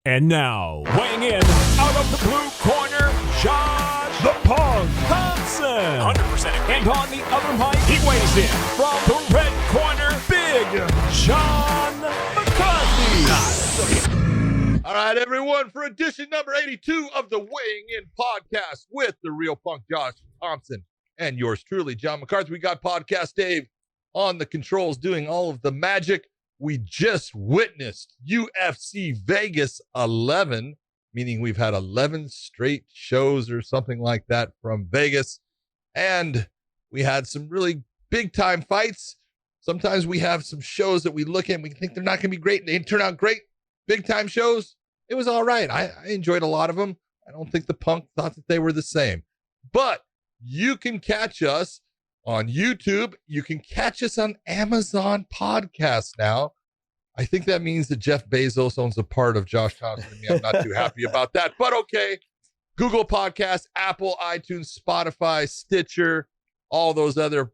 And now, weighing in out of the blue corner, Josh the Punk Thompson. 100% agree. And on the other mic, he weighs in from the red corner, Big John McCarthy. All right, everyone, for edition number 82 of the Weighing In podcast with the real Punk Josh Thompson and yours truly, John McCarthy. We got Podcast Dave on the controls doing all of the magic. We just witnessed UFC Vegas 11, meaning we've had 11 straight shows or something like that from Vegas. And we had some really big time fights. Sometimes we have some shows that we look at and we think they're not going to be great. And they turn out great. Big time shows. It was all right. I enjoyed a lot of them. I don't think the Punk thought that they were the same. But you can catch us on YouTube. You can catch us on Amazon Podcasts now. I think that means that Jeff Bezos owns a part of Josh Thompson and me. I'm not too happy about that, but okay. Google Podcasts, Apple, iTunes, Spotify, Stitcher, all those other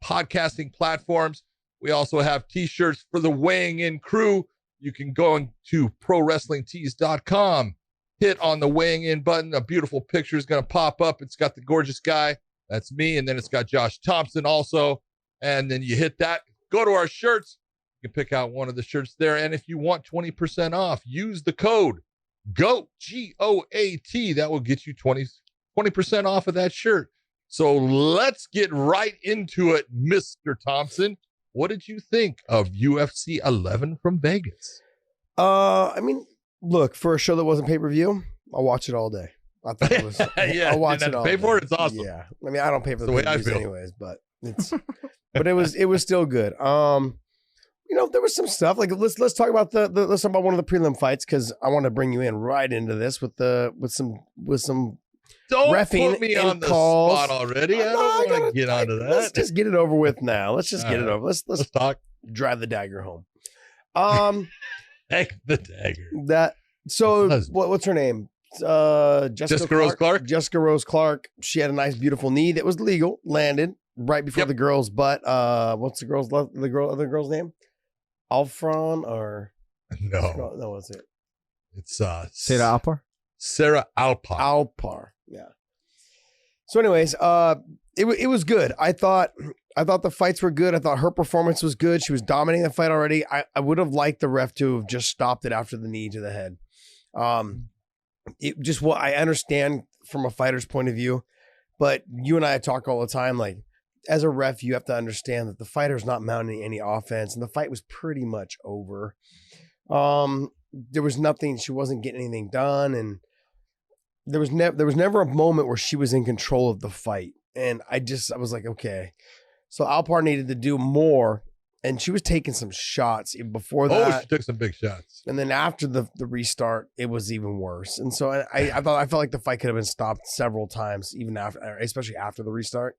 podcasting platforms. We also have t-shirts for the Weighing In crew. You can go to ProWrestlingTees.com, hit on the Weighing In button. A beautiful picture is going to pop up. It's got the gorgeous guy. That's me. And then it's got Josh Thompson also. And then you hit that. Go to our shirts. You can pick out one of the shirts there. And if you want 20% off, use the code GOAT, G-O-A-T. That will get you 20% off of that shirt. So let's get right into it, Mr. Thompson. What did you think of UFC 11 from Vegas? I mean, look, for a show that wasn't pay-per-view, I'll watch it all day. I thought it was. Yeah, I'll watch it all pay day. for it. It's awesome. Yeah, I mean, I don't pay for the way I pay-per-views feel anyways, but it's. But it was still good. You know, there was some stuff like let's talk about let's talk about one of the prelim fights because I want to bring you in right into this with some Don't reffing put me and on the calls. spot already. I don't want to get onto that. Let's just get it over with now. Let's just get it over. Let's talk. Drive the dagger home. Heck, the dagger. That so what's her name? Jessica Rose Clark. Jessica Rose Clark. She had a nice, beautiful knee that was legal. Landed right before the girl's butt. What's the other girl's name? Alfron or no? What's it? It's Sarah Alpar. Sarah Alpar. Alpar. Yeah. So, anyways, it was good. I thought the fights were good. I thought her performance was good. She was dominating the fight already. I would have liked the ref to have just stopped it after the knee to the head. It just I understand from a fighter's point of view, but you and I talk all the time. Like as a ref, you have to understand that the fighter's not mounting any offense, and the fight was pretty much over. There was nothing. She wasn't getting anything done, and there was never a moment where she was in control of the fight. And I was like, okay. So Alpar needed to do more, and she was taking some shots even before that. Oh, she took some big shots. And then after the restart, it was even worse. And so I felt like the fight could have been stopped several times, even after, especially after the restart.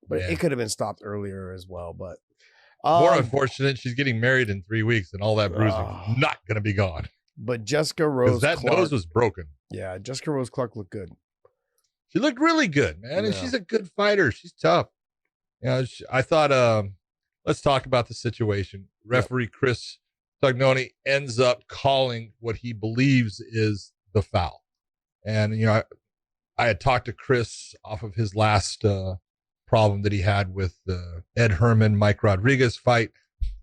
But it could have been stopped earlier as well. But more unfortunate, she's getting married in 3 weeks, and all that bruising is not going to be gone. But Jessica Rose Clark, nose was broken. Yeah, Jessica Rose Clark looked good. She looked really good, man, and she's a good fighter. She's tough. You know, I thought, let's talk about the situation. Referee Chris Tagnoni ends up calling what he believes is the foul. And, you know, I had talked to Chris off of his last problem that he had with the Ed Herman, Mike Rodriguez fight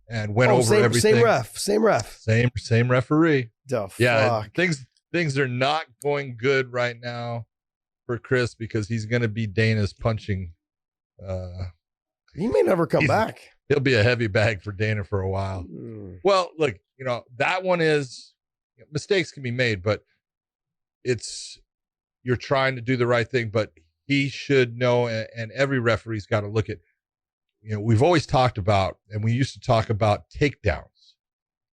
and went over everything. Same ref. Same referee. Yeah, things are not going good right now for Chris because he's going to be Dana's punching. He may never come back. He'll be a heavy bag for Dana for a while. Well, look, you know, that one is mistakes can be made, but you're trying to do the right thing, but he should know, and every referee's got to look at, you know, we've always talked about, and we used to talk about takedowns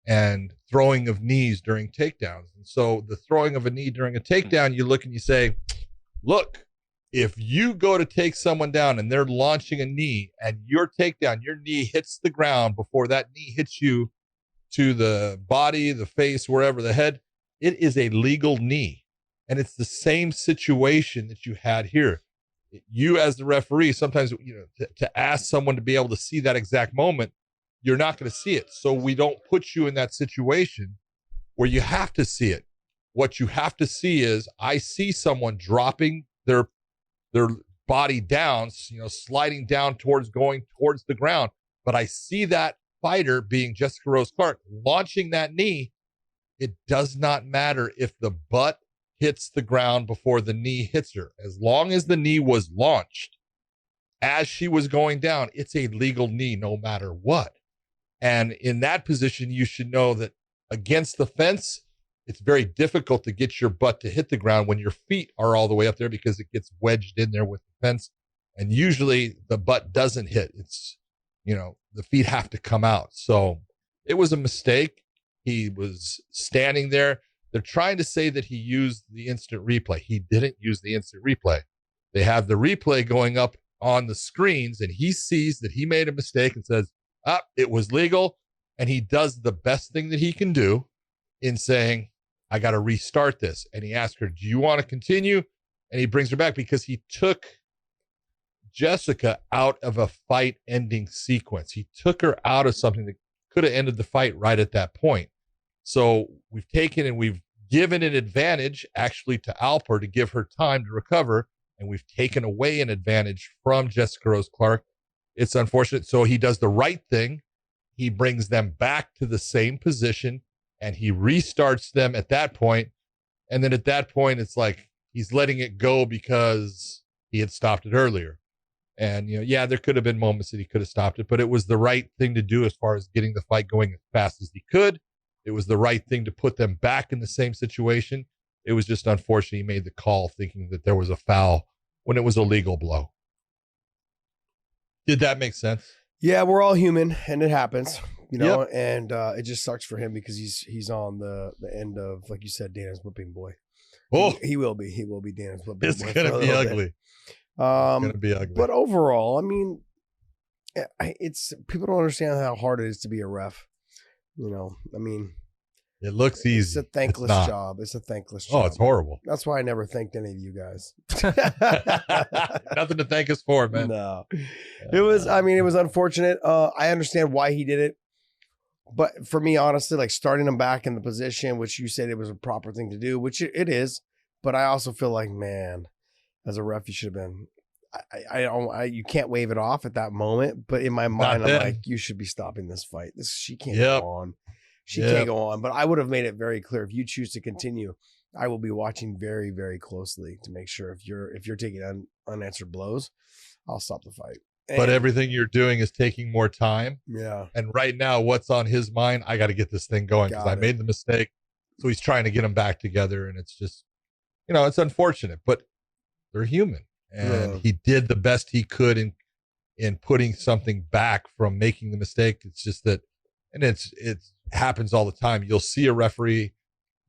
and throwing of knees during takedowns. And so the throwing of a knee during a takedown, you look and you say, look, if you go to take someone down and they're launching a knee and your takedown, your knee hits the ground before that knee hits you to the body, the face, wherever, the head, it is a legal knee. And it's the same situation that you had here. You as the referee, sometimes, you know, to ask someone to be able to see that exact moment, you're not going to see it. So we don't put you in that situation where you have to see it. what you have to see is I see someone dropping their body down, sliding down going towards the ground. But I see that fighter being Jessica Rose Clark launching that knee. It does not matter if the butt hits the ground before the knee hits her. As long as the knee was launched as she was going down, it's a legal knee no matter what. And in that position, you should know that against the fence, it's very difficult to get your butt to hit the ground when your feet are all the way up there because it gets wedged in there with the fence. And usually the butt doesn't hit. It's, the feet have to come out. So it was a mistake. He was standing there. They're trying to say that he used the instant replay. He didn't use the instant replay. They have the replay going up on the screens, and he sees that he made a mistake and says, it was legal. And he does the best thing that he can do in saying, I got to restart this. And he asked her, do you want to continue? And he brings her back because he took Jessica out of a fight ending sequence. He took her out of something that could have ended the fight right at that point. So we've taken and we've given an advantage actually to Alper to give her time to recover. And we've taken away an advantage from Jessica Rose Clark. It's unfortunate. So he does the right thing. He brings them back to the same position and he restarts them at that point. And then at that point, it's like he's letting it go because he had stopped it earlier. And, there could have been moments that he could have stopped it, but it was the right thing to do as far as getting the fight going as fast as he could. It was the right thing to put them back in the same situation. It was just unfortunate he made the call thinking that there was a foul when it was a legal blow. Did that make sense? Yeah, we're all human and it happens, Yep. and it just sucks for him because he's on the end of, like you said, Dana's whipping boy. Oh, He will be Dana's whipping boy. it's going to be ugly. It's going to be ugly. But overall, I mean, it's people don't understand how hard it is to be a ref. I mean, it looks easy. It's a thankless job. It's a thankless job. Oh, it's horrible. That's why I never thanked any of you guys. Nothing to thank us for, man. No, it was unfortunate. I understand why he did it. But for me, honestly, like starting him back in the position, which you said it was a proper thing to do, which it is. But I also feel like, man, as a ref, you should have been. You can't wave it off at that moment. But in my mind, I'm like, you should be stopping this fight. She can't go on. She can't go on. But I would have made it very clear. If you choose to continue, I will be watching very, very closely to make sure if you're taking unanswered blows, I'll stop the fight. But everything you're doing is taking more time. Yeah. And right now, what's on his mind? I got to get this thing going because I made the mistake. So he's trying to get them back together. And it's just, it's unfortunate, but they're human. And he did the best he could in putting something back from making the mistake. It's just that, and it happens all the time. You'll see a referee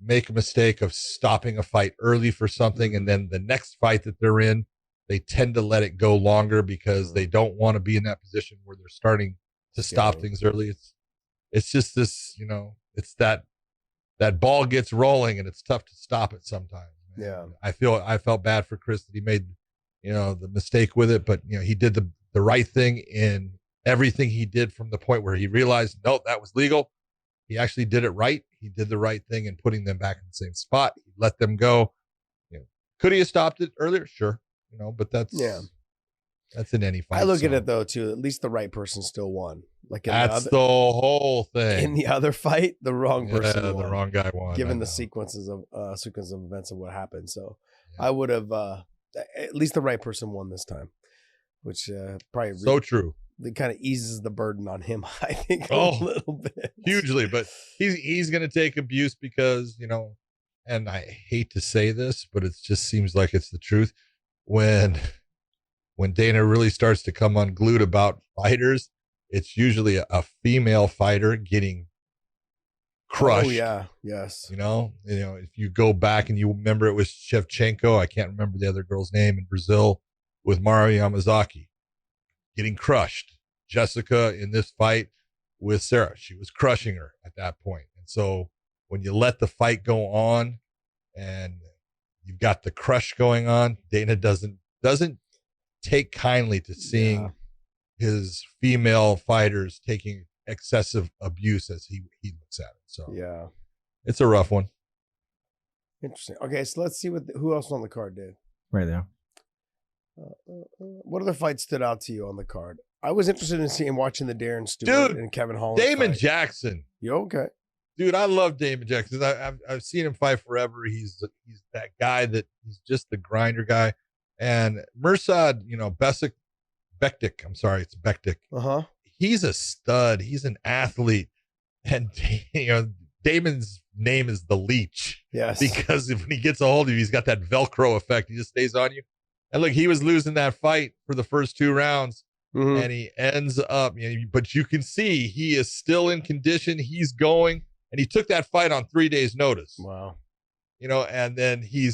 make a mistake of stopping a fight early for something. And then the next fight that they're in, they tend to let it go longer because they don't want to be in that position where they're starting to stop things early. It's just this, it's that ball gets rolling and it's tough to stop it sometimes. Yeah. I felt bad for Chris that he made, the mistake with it, but he did the right thing in everything he did from the point where he realized, no, that was legal. He actually did it right. He did the right thing in putting them back in the same spot. He let them go. Could he have stopped it earlier? Sure. But that's in any fight. I look at it though too. At least the right person still won. Like that's the whole thing. In the other fight, the wrong person won. The wrong guy won. Given the sequence of events of what happened, so I would have at least the right person won this time, which probably true. It kind of eases the burden on him, I think, a little bit. Hugely, but he's going to take abuse because and I hate to say this, but it just seems like it's the truth. When Dana really starts to come unglued about fighters, it's usually a female fighter getting crushed. Oh yeah, yes. If you go back and you remember, it was Shevchenko. I can't remember the other girl's name in Brazil with Mario Yamazaki getting crushed. Jessica in this fight with Sarah, she was crushing her at that point. And so when you let the fight go on and you've got the crush going on, Dana doesn't take kindly to seeing his female fighters taking excessive abuse as he looks at it. So yeah, it's a rough one. Interesting. Okay, so let's see who else on the card did. Right there. What other fights stood out to you on the card? I was interested in watching the Darren Stewart and Kevin Holland. Damon fight. Jackson. You okay? Dude, I love Damon Jackson. I've seen him fight forever. He's that guy that he's just the grinder guy. And Mirsad, Bektik. I'm sorry, it's Bektik. He's a stud. He's an athlete. And Damon's name is the Leech. Yes. Because when he gets a hold of you, he's got that Velcro effect. He just stays on you. And look, he was losing that fight for the first 2 rounds. And he ends up, but you can see he is still in condition. He's going, and he took that fight on 3 days' notice. Wow. And then he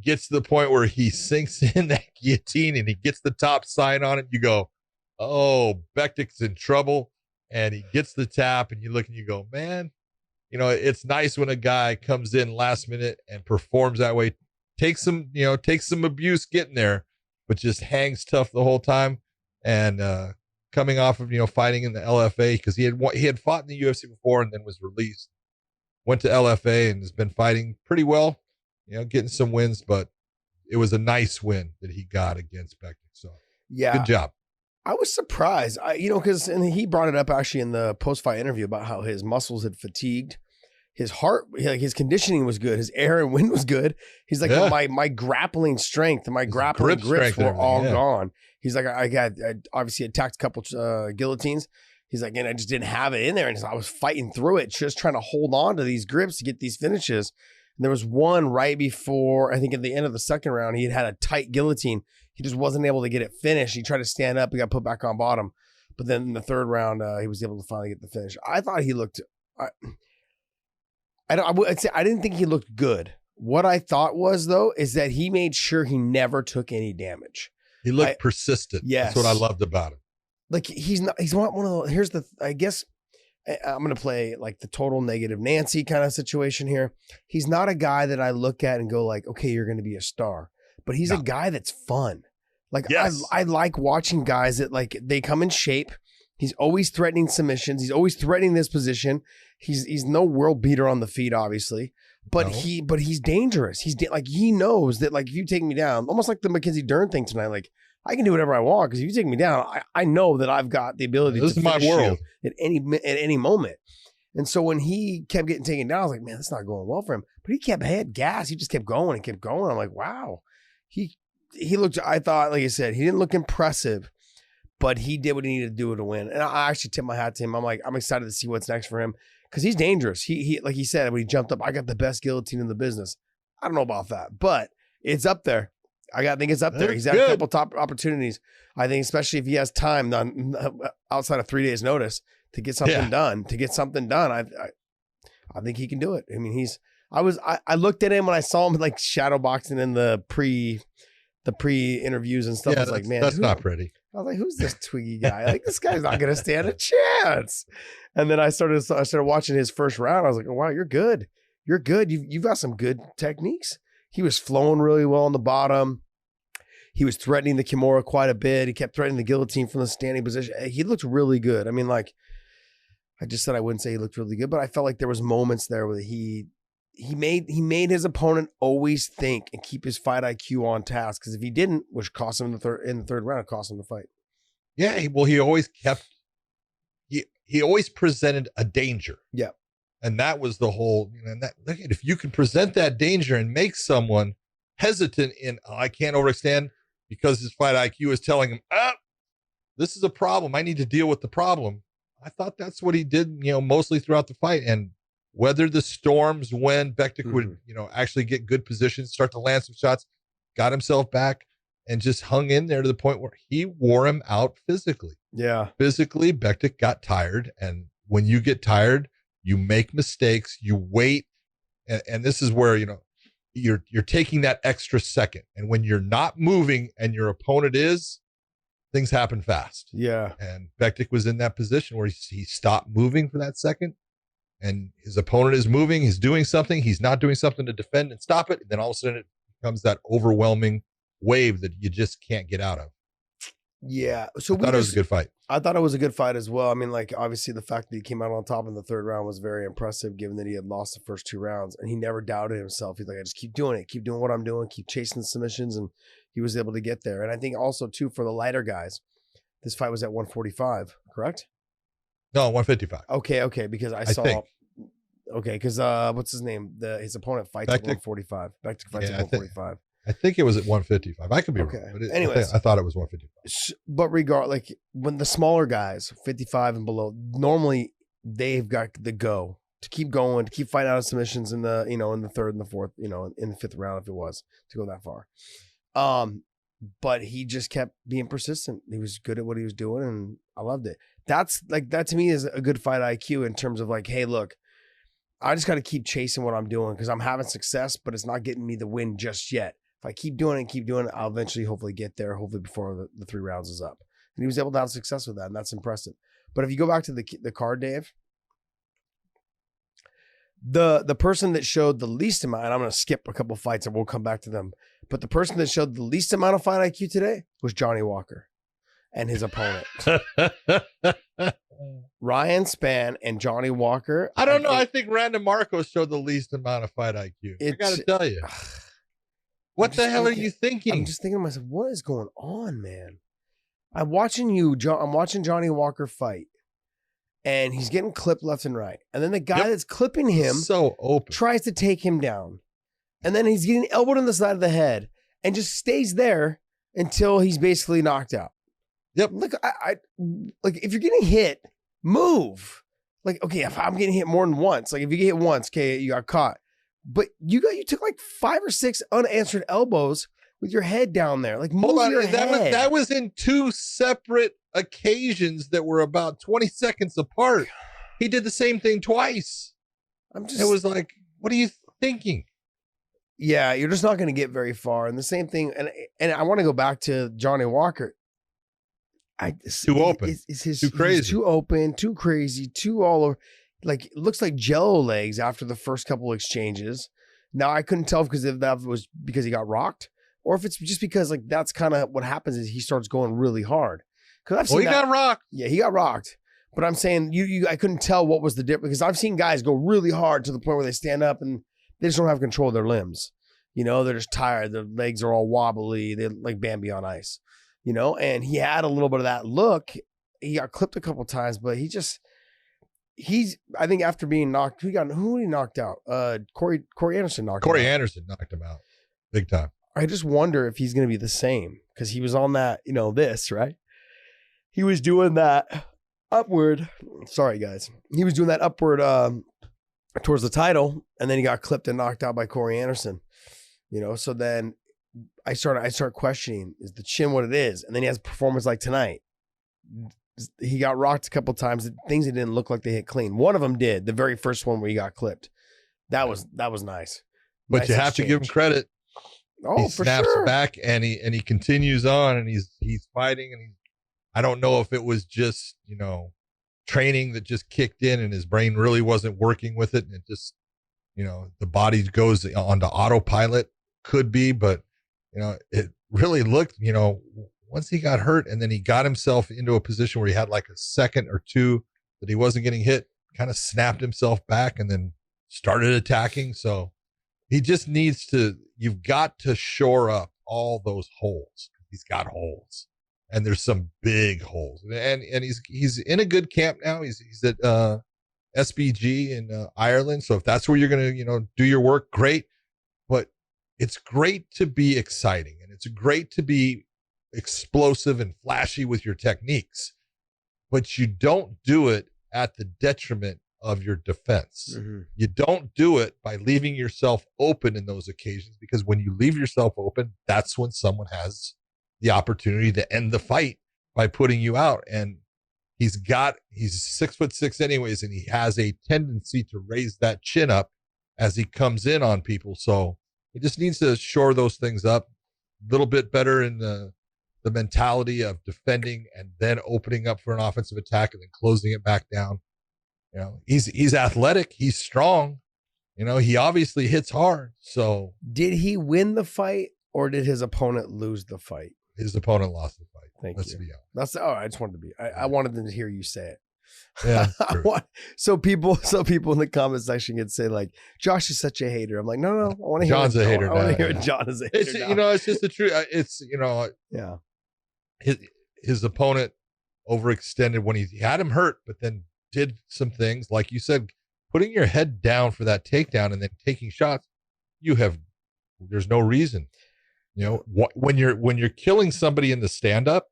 gets to the point where he sinks in that guillotine and he gets the top sign on it. You go, oh, Bektik's in trouble. And he gets the tap, and you look and you go, man, it's nice when a guy comes in last minute and performs that way. Takes some abuse getting there, but just hangs tough the whole time. And coming off of fighting in the LFA, because he had fought in the UFC before and then was released, went to LFA and has been fighting pretty well, getting some wins, but it was a nice win that he got against Bektik. So yeah, good job. I was surprised, because he brought it up actually in the post-fight interview about how his muscles had fatigued. His heart, his conditioning was good. His air and wind was good. He's like, my grappling strength and my grappling grips were all gone. He's like, I obviously attacked a couple guillotines. He's like, and I just didn't have it in there. And I was fighting through it, just trying to hold on to these grips to get these finishes. And there was one right before, I think at the end of the second round, he had a tight guillotine. He just wasn't able to get it finished. He tried to stand up. He got put back on bottom. But then in the third round, he was able to finally get the finish. I thought he looked... I didn't think he looked good. What I thought was, though, is that he made sure he never took any damage. He looked persistent. Yes. That's what I loved about him. Like, he's not one of the, I guess I'm going to play like the total negative Nancy kind of situation here. He's not a guy that I look at and go like, okay, you're going to be a star, but he's a guy that's fun. Like, I like watching guys that like, they come in shape. He's always threatening submissions. He's always threatening this position. He's no world beater on the feet, obviously, but he's dangerous. He knows that like if you take me down, almost like the Mackenzie Dern thing tonight, like I can do whatever I want because if you take me down, I know that I've got the ability to finish my world at any moment. And so when he kept getting taken down, I was like, man, that's not going well for him. But he had gas. He just kept going and kept going. I'm like, wow. He looked. I thought, like I said, he didn't look impressive. But he did what he needed to do to win. And I actually tip my hat to him. I'm excited to see what's next for him because he's dangerous. He like he said, when he jumped up, I got the best guillotine in the business. I don't know about that, but it's up there. I think it's up there. He's had a couple top opportunities. I think especially if he has time outside of 3 days notice to get something done, I think he can do it. I mean, I looked at him when I saw him like shadow boxing in the pre interviews and stuff. I was like, man, that's not pretty. I was like, who's this twiggy guy? Like, this guy's not going to stand a chance. And then I started watching his first round. I was like, oh, wow, you're good. You're good. You've got some good techniques. He was flowing really well on the bottom. He was threatening the Kimura quite a bit. He kept threatening the guillotine from the standing position. He looked really good. I mean, like, I just said I wouldn't say he looked really good, but I felt like there was moments there where he made his opponent always think and keep his fight IQ on task. Because if he didn't, which cost him in the third round, it cost him the fight. Yeah, he always kept. He always presented a danger. Yeah, and that was the whole. Look at if you can present that danger and make someone hesitant in I can't overextend because his fight IQ is telling him, this is a problem. I need to deal with the problem. I thought that's what he did. Mostly throughout the fight and. Weathered the storms when Bektik would, actually get good positions, start to land some shots, got himself back, and just hung in there to the point where he wore him out physically. Yeah. Physically, Bektik got tired. And when you get tired, you make mistakes, you wait. And this is where, you're taking that extra second. And when you're not moving and your opponent is, things happen fast. Yeah. And Bektik was in that position where he stopped moving for that second. And his opponent is moving, he's doing something, he's not doing something to defend and stop it. And then all of a sudden it becomes that overwhelming wave that you just can't get out of. Yeah. So I thought it was a good fight. I thought it was a good fight as well. I mean, like, obviously the fact that he came out on top in the third round was very impressive, given that he had lost the first 2 rounds, and he never doubted himself. He's like, I just keep doing it, keep doing what I'm doing, keep chasing the submissions, and he was able to get there. And I think also too, for the lighter guys, this fight was at 145, correct? No, 155. Okay, because I saw. think. Okay, because what's his name? His opponent fights at 145. Bektic fights at 145. I think it was at 155. I could be Okay. wrong. But Anyways. I thought it was 155. But like when the smaller guys, 55 and below, normally they've got the go to keep going, to keep fighting out of submissions in the, in the third and the fourth, in the fifth round if it was to go that far. But he just kept being persistent. He was good at what he was doing, and I loved it. That's like, that to me is a good fight IQ in terms of like, hey, look, I just got to keep chasing what I'm doing because I'm having success, but it's not getting me the win just yet. If I keep doing it, I'll eventually hopefully get there, hopefully before the 3 rounds is up. And he was able to have success with that, and that's impressive. But if you go back to the card, Dave, the person that showed the least amount, and I'm going to skip a couple fights and we'll come back to them, but the person that showed the least amount of fight IQ today was Johnny Walker and his opponent. Ryan Spann and Johnny Walker. I don't know. I think Random Marcos showed the least amount of fight IQ. I got to tell you. What the hell are you thinking? I'm just thinking to myself, what is going on, man? I'm watching Johnny Walker fight, and he's getting clipped left and right. And then the guy that's clipping him so open tries to take him down. And then he's getting elbowed in the side of the head and just stays there until he's basically knocked out. Yep. Look, I like, if you're getting hit, move. Like, okay, if I'm getting hit more than once, like if you get hit once, okay, you got caught. But you took like 5 or 6 unanswered elbows with your head down there. Like, move your head. That was in 2 separate occasions that were about 20 seconds apart. He did the same thing twice. It was like, what are you thinking? Yeah, you're just not going to get very far. And the same thing, and I want to go back to Johnny Walker. Too open. Too crazy. He's too open, too crazy, too all over. Like, it looks like jello legs after the first couple exchanges. Now, I couldn't tell because if that was because he got rocked or if it's just because, like, that's kind of what happens is he starts going really hard. Because he got rocked. Yeah, he got rocked. But I'm saying I couldn't tell what was the difference because I've seen guys go really hard to the point where they stand up and they just don't have control of their limbs. They're just tired. Their legs are all wobbly. They're like Bambi on ice. And he had a little bit of that look. He got clipped a couple times, but I think after being knocked, who he knocked out? Corey Anderson knocked him out. Corey Anderson knocked him out. Big time. I just wonder if he's going to be the same because he was on that, right? He was doing that upward. Sorry, guys. He was doing that upward towards the title, and then he got clipped and knocked out by Corey Anderson. So then I start questioning, is the chin what it is? And then he has a performance like tonight. He got rocked a couple times. Things that didn't look like they hit clean. One of them did. The very first one where he got clipped. That was nice. But nice you have to give him credit. Oh, he snaps back and he continues on and he's fighting and I don't know if it was just training that just kicked in and his brain really wasn't working with it and it just the body goes onto autopilot. Could be, but it really looked once he got hurt and then he got himself into a position where he had like a second or two that he wasn't getting hit, kind of snapped himself back and then started attacking. So he just you've got to shore up all those holes. He's got holes and there's some big holes and he's in a good camp now. He's at SBG in Ireland. So if that's where you're going to, do your work, great. But it's great to be exciting and it's great to be explosive and flashy with your techniques, but you don't do it at the detriment of your defense. Mm-hmm. You don't do it by leaving yourself open in those occasions, because when you leave yourself open, that's when someone has the opportunity to end the fight by putting you out. And he's 6'6" anyways, and he has a tendency to raise that chin up as he comes in on people. So he just needs to shore those things up a little bit better in the mentality of defending and then opening up for an offensive attack and then closing it back down. He's athletic. He's strong. He obviously hits hard. So did he win the fight or did his opponent lose the fight? His opponent lost the fight. Thank Let's you. be honest. That's I just wanted to be. I wanted them to hear you say it. Yeah. So people in the comment section could say like, Josh is such a hater. I'm like, no, I want to hear John's a hater. I want to hear John is a hater. It's, now. it's just the truth. It's, Yeah. His opponent overextended when he had him hurt, but then did some things like you said, putting your head down for that takedown and then taking shots. There's no reason, when you're killing somebody in the stand up,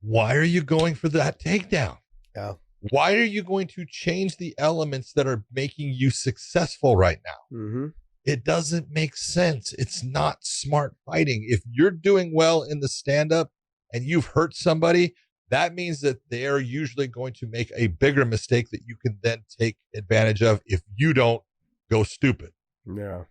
why are you going for that takedown? Yeah. Why are you going to change the elements that are making you successful right now? Mm-hmm. It doesn't make sense. It's not smart fighting. If you're doing well in the stand up and you've hurt somebody, that means that they're usually going to make a bigger mistake that you can then take advantage of if you don't go stupid. Yeah.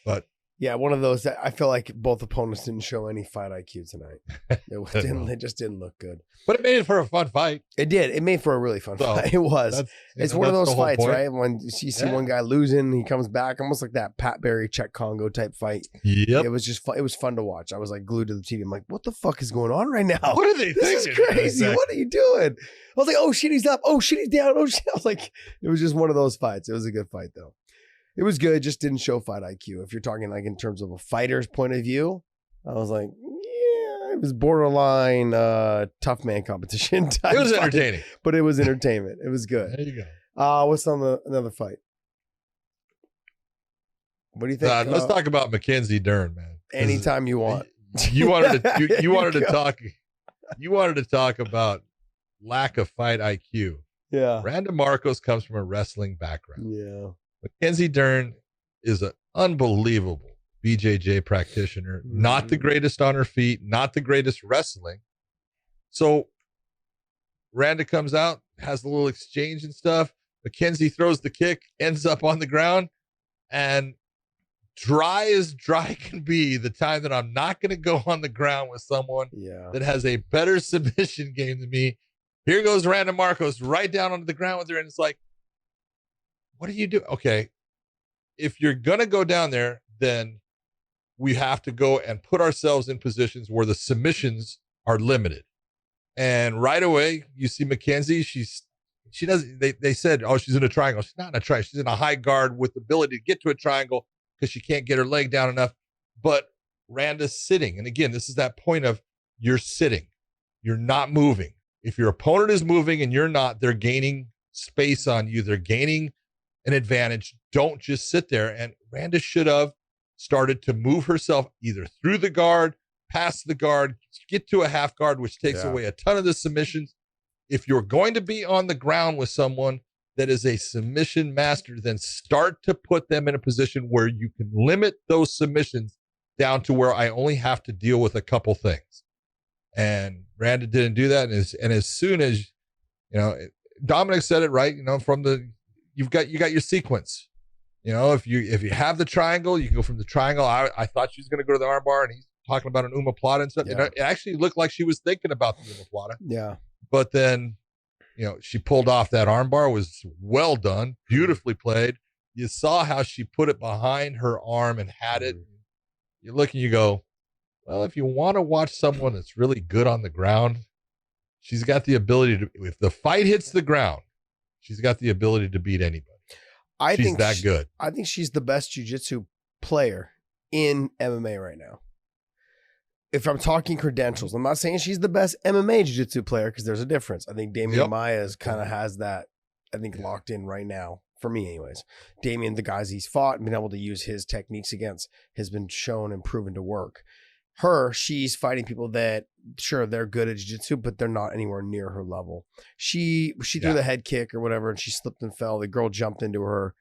But yeah, one of those that I feel like both opponents didn't show any fight IQ tonight. It just didn't look good. But it made it for a fun fight. It did. It made for a really fun fight. It was. It's one of those fights, right? When you see one guy losing, he comes back, almost like that Pat Barry, Czech Congo type fight. Yep. It was just fun. It was fun to watch. I was like glued to the TV. I'm like, what the fuck is going on right now? What are they This thinking? is crazy. What are you doing? I was like, oh shit, he's up. Oh shit, he's down. Oh shit. I was like, it was just one of those fights. It was a good fight though. It was good. Just didn't show fight IQ. If you're talking like in terms of a fighter's point of view, I was like, yeah, it was borderline tough man competition. It was entertaining, but it was entertainment. It was good. There you go. What's on another fight? What do you think? Let's talk about Mackenzie Dern, man. Anytime you want. You wanted to. You wanted to talk. You wanted to talk about lack of fight IQ. Yeah. Randa Marcos comes from a wrestling background. Yeah. Mackenzie Dern is an unbelievable BJJ practitioner, not the greatest on her feet, not the greatest wrestling. So Randa comes out, has a little exchange and stuff. Mackenzie throws the kick, ends up on the ground, and dry as dry can be the time that I'm not going to go on the ground with someone that has a better submission game than me. Here goes Randa Marcos right down onto the ground with her, and it's like, what do you do? Okay, if you're going to go down there, then we have to go and put ourselves in positions where the submissions are limited. And right away, you see Mackenzie, she doesn't, they said, oh, she's in a triangle. She's not in a triangle. She's in a high guard with the ability to get to a triangle because she can't get her leg down enough. But Randa's sitting. And again, this is that point of you're sitting. You're not moving. If your opponent is moving and you're not, they're gaining space on you. They're gaining an advantage. Don't just sit there. And Randa should have started to move herself either through the guard, past the guard, get to a half guard, which takes away a ton of the submissions. If you're going to be on the ground with someone that is a submission master, then start to put them in a position where you can limit those submissions down to where I only have to deal with a couple things. And Randa didn't do that. And as soon as, Dominick said it right, from you got your sequence. If you have the triangle, you can go from the triangle. I thought she was going to go to the armbar, and he's talking about an omoplata and stuff. Yeah. It actually looked like she was thinking about the omoplata. Yeah. But then, she pulled off that armbar. Was well done, beautifully played. You saw how she put it behind her arm and had it. You look and you go, well, if you want to watch someone that's really good on the ground, she's got the ability to, if the fight hits the ground, she's got the ability to beat anybody. She's that good. I think she's the best jiu-jitsu player in MMA right now. If I'm talking credentials, I'm not saying she's the best MMA jiu-jitsu player because there's a difference. I think Damian Maia's kind of has that, locked in right now. For me, anyways. Damian, the guys he's fought and been able to use his techniques against has been shown and proven to work. She's fighting people that, sure, they're good at jiu-jitsu, but they're not anywhere near her level. She threw the head kick or whatever, and she slipped and fell. The girl jumped into her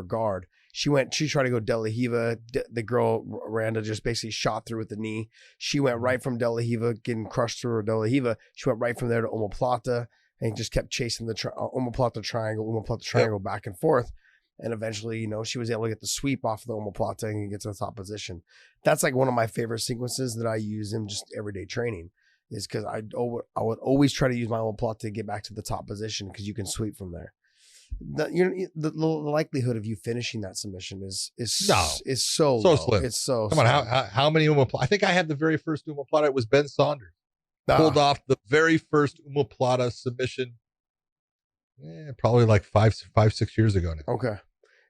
guard. She tried to go De La Riva. The girl, Randa, just basically shot through with the knee. She went right from De La Riva, getting crushed through her De La Riva. She went right from there to omoplata and just kept chasing the omoplata triangle back and forth. And eventually, you know, she was able to get the sweep off the omoplata and get to the top position. That's like one of my favorite sequences that I use in just everyday training, is because I would always try to use my omoplata to get back to the top position because you can sweep from there. the likelihood of you finishing that submission is so So low. slim. It's so Come on, slim. how many omoplata? I think I had the very first omoplata. It was Ben Saunders. Pulled off the very first omoplata submission. Probably like 5-6 years ago now. Okay.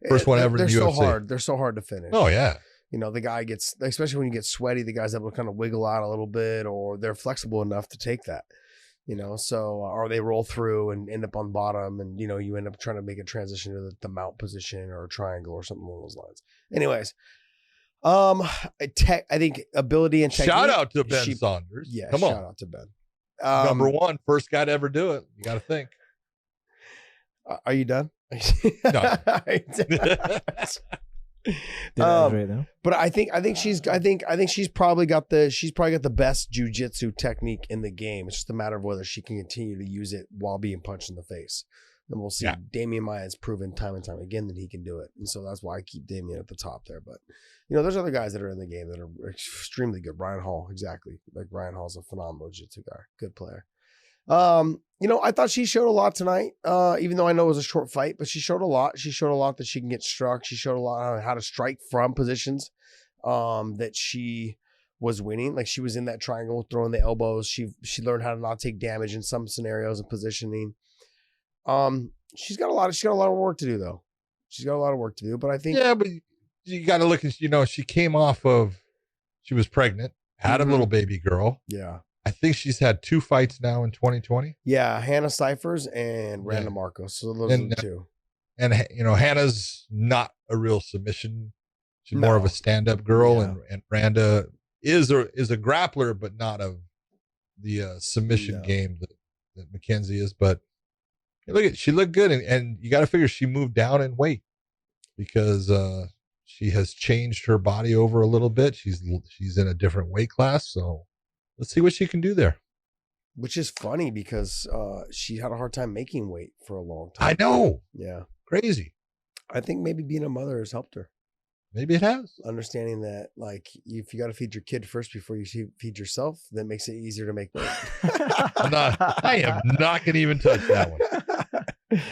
First one ever in the UFC. So hard. They're so hard to finish. Oh yeah. The guy gets, especially when you get sweaty, the guy's able to kind of wiggle out a little bit, or they're flexible enough to take that. So or they roll through and end up on bottom, and you end up trying to make a transition to the mount position or a triangle or something along those lines. Anyways, I think ability and technique. Shout out to Ben Saunders. Yeah, come on. Shout out to Ben. Number one, first guy to ever do it. You got to think. Are you done? No. But I think she's probably got the best jiu-jitsu technique in the game. It's just a matter of whether she can continue to use it while being punched in the face. And we'll see. Yeah. Damian Maia's proven time and time again that he can do it. And so that's why I keep Damian at the top there. But there's other guys that are in the game that are extremely good. Ryan Hall, exactly. Like Ryan Hall's a phenomenal jiu-jitsu guy. Good player. I thought she showed a lot tonight, even though I know it was a short fight, but she showed a lot. She showed a lot that she can get struck. She showed a lot on how to strike from positions that she was winning. Like she was in that triangle, throwing the elbows. She learned how to not take damage in some scenarios and positioning. She's got a lot of work to do though. She's got a lot of work to do, but I think. Yeah, but you got to look at, she came off of, she was pregnant, had a little baby girl. Yeah. I think she's had 2 fights now in 2020. Yeah, Hannah Cyphers and Randa Marcos. So those are the two. And Hannah's not a real submission. She's more of a stand-up girl, and Randa is a grappler, but not of the submission game that Mackenzie is. But she looked good, and you got to figure she moved down in weight because she has changed her body over a little bit. She's in a different weight class, so. Let's see what she can do there. Which is funny because she had a hard time making weight for a long time. I know. Yeah. Crazy. I think maybe being a mother has helped her. Maybe it has. Understanding that, like, if you got to feed your kid first before you feed yourself, that makes it easier to make weight. I am not going to even touch that one.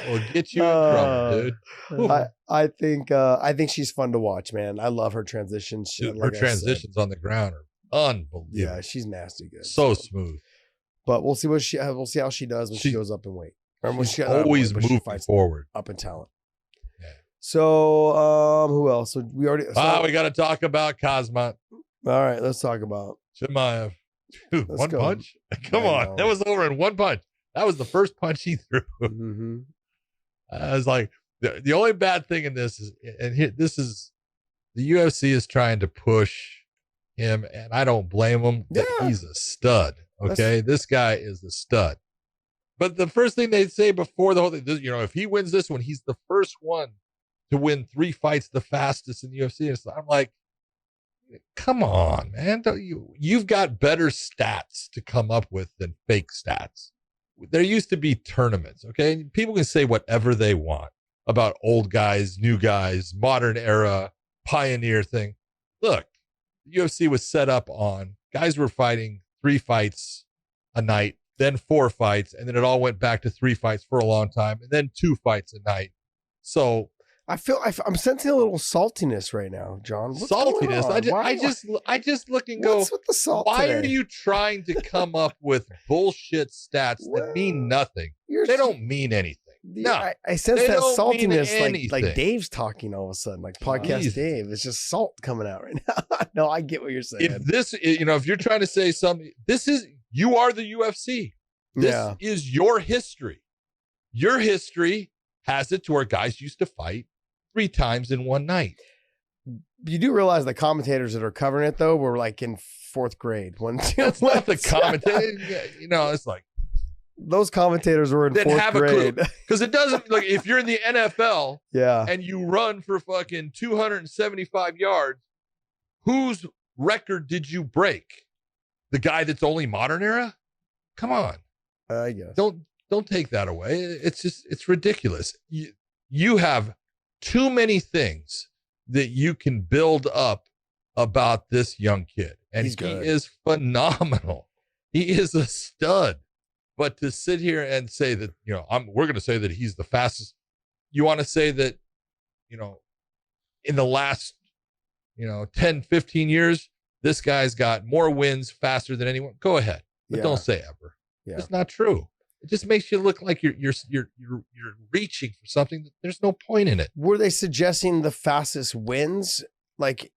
We'll get you in trouble, dude. I think she's fun to watch, man. I love her transitions. Dude, her transitions on the ground are unbelievable. Yeah, she's nasty good. So smooth. But we'll see how she does when she goes up in weight. Or when she's always moving forward. Up in talent. Yeah. So who else? So we got to talk about Khamzat. All right, let's talk about Chimaev. Dude, one punch? Come on. That was over in one punch. That was the first punch he threw. Mm-hmm. I was like, the only bad thing in this is, the UFC is trying to push him, and I don't blame him. Yeah. He's a stud. Okay, this guy is a stud. But the first thing they say before the whole thing, if he wins this one, he's the first one to win 3 fights the fastest in the UFC. I'm like, come on, man. You've got better stats to come up with than fake stats. There used to be tournaments, okay? People can say whatever they want about old guys, new guys, modern era, pioneer thing. Look, the UFC was set up on guys were fighting 3 fights a night, then 4 fights, and then it all went back to 3 fights for a long time, and then 2 fights a night. So I'm sensing a little saltiness right now, John. What's saltiness. I just look and go, what's with the salt why today? are you trying to come up with bullshit stats that mean nothing? They don't mean anything. No, I sense that saltiness like Dave's talking all of a sudden, like podcast Dave. It's just salt coming out right now. No, I get what you're saying. If you're trying to say something, you are the UFC. This is your history. Your history has it to where guys used to fight 3 times in one night. You do realize the commentators that are covering it though were like in 4th grade. That's not the commentator. It's like those commentators were in 4th grade. Because it doesn't, like, if you're in the NFL and you run for fucking 275 yards, whose record did you break? The guy that's only modern era? Come on. I guess. Don't take that away. It's ridiculous. You have too many things that you can build up about this young kid. And he is phenomenal. He is a stud. But to sit here and say that, we're going to say that he's the fastest. you want to say that, in the last, 10, 15 years, this guy's got more wins faster than anyone. Go ahead, but don't say ever. Yeah. It's not true. It just makes you look like you're reaching for something that there's no point in it. Were they suggesting the fastest wins, like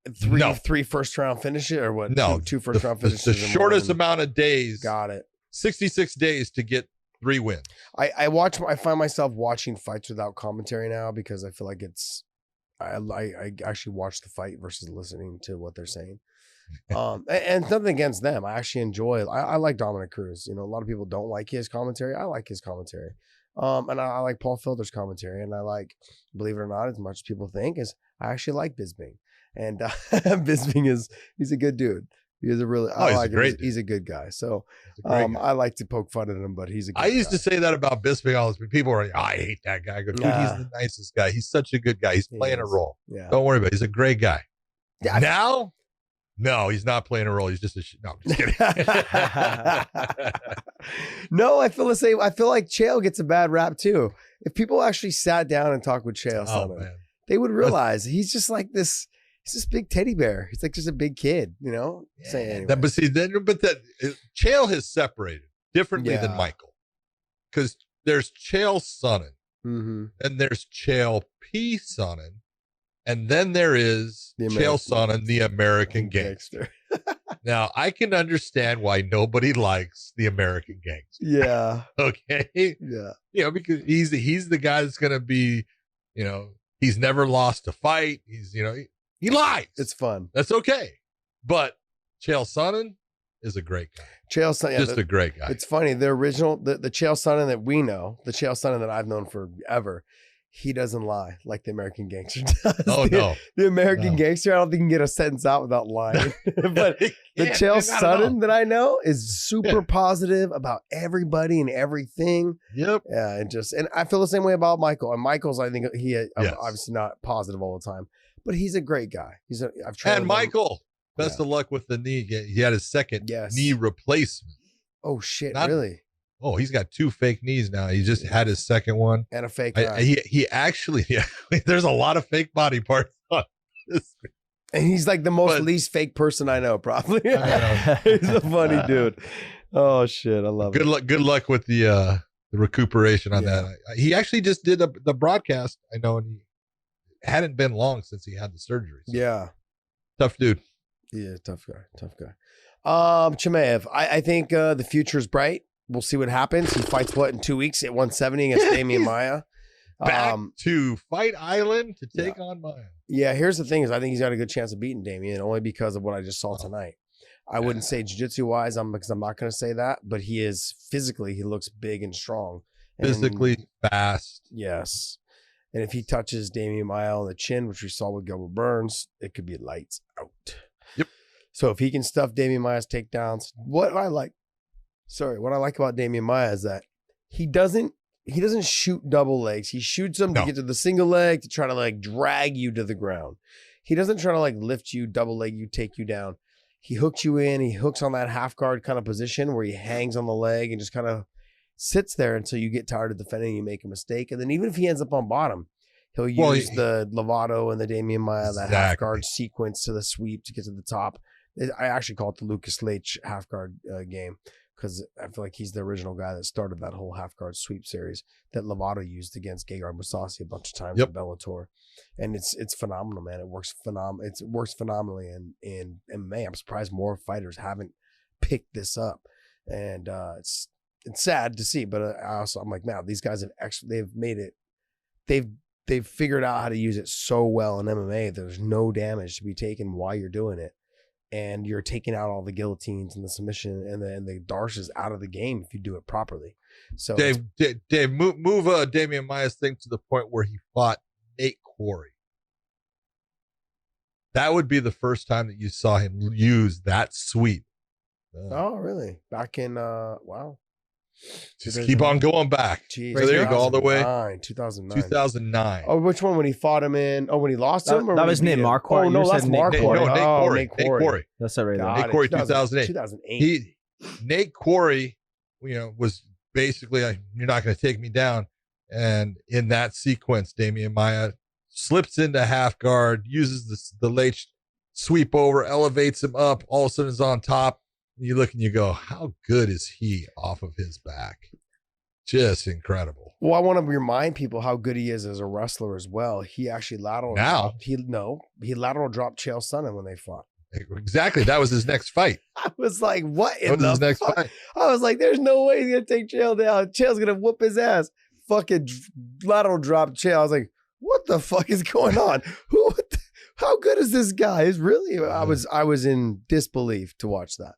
three first round finishes, or what? No, two first round finishes. The shortest amount of days. Got it. 66 days to get 3 wins. I find myself watching fights without commentary now because I feel like I actually watch the fight versus listening to what they're saying. And nothing against them. I actually enjoy it. I like Dominick Cruz. A lot of people don't like his commentary. I like his commentary. And I like Paul Felder's commentary. And I like, believe it or not, as much as people think, is I actually like Bisping. And Bisping he's a good dude. He's a really, he's a good guy. So I like to poke fun at him, but he's a good guy. I used to say that about Bisping all the time. People were like, I hate that guy. I go, dude, he's the nicest guy. He's such a good guy. He's playing a role. Yeah. Don't worry about it. He's a great guy. Yeah, now? No, he's not playing a role. He's just no, I'm just kidding. No, I feel the same. I feel like Chael gets a bad rap too. If people actually sat down and talked with Chael, they would realize he's just like this. He's this big teddy bear. He's like just a big kid, Yeah. Anyway. Chael has separated differently than Michael, because there's Chael Sonnen, and there's Chael P. Sonnen. And then there is Chael Sonnen, the American Gangster. Now, I can understand why nobody likes the American Gangster. Yeah. Okay? Yeah. Because he's the guy that's going to be, he's never lost a fight. He's, he lies. It's fun. That's okay. But Chael Sonnen is a great guy. Chael Sonnen. Just a great guy. It's funny. The original, the Chael Sonnen that we know, the Chael Sonnen that I've known forever, he doesn't lie like the American Gangster does. Oh, no. The American Gangster, I don't think he can get a sentence out without lying. But the Chael Sonnen that I know is super positive about everybody and everything. Yep. Yeah, and I feel the same way about Michael. And Michael's, I think obviously not positive all the time, but he's a great guy. I've tried. And Michael, best of luck with the knee. He had his second knee replacement. Oh shit! Really? Oh, he's got 2 fake knees now. He just had his second one. And a fake he actually, there's a lot of fake body parts on this. And he's like the least fake person I know, probably. He's a funny dude. Oh, shit. I love it. Good luck with the recuperation on that. He actually just did the broadcast, I know, and he hadn't been long since he had the surgery. So. Yeah. Tough dude. Yeah, tough guy. Chimaev, I think the future is bright. We'll see what happens. He fights in 2 weeks at 170 against Damian Maia. Back to Fight Island to take on Maia. Yeah, here's the thing is I think he's got a good chance of beating Damian only because of what I just saw tonight. I wouldn't say jiu-jitsu wise, because I'm not going to say that, but he looks big and strong. Physically fast. Yes. And if he touches Damian Maia on the chin, which we saw with Gilbert Burns, it could be lights out. Yep. So if he can stuff Damian Maia's takedowns, what I like about Damian Maia is that he doesn't shoot double legs. He shoots them to get to the single leg to try to drag you to the ground. He doesn't try to lift you, double leg you, take you down. He hooks you in. He hooks on that half guard kind of position where he hangs on the leg and just kind of sits there until you get tired of defending and you make a mistake. And then even if he ends up on bottom, he'll use the Lovato and the Damian Maia, that half guard sequence to the sweep to get to the top. I actually call it the Lucas Leitch half guard game. Because I feel like he's the original guy that started that whole half guard sweep series that Lovato used against Gegard Mousasi a bunch of times in Bellator, and it's phenomenal, man. It works phenomenally in MMA. I'm surprised more fighters haven't picked this up, and it's sad to see. But I'm like, man, these guys they've figured out how to use it so well in MMA. There's no damage to be taken while you're doing it. And you're taking out all the guillotines and the submission and the darshes out of the game if you do it properly. So Dave, move Damian Maia's thing to the point where he fought Nate Quarry. That would be the first time that you saw him use that sweep. Oh, really? Back in wow. Just keep on going back. Jeez, so there you go, all the way. 2009. Oh, which one? When he fought him in? Oh, when he lost him? Or that was Nate Marquardt. Oh, no, that's Marquardt. Nate Quarry. That's all right. Nate Quarry, 2008. Nate Quarry, was basically, you're not going to take me down. And in that sequence, Damian Maia slips into half guard, uses the late sweep over, elevates him up, all of a sudden is on top. You look and you go, how good is he off of his back? Just incredible. Well, I want to remind people how good he is as a wrestler as well. He actually lateral dropped Chael Sonnen when they fought. Exactly. That was his next fight. I was like, what That was his next fight. I was like, there's no way he's going to take Chael down. Chael's going to whoop his ass. Fucking lateral drop Chael. I was like, what the fuck is going on? How good is this guy? It's really, I was in disbelief to watch that.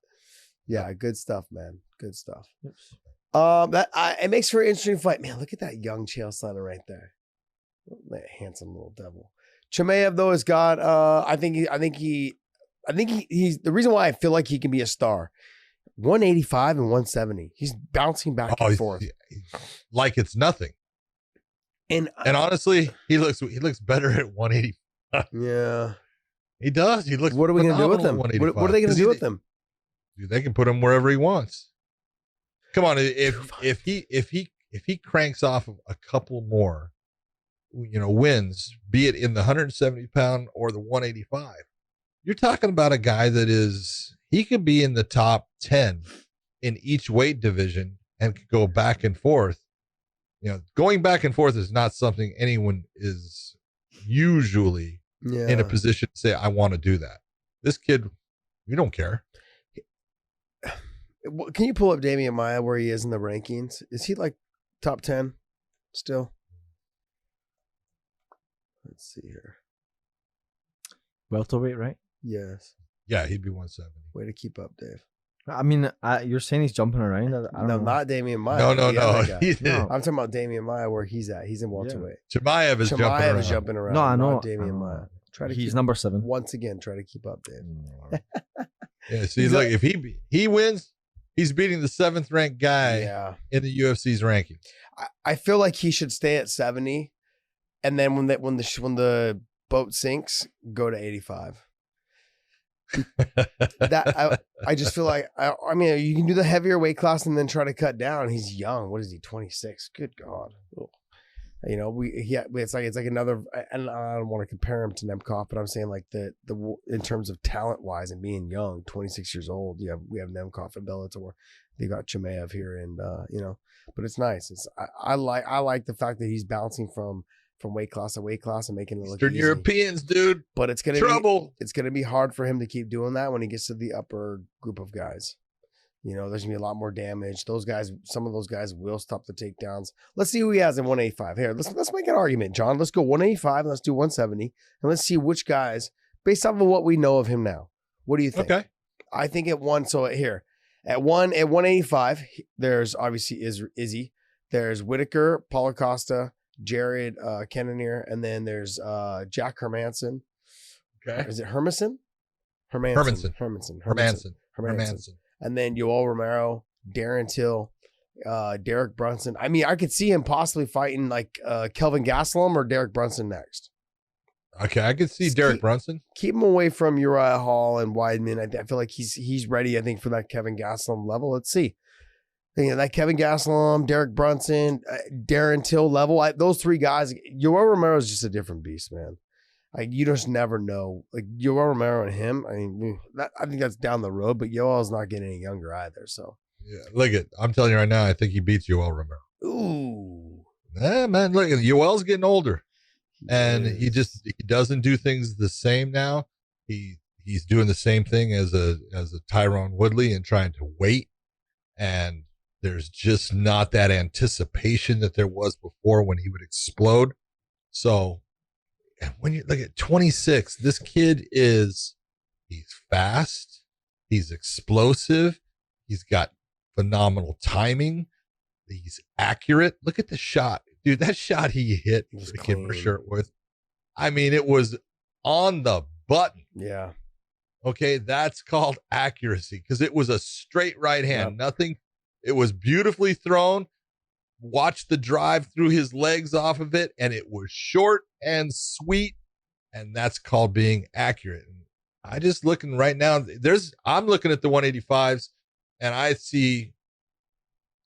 Yeah, good stuff, man. Good stuff. It makes for an interesting fight. Man, look at that young Chael Sonnen right there. That handsome little devil. Chimaev though has got I think he's the reason why I feel like he can be a star. 185 and 170. He's bouncing back and forth. Like it's nothing. And honestly, he looks better at 185. Yeah. He does. He looks. What are we going to do with him? What are they going to do with him? Dude, they can put him wherever he wants. Come on, if he cranks off a couple more, wins, be it in the 170-pound or the 185, you're talking about a guy he could be in the top 10 in each weight division and could go back and forth. Going back and forth is not something anyone is usually in a position to say, I want to do that. This kid, you don't care. Can you pull up Damian Maia where he is in the rankings? Is he like top 10 still? Let's see here. Welterweight, right? Yes. Yeah, he'd be 170. Way to keep up, Dave. I mean, you're saying he's jumping around? I don't know. Not Damian Maia. No. No. I'm talking about Damian Maia where he's at. He's in welterweight. Chimaev is jumping around. No, I know. Damian Maia. He's number 7. Once again, try to keep up, Dave. Yeah, see, look, if he wins, he's beating the 7th ranked guy in the UFC's ranking. I feel like he should stay at 70, and then when the boat sinks, go to 85. I just feel like I mean you can do the heavier weight class and then try to cut down. He's young. What is he? 26. Good God. Ugh. It's like another. And I don't want to compare him to Nemkov, but I'm saying like the in terms of talent wise and being young, 26 years old. We have Nemkov and Bellator. They got Chimaev here, and but it's nice. I like the fact that he's bouncing from weight class to weight class and making it look Eastern easy. Europeans, dude. But it's gonna trouble. It's gonna be hard for him to keep doing that when he gets to the upper group of guys. There's gonna be a lot more damage. Some of those guys will stop the takedowns. Let's see who he has in 185. Here, let's make an argument, John. Let's go 185 and let's do 170, and let's see which guys, based off of what we know of him now. What do you think? Okay. I think at 185, there's obviously Izzy. There's Whitaker, Paulo Costa, Jared Cannonier, and then there's Jack Hermanson. Okay. Is it Hermanson? Hermanson. And then Yoel Romero, Darren Till, Derek Brunson. I mean, I could see him possibly fighting like Kelvin Gastelum or Derek Brunson next. Okay, I could see Derek Brunson. Keep him away from Uriah Hall and Weidman. I feel like he's ready, I think, for that Kevin Gastelum level. Let's see. That Kevin Gastelum, Derek Brunson, Darren Till level. Those 3 guys. Yoel Romero is just a different beast, man. You just never know. Like Yoel Romero and him. I mean, I think that's down the road, but Yoel's not getting any younger either. So yeah, I'm telling you right now, I think he beats Yoel Romero. Ooh, yeah, man. Look, Yoel's getting older, and he doesn't do things the same now. He's doing the same thing as a Tyron Woodley and trying to wait, and there's just not that anticipation that there was before when he would explode. So. And when you look at 26, this kid he's fast, he's explosive, he's got phenomenal timing, he's accurate. Look at the shot. Dude, that shot he hit the kid for shirt with. I mean, it was on the button. Yeah. Okay, that's called accuracy because it was a straight right hand. Yep. Nothing. It was beautifully thrown. Watch the drive through his legs off of it, and it was short and sweet, and that's called being accurate. And I just looking right now, I'm looking at the 185s, and I see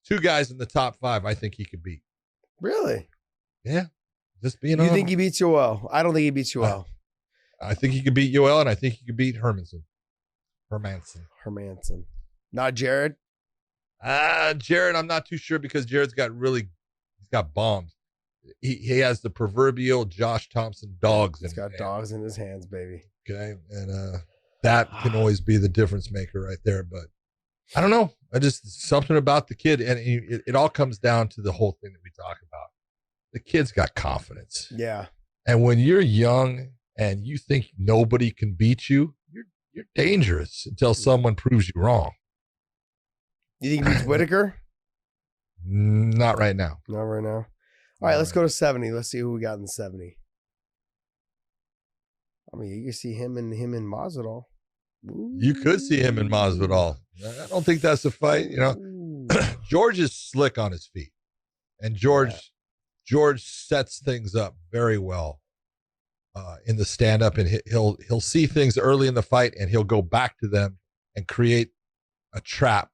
2 guys in the top 5 I think he could beat. Really? Yeah. Just being You think he beats Yoel? I don't think he beats Yoel. I think he could beat Yoel, and I think he could beat Hermanson. Not Jared? Jared, I'm not too sure because Jared's he's got bombs. He has the proverbial Josh Thompson dogs. He's got dogs in his hands, baby. Okay. And that can always be the difference maker right there. But I don't know. Something about the kid. And it all comes down to the whole thing that we talk about. The kid's got confidence. Yeah. And when you're young and you think nobody can beat you, you're dangerous until someone proves you wrong. You think he beats Whitaker? Not right now. Not right now. All right, let's go to 70. Let's see who we got in the 70. I mean, you can see him and Masvidal. Ooh. You could see him and Masvidal. I don't think that's a fight. George is slick on his feet, and George sets things up very well in the stand up, and he'll see things early in the fight, and he'll go back to them and create a trap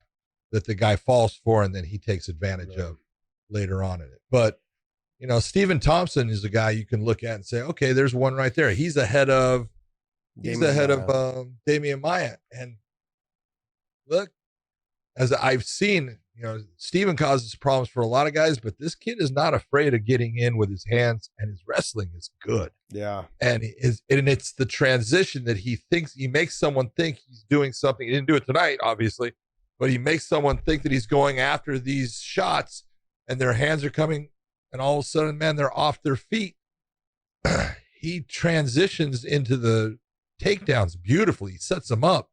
that the guy falls for, and then he takes advantage of later on in it. But Stephen Thompson is a guy you can look at and say, okay, there's one right there. He's ahead of Damian Maia. And look, as I've seen, Stephen causes problems for a lot of guys, but this kid is not afraid of getting in with his hands, and his wrestling is good. Yeah. And it's the transition that he makes someone think he's doing something. He didn't do it tonight, obviously, but he makes someone think that he's going after these shots, and their hands are coming, and all of a sudden, man, they're off their feet. He transitions into the takedowns beautifully. He sets them up.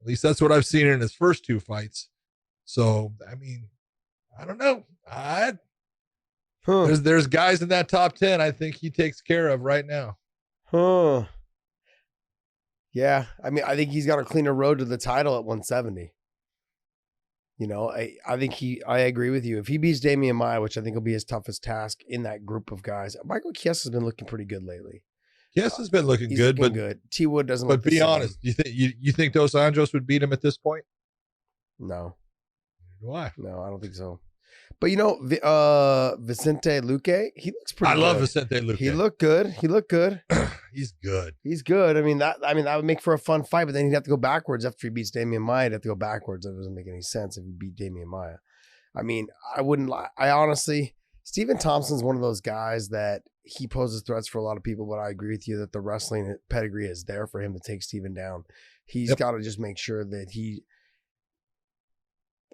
At least that's what I've seen in his first two fights. So, I mean, I don't know. There's guys in that top 10 I think he takes care of right now. Yeah. I mean, I think he's got a cleaner road to the title at 170. I agree with you. If he beats Damian Maia, which I think will be his toughest task in that group of guys, Michael Chiesa has been looking pretty good lately. Chiesa's been looking good, but good. T Wood doesn't. But be honest, you think Dos Anjos would beat him at this point? No. Why? No, I don't think so. But Vicente Luque, he looks pretty good. I love Vicente Luque. He looked good. He's good. He's good. I mean, that would make for a fun fight, but then he'd have to go backwards after he beats Damian Maia. He'd have to go backwards. That doesn't make any sense if he beat Damian Maia. I mean, I wouldn't lie. I honestly, Stephen Thompson's one of those guys that he poses threats for a lot of people, but I agree with you that the wrestling pedigree is there for him to take Stephen down. He's got to just make sure that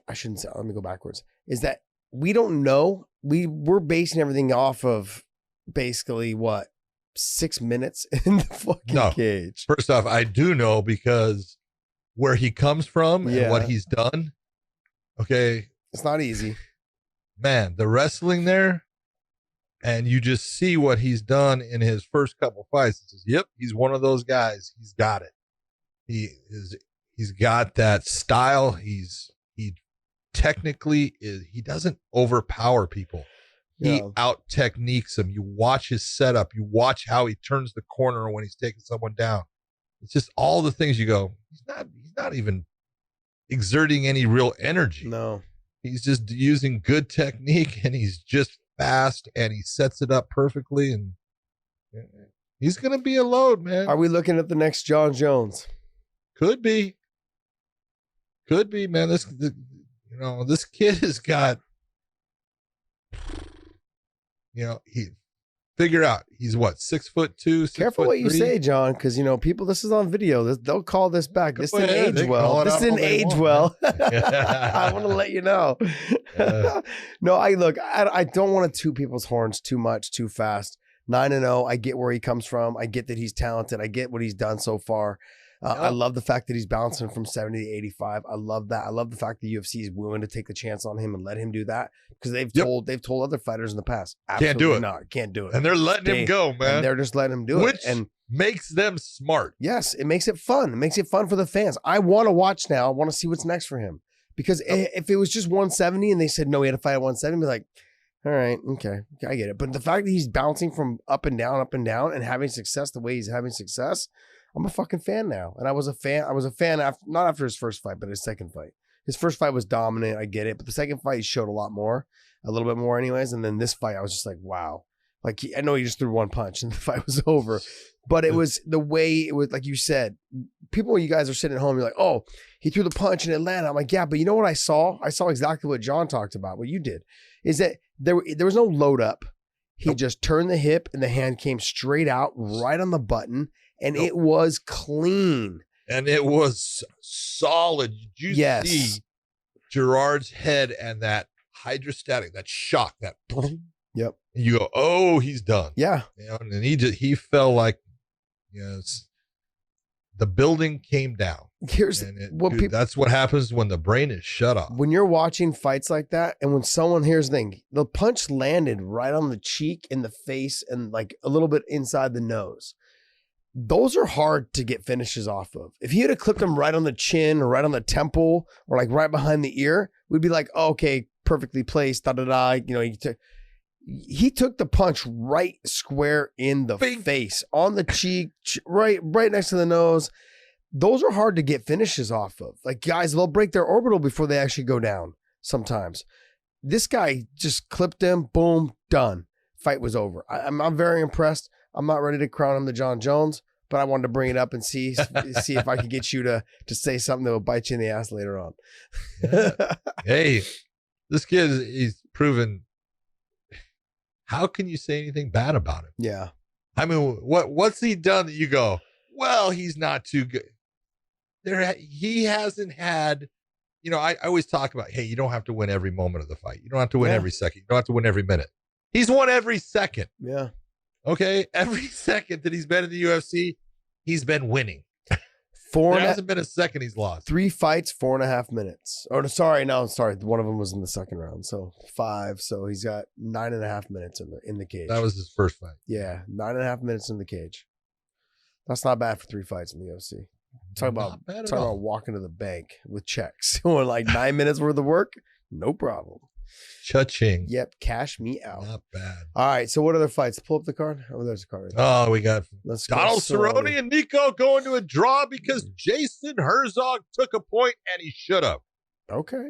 let me go backwards, is that we don't know. We're basing everything off of basically 6 minutes in the fucking cage. First off, I do know because where he comes from and what he's done. Okay. It's not easy. Man, the wrestling there, and you just see what he's done in his first couple fights. It says, yep, he's one of those guys. He's got it. He's got that style. He technically he doesn't overpower people. He out techniques them. You watch his setup. You watch how he turns the corner when he's taking someone down. It's just all the things you go, he's not even exerting any real energy. No. He's just using good technique, and he's just fast, and he sets it up perfectly, and he's going to be a load, man. Are we looking at the next John Jones? Could be, man. This kid has got, figure out he's 6'2". Careful what you say, John, because people. This is on video. They'll call this back. This didn't age well. This didn't age well. I want to let you know. No, I don't want to toot people's horns too much, too fast. 9-0. I get where he comes from. I get that he's talented. I get what he's done so far. I love the fact that he's bouncing from 70 to 85. I love that. I love the fact that UFC is willing to take the chance on him and let him do that, because they've told other fighters in the past, absolutely can't do it. And they're letting him go, man. And they're just letting him do Which it. And makes them smart. Yes, it makes it fun. It makes it fun for the fans. I want to watch now. I want to see what's next for him. Because if it was just 170 and they said, no, he had to fight at 170, I'd be like, all right, okay, I get it. But the fact that he's bouncing from up and down, and having success the way he's having success, I'm a fucking fan now. And I was a fan after, not after his first fight, but his second fight. His first fight was dominant. I get it. But the second fight, he showed a little bit more anyways. And then this fight, I was just like, wow. Like, I know he just threw one punch and the fight was over. But it was the way it was, like you said, people, you guys are sitting at home, you're like, oh, he threw the punch in Atlanta. I'm like, yeah, but you know what I saw? I saw exactly what John talked about, what you did, is that there was no load up. He just turned the hip and the hand came straight out right on the button, and it was clean. And it was solid. Did you see Gerard's head and that hydrostatic, that shock, that boom? Yep. And you go, oh, he's done. Yeah. You know, and he fell like, you know, the building came down. That's what happens when the brain is shut off. When you're watching fights like that, and when someone, here's the thing, the punch landed right on the cheek, in the face, and like a little bit inside the nose. Those are hard to get finishes off of. If he had clipped him right on the chin or right on the temple or like right behind the ear, we'd be like, oh, okay, perfectly placed, da-da-da. You know, he took the punch right square in the face, on the cheek, right next to the nose. Those are hard to get finishes off of. Like, guys, they'll break their orbital before they actually go down sometimes. This guy just clipped him, boom, done. Fight was over. I'm very impressed. I'm not ready to crown him the John Jones, but I wanted to bring it up and see if I could get you to say something that will bite you in the ass later on. Yeah. Hey, this kid is proven. How can you say anything bad about him? Yeah. I mean, what's he done that you go, well, he's not too good? He hasn't had, you know, I always talk about, hey, you don't have to win every moment of the fight. You don't have to win every second. You don't have to win every minute. He's won every second. Yeah. Okay. Every second that he's been in the UFC, he's been winning. There hasn't been a second he's lost. 3 fights, 4.5 minutes. Oh, sorry. One of them was in the second round. So 5. So he's got 9.5 minutes in the cage. That was his first fight. Yeah. 9.5 minutes in the cage. That's not bad for 3 fights in the UFC. Talk about walking to the bank with checks. Or like 9 minutes worth of work. No problem. Cha-ching. Yep. Cash me out. Not bad. All right. So what other fights? Pull up the card. Oh, there's a card right there. Oh, we got Donald Cerrone. Cerrone and Nico going to a draw because Jason Herzog took a point and he should have. Okay.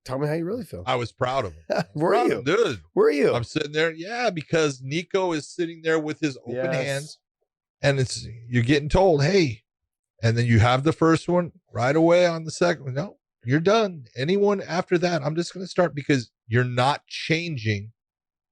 Tell me how you really feel. I was proud of him. Were you? Dude. Were you? I'm sitting there. Yeah, because Nico is sitting there with his open hands and you're getting told, hey, and then you have the first one right away on the second. No, you're done. Anyone after that, I'm just going to start because you're not changing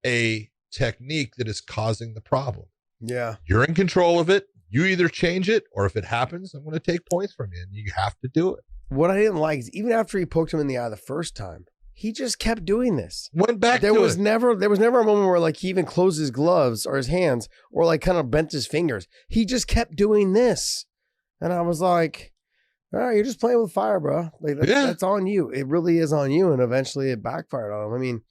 a technique that is causing the problem. Yeah. You're in control of it. You either change it, or if it happens, I'm going to take points from you, and you have to do it. What I didn't like is even after he poked him in the eye the first time, he just kept doing this. Went back there was never a moment where like he even closed his gloves or his hands or like kind of bent his fingers. He just kept doing this. And I was like, all right, you're just playing with fire, bro. Like that's on you. It really is on you. And eventually it backfired on him. I mean,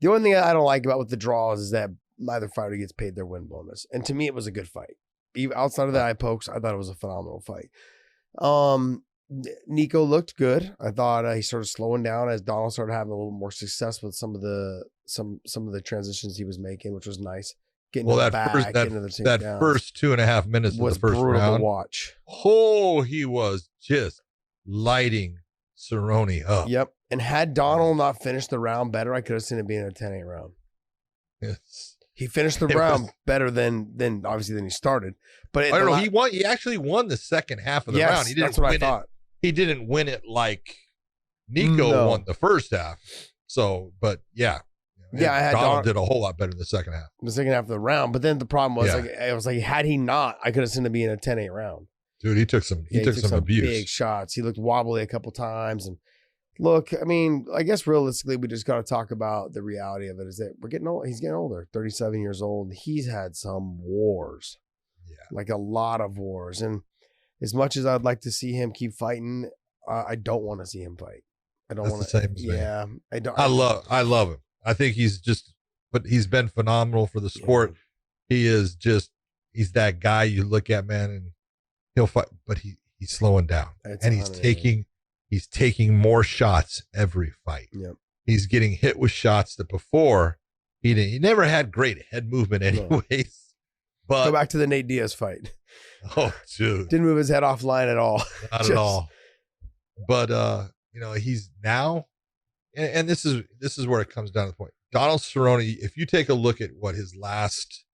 the only thing I don't like about with the draws is that neither fighter gets paid their win bonus. And to me, it was a good fight. Even outside of the eye pokes, I thought it was a phenomenal fight. Nico looked good. I thought he started slowing down as Donald started having a little more success with some of the transitions he was making, which was nice. Getting that first 2.5 minutes was of the first brutal round to watch. Oh, he was just lighting Cerrone up. Yep. And had Donald not finished the round better, I could have seen it being a 10-8 round. Yes. He finished the round better than obviously than he started. But I don't know. He won. He actually won the second half of the round. He didn't that's what win I thought. He didn't win it like Nico won the first half. So, but yeah. Yeah, I had Donald did a whole lot better in the second half. The second half of the round. But then the problem was had he not, I could have seen it being a 10-8 round. Dude, he took some abuse. Big shots. He looked wobbly a couple times. And look, I mean, I guess realistically, we just got to talk about the reality of it is that we're getting old. He's getting older, 37 years old. He's had some wars. Yeah. Like a lot of wars. And as much as I'd like to see him keep fighting, I don't want to see him fight. I don't want to. Same as me. Yeah. I love him. I think he's been phenomenal for the sport. Yeah. He's that guy you look at, man, and he'll fight, but he's slowing down. And he's taking more shots every fight. Yep. He's getting hit with shots that before he never had great head movement anyways. No. But go back to the Nate Diaz fight. Oh, dude. Didn't move his head offline at all. Not at all. But he's now and this is where it comes down to the point. Donald Cerrone, if you take a look at what his last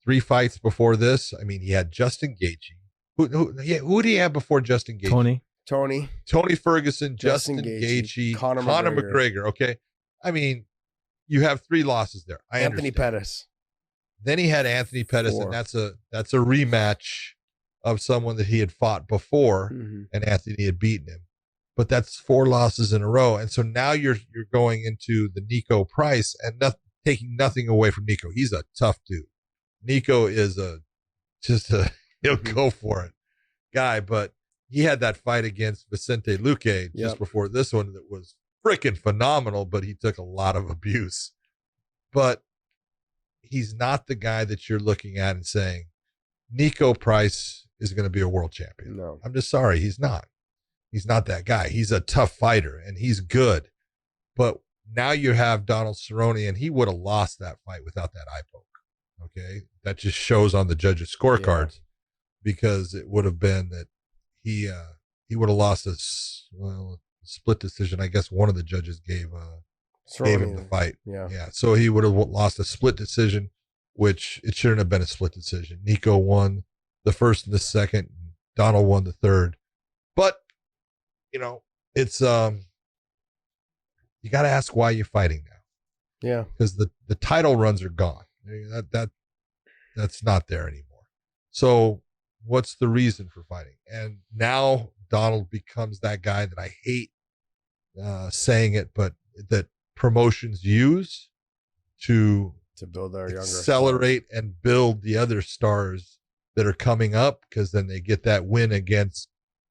3 fights before this, I mean, he had Justin Gaethje. Who did he have before Justin Gaethje? Tony Ferguson, Justin Gaethje, Conor McGregor. Okay. I mean, you have 3 losses there. Anthony Pettis. Then he had Anthony Pettis, 4. and that's a rematch of someone that he had fought before, and Anthony had beaten him. But that's 4 losses in a row. And so now you're going into the Nico Price and taking nothing away from Nico. He's a tough dude. Nico is he'll go for it guy, but he had that fight against Vicente Luque just before this one that was freaking phenomenal, but he took a lot of abuse. But he's not the guy that you're looking at and saying, Nico Price is going to be a world champion. No. I'm just sorry. He's not. He's not that guy. He's a tough fighter, and he's good. But now you have Donald Cerrone, and he would have lost that fight without that eye poke. Okay? That just shows on the judges' scorecards because it would have been that he would have lost a split decision. I guess one of the judges gave him the fight. Yeah. So he would have lost a split decision, which it shouldn't have been a split decision. Nico won the first and the second. Donald won the third. But it's you got to ask why you're fighting now. Yeah, because the title runs are gone. That's not there anymore. So what's the reason for fighting? And now Donald becomes that guy that I hate saying it, but that promotions use to build their younger accelerate and build the other stars that are coming up, because then they get that win against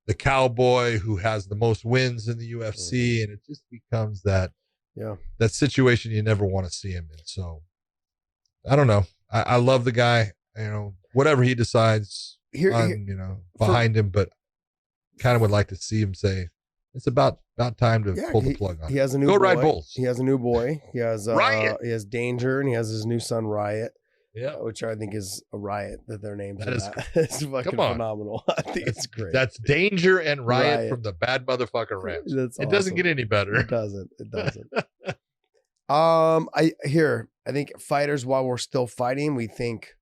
the cowboy who has the most wins in the UFC, and it just becomes that situation you never want to see him in. So I don't know. I love the guy, whatever he decides behind him, but kind of would like to see him say, it's about time to pull the plug on. He has a new boy. Ride Bulls. He has a new boy. He has Riot. He has Danger, and he has his new son Riot. Yeah, which I think is a riot that their names that are. It's fucking phenomenal. I think it's great. That's Danger and Riot from the Bad Motherfucking Ranch. It doesn't get any better. It doesn't. I think fighters, while we're still fighting, we think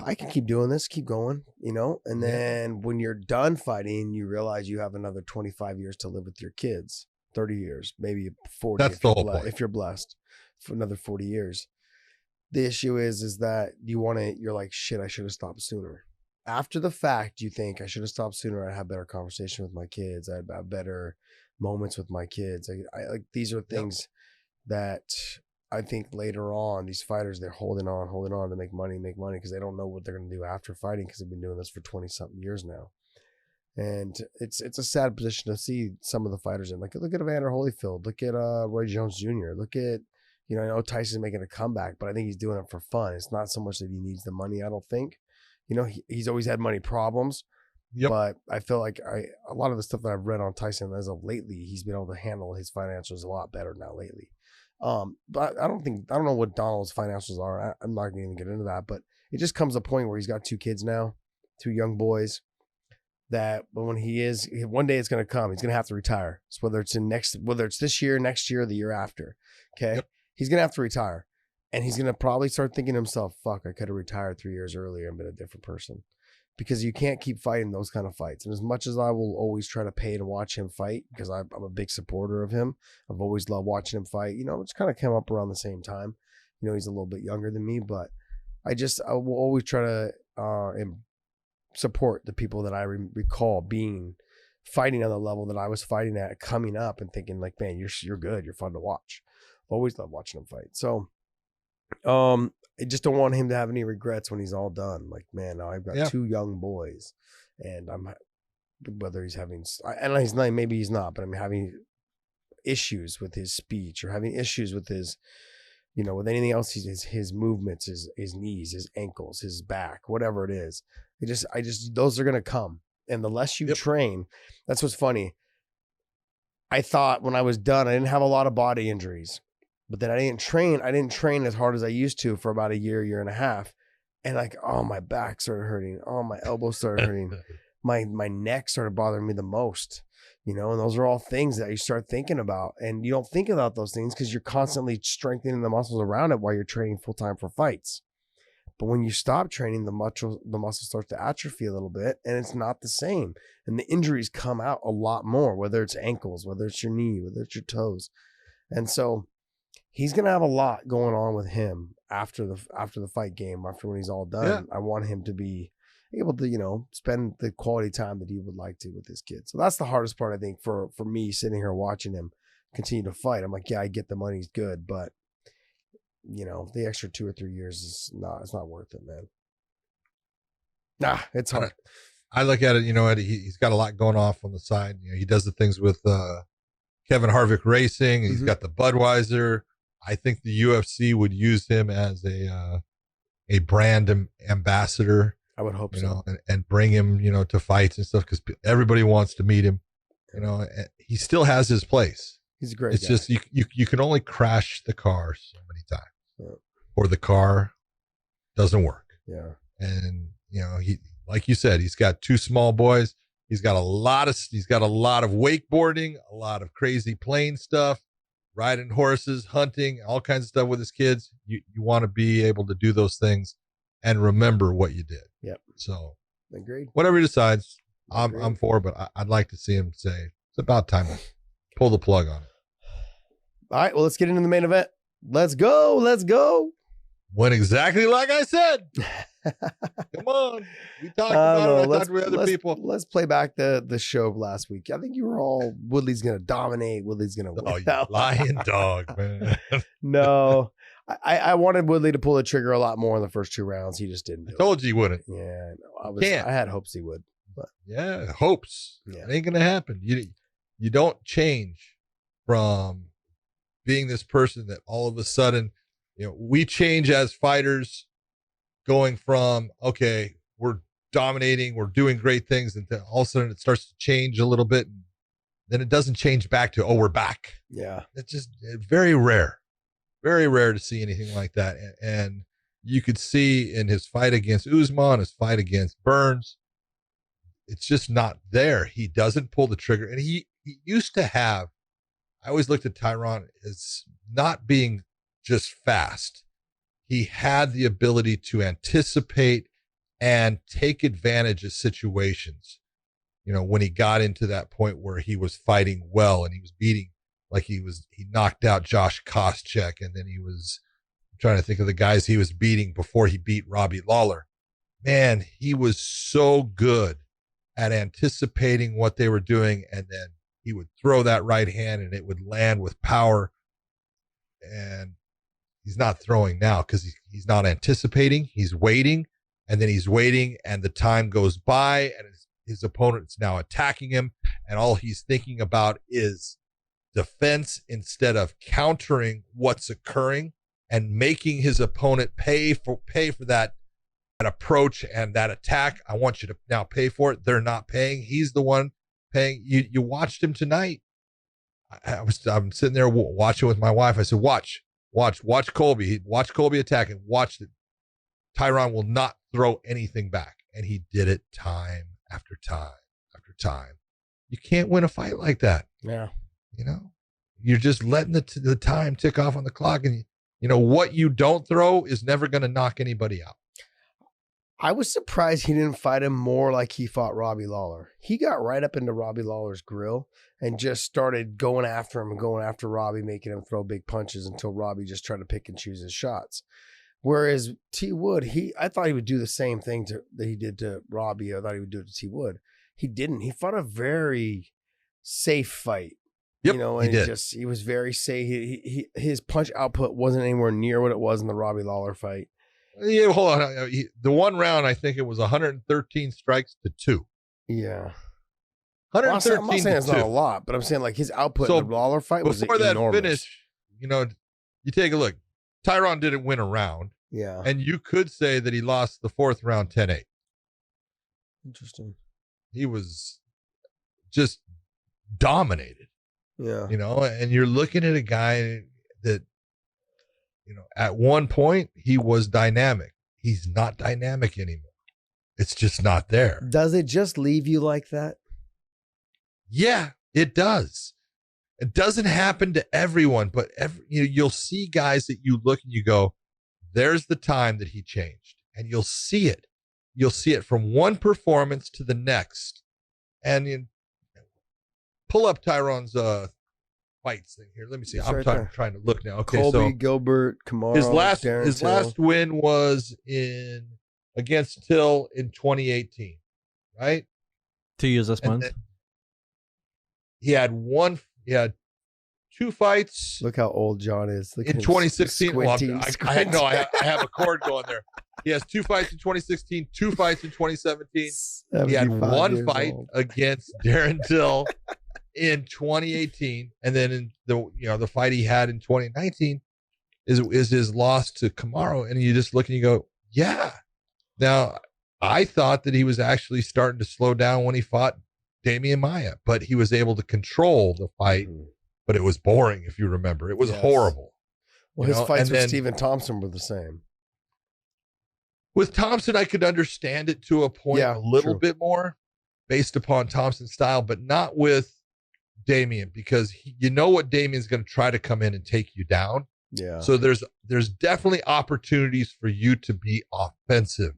I can keep doing this, keep going, and then when you're done fighting, you realize you have another 25 years to live with your kids, 30 years, maybe 40. That's the whole point. If you're blessed for another 40 years. The issue is that you're like, shit, I should have stopped sooner. After the fact, you think I should have stopped sooner. I'd have better conversation with my kids. I'd have better moments with my kids. I like, these are things that I think later on, these fighters, they're holding on to make money because they don't know what they're going to do after fighting, because they've been doing this for 20 something years now. And it's a sad position to see some of the fighters in. Like, look at Evander Holyfield, look at Roy Jones Jr., look at, I know Tyson's making a comeback, but I think he's doing it for fun. It's not so much that he needs the money, I don't think. He's always had money problems. Yep. But I feel like a lot of the stuff that I've read on Tyson as of lately, he's been able to handle his financials a lot better now lately. But I don't know what Donald's financials are. I'm not going to even get into that, but it just comes to a point where he's got 2 kids now, 2 young boys, that when one day it's going to come, he's going to have to retire. So whether it's this year, next year, or the year after, okay? Yep. He's going to have to retire, and he's going to probably start thinking to himself, fuck, I could have retired 3 years earlier and been a different person, because you can't keep fighting those kind of fights. And as much as I will always try to pay to watch him fight, because I'm a big supporter of him, I've always loved watching him fight. It's kind of came up around the same time. He's a little bit younger than me, but I will always try to support the people that I recall fighting on the level that I was fighting at, coming up and thinking like, man, you're good. You're fun to watch. Always love watching him fight. So, I just don't want him to have any regrets when he's all done. Like, man, now I've got 2 young boys, and whether he's having, and he's not, maybe he's not, but I'm having issues with his speech, or having issues with his, with anything else, his movements, his knees, his ankles, his back, whatever it is. I just those are going to come. And the less you train, that's what's funny. I thought when I was done, I didn't have a lot of body injuries, but then I didn't train as hard as I used to for about a year and a half. And like, oh, my back started hurting. Oh, my elbows started hurting. my neck started bothering me the most, and those are all things that you start thinking about, and you don't think about those things because you're constantly strengthening the muscles around it while you're training full time for fights. But when you stop training, the muscle starts to atrophy a little bit, and it's not the same. And the injuries come out a lot more, whether it's ankles, whether it's your knee, whether it's your toes. And so he's going to have a lot going on with him after the fight game, after when he's all done. Yeah. I want him to be able to, spend the quality time that he would like to with his kid. So that's the hardest part, I think, for me sitting here watching him continue to fight. I'm like, yeah, I get the money's good, but the extra 2 or 3 years it's not worth it, man. Nah, it's hard. I look at it, he's got a lot going off on the side. He does the things with Kevin Harvick Racing. He's got the Budweiser. I think the UFC would use him as a brand ambassador. I would hope so. And bring him, to fights and stuff because everybody wants to meet him. And he still has his place. He's a great guy. Just you can only crash the car so many times. Yeah. Or the car doesn't work. Yeah. And he, like you said, he's got 2 small boys. He's got a lot of wakeboarding, a lot of crazy plane stuff, riding horses, hunting, all kinds of stuff with his kids. You want to be able to do those things and remember what you did. Yep. So agreed. Whatever he decides, I'm for, but I'd like to see him say it's about time to pull the plug on it. All right, well, let's get into the main event. Let's go. Went exactly like I said. Come on. We talked about it. I talked with other people. Let's play back the show of last week. I think you were all, Woodley's going to dominate. Woodley's going to win. Oh, you lying dog, man. No. I wanted Woodley to pull the trigger a lot more in the first 2 rounds. He just didn't do it. Told you he wouldn't. Yeah, I had hopes he would. But. Yeah, hopes. Yeah. It ain't going to happen. You don't change from being this person that all of a sudden, we change as fighters going from, okay, we're dominating, we're doing great things. And then all of a sudden it starts to change a little bit. And then it doesn't change back to, oh, we're back. Yeah. It's just very rare to see anything like that. And you could see in his fight against Usman, his fight against Burns, it's just not there. He doesn't pull the trigger. And he used to have, I always looked at Tyron as not being just fast. He had the ability to anticipate and take advantage of situations. When he got into that point where he was fighting well and he was beating, like he knocked out Josh Koscheck, and then I'm trying to think of the guys he was beating before he beat Robbie Lawler. Man, he was so good at anticipating what they were doing, and then he would throw that right hand and it would land with power. And he's not throwing now because he's not anticipating. He's waiting, and then he's waiting, and the time goes by, and his opponent's now attacking him, and all he's thinking about is defense instead of countering what's occurring and making his opponent pay for that approach and that attack. I want you to now pay for it. They're not paying. He's the one paying. You watched him tonight. I'm sitting there watching with my wife. I said, watch Colby. Watch Colby attack, and watch that Tyron will not throw anything back. And he did it time after time after time. You can't win a fight like that. Yeah. You're just letting the time tick off on the clock, and what you don't throw is never going to knock anybody out. I was surprised he didn't fight him more like he fought Robbie Lawler. He got right up into Robbie Lawler's grill and just started going after him and going after Robbie, making him throw big punches until Robbie just tried to pick and choose his shots. Whereas T. Wood, I thought he would do the same thing that he did to Robbie. I thought he would do it to T. Wood. He didn't. He fought a very safe fight. Yep, and he was very safe. His punch output wasn't anywhere near what it was in the Robbie Lawler fight. Yeah, hold on. The one round, I think it was 113 strikes to 2. Yeah. 113 I'm not saying it's not a lot, but I'm saying like his output in the Lawler fight was enormous. Before that finish, you take a look. Tyron didn't win a round. Yeah. And you could say that he lost the 4th round 10-8. Interesting. He was just dominated. Yeah. And you're looking at a guy that, at one point he was dynamic. He's not dynamic anymore. It's just not there. Does it just leave you like that? Yeah, it does. It doesn't happen to everyone, but you'll see guys that you look and you go, there's the time that he changed. And you'll see it. You'll see it from one performance to the next. And pull up Tyron's fights thing here. Let me see. It's I'm right trying to look now. Okay, Colby, so Gilbert, Kamaru, his last win was against Till in 2018, right? 2 years this month. He had two fights. Look how old John is. Look In at him 2016. Well, squinting. I have a cord going there. He has 2 fights in 2016, 2 fights in 2017. He had 1 fight against Darren Till in 2018, and then in the fight he had in 2019 is his loss to Kamaru, and you just look and you go, yeah. Now, I thought that he was actually starting to slow down when he fought Damian Maia, but he was able to control the fight, but it was boring, if you remember. It was horrible. Well, his fights with Stephen Thompson were the same. With Thompson, I could understand it to a point a little bit more based upon Thompson's style, but not with Damian, because you know what Damian's going to try to come in and take you down. Yeah. So there's definitely opportunities for you to be offensive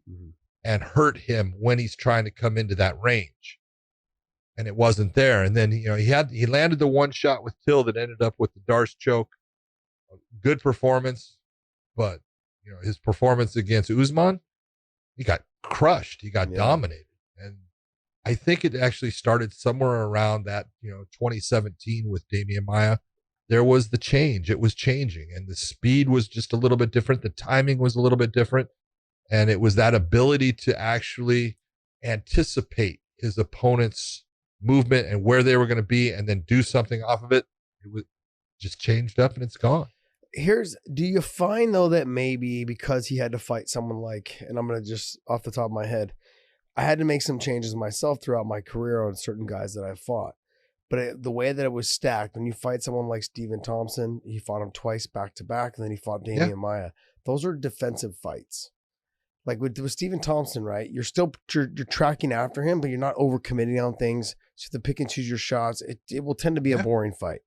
and hurt him when he's trying to come into that range. And it wasn't there. And then, he landed the one shot with Till that ended up with the Darce choke. Good performance, but his performance against Usman, he got crushed. He got dominated. And I think it actually started somewhere around that, 2017 with Damian Maia. There was the change. It was changing, and the speed was just a little bit different. The timing was a little bit different. And it was that ability to actually anticipate his opponent's movement and where they were going to be and then do something off of it. It was just changed up and it's gone. Do you find though that maybe because he had to fight someone like, and I'm going to just off the top of my head, I had to make some changes myself throughout my career on certain guys that I fought. But the way that it was stacked, when you fight someone like Stephen Thompson, he fought him twice back to back, and then he fought Damian Maia. Those are defensive fights. Like with Stephen Thompson, right? You're tracking after him, but you're not overcommitting on things. So you have to pick and choose your shots. It will tend to be a boring fight.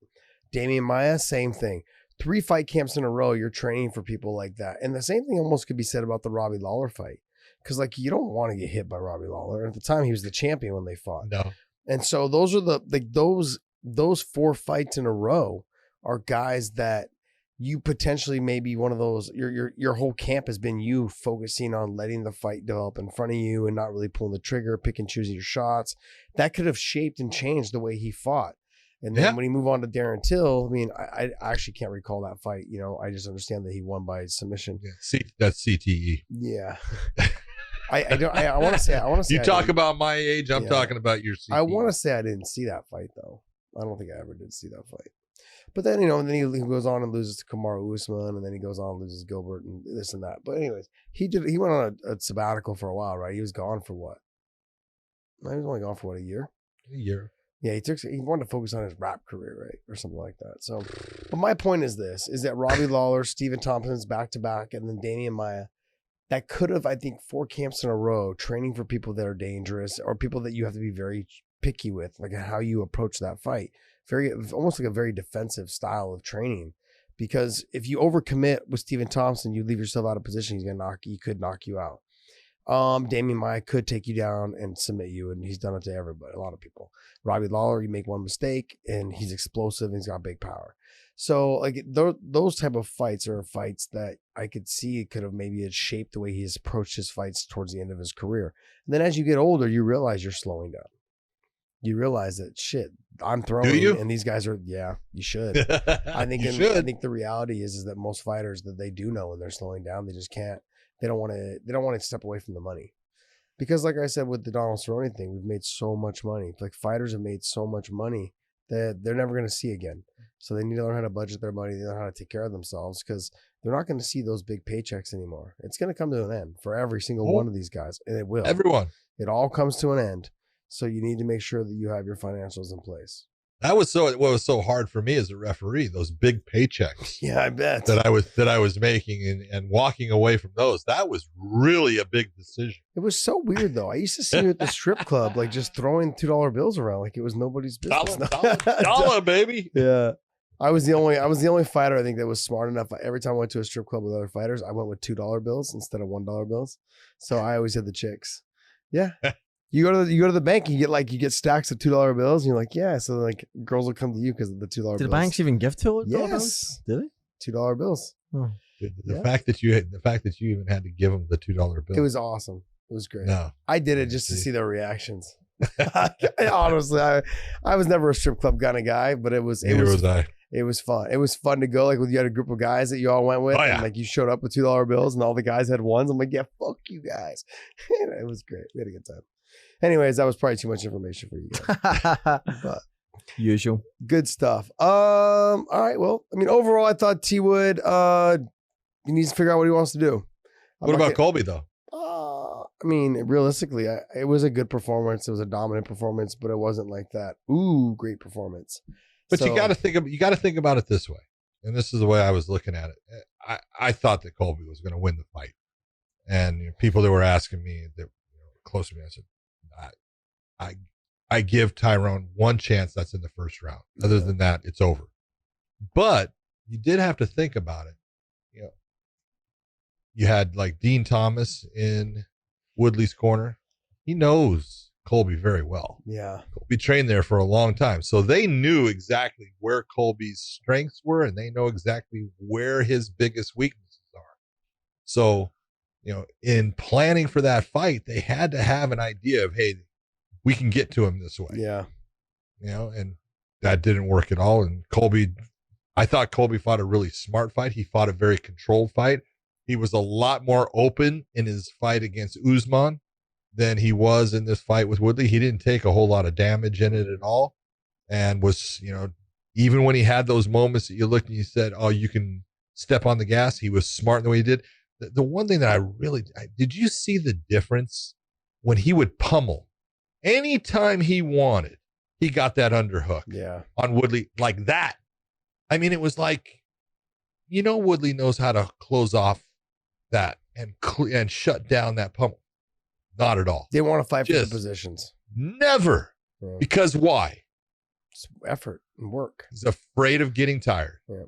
Damian Maia, same thing. 3 fight camps in a row, you're training for people like that. And the same thing almost could be said about the Robbie Lawler fight. Because you don't want to get hit by Robbie Lawler. At the time, he was the champion when they fought. No. And so those are those 4 fights in a row are guys that you potentially may be one of those. Your whole camp has been you focusing on letting the fight develop in front of you and not really pulling the trigger, pick and choosing your shots. That could have shaped and changed the way he fought. And then when he moved on to Darren Till, I actually can't recall that fight. I just understand that he won by submission. Yeah, that's CTE. Yeah. I want to say you talk about my age. I'm talking about your CTE. I want to say I didn't see that fight though. I don't think I ever did see that fight. But then, and then he goes on and loses to Kamaru Usman, and then he goes on and loses Gilbert and this and that. But anyways, he went on a sabbatical for a while, right? He was gone for what? He was only gone for a year? A year. Yeah, he wanted to focus on his rap career, right? Or something like that. So, but my point is that Robbie Lawler, Stephen Thompson's back-to-back, and then Damian Maia, that could have, I think, 4 camps in a row, training for people that are dangerous or people that you have to be very picky with, like how you approach that fight. Almost like a very defensive style of training, because if you overcommit with Stephen Thompson, you leave yourself out of position. He could knock you out. Damian Maia could take you down and submit you, and he's done it to everybody, a lot of people. Robbie Lawler, you make one mistake, and he's explosive, and he's got big power. So, those type of fights are fights that I could see could have maybe shaped the way he's approached his fights towards the end of his career. And then as you get older, you realize you're slowing down. You realize that shit, I'm throwing. Do you? And these guys are, you should. I think I think the reality is that most fighters that they do know when they're slowing down, they just can't. They don't want to step away from the money. Because like I said with the Donald Cerrone thing, we've made so much money. Like fighters have made so much money that they're never going to see again. So they need to learn how to budget their money. They learn how to take care of themselves, because they're not going to see those big paychecks anymore. It's going to come to an end for every single one of these guys. And it will. Everyone. It all comes to an end. So you need to make sure that you have your financials in place. That was what was so hard for me as a referee, those big paychecks Yeah, I bet. that I was making and walking away from those. That was really a big decision. It was so weird though. I used to see you at the strip club, like just throwing $2 bills around like it was nobody's business. Dollar, baby. Yeah. I was the only fighter I think that was smart enough. Every time I went to a strip club with other fighters, I went with $2 bills instead of $1 bills. So I always had the chicks. Yeah. You go to the bank, you get stacks of $2 bills, and you're like, yeah. So like girls will come to you because of the $2 bills. Did the banks even give $2 bills? Yes. Did they? $2 bills. Oh. The fact that you even had to give them the $2 bill. It was awesome. It was great. No. I did it just to see their reactions. Honestly, I was never a strip club kind of guy, but it was I. It was fun. It was fun to go like when you had a group of guys that you all went with, and like you showed up with $2 bills, and all the guys had ones. I'm like, yeah, fuck you guys. It was great. We had a good time. Anyways, that was probably too much information for you guys. But usual. Good stuff. All right. Well, I mean, overall, I thought T Wood he needs to figure out what he wants to do. What about Colby though? I mean, realistically, it was a good performance. It was a dominant performance, but it wasn't like that. Ooh, great performance. But you got to think about it this way, and this is the way I was looking at it. I thought that Colby was going to win the fight, and people that were asking me that close to me, I said, I give Tyron one chance. That's in the first round. Other than that, it's over. But you did have to think about it. You had like Dean Thomas in Woodley's corner. He knows Colby very well. Yeah. Colby trained there for a long time. So they knew exactly where Colby's strengths were, and they know exactly where his biggest weaknesses are. So, in planning for that fight, they had to have an idea of, hey, we can get to him this way. Yeah. And that didn't work at all. And I thought Colby fought a really smart fight. He fought a very controlled fight. He was a lot more open in his fight against Usman than he was in this fight with Woodley. He didn't take a whole lot of damage in it at all. And was, even when he had those moments that you looked and you said, oh, you can step on the gas, he was smart in the way he did. The one thing that did you see the difference when he would pummel? Anytime he wanted, he got that underhook on Woodley like that. I mean, it was like, Woodley knows how to close off that and shut down that pummel. Not at all. They want to fight for the positions. Never. Yeah. Because why? It's effort and work. He's afraid of getting tired. Yeah.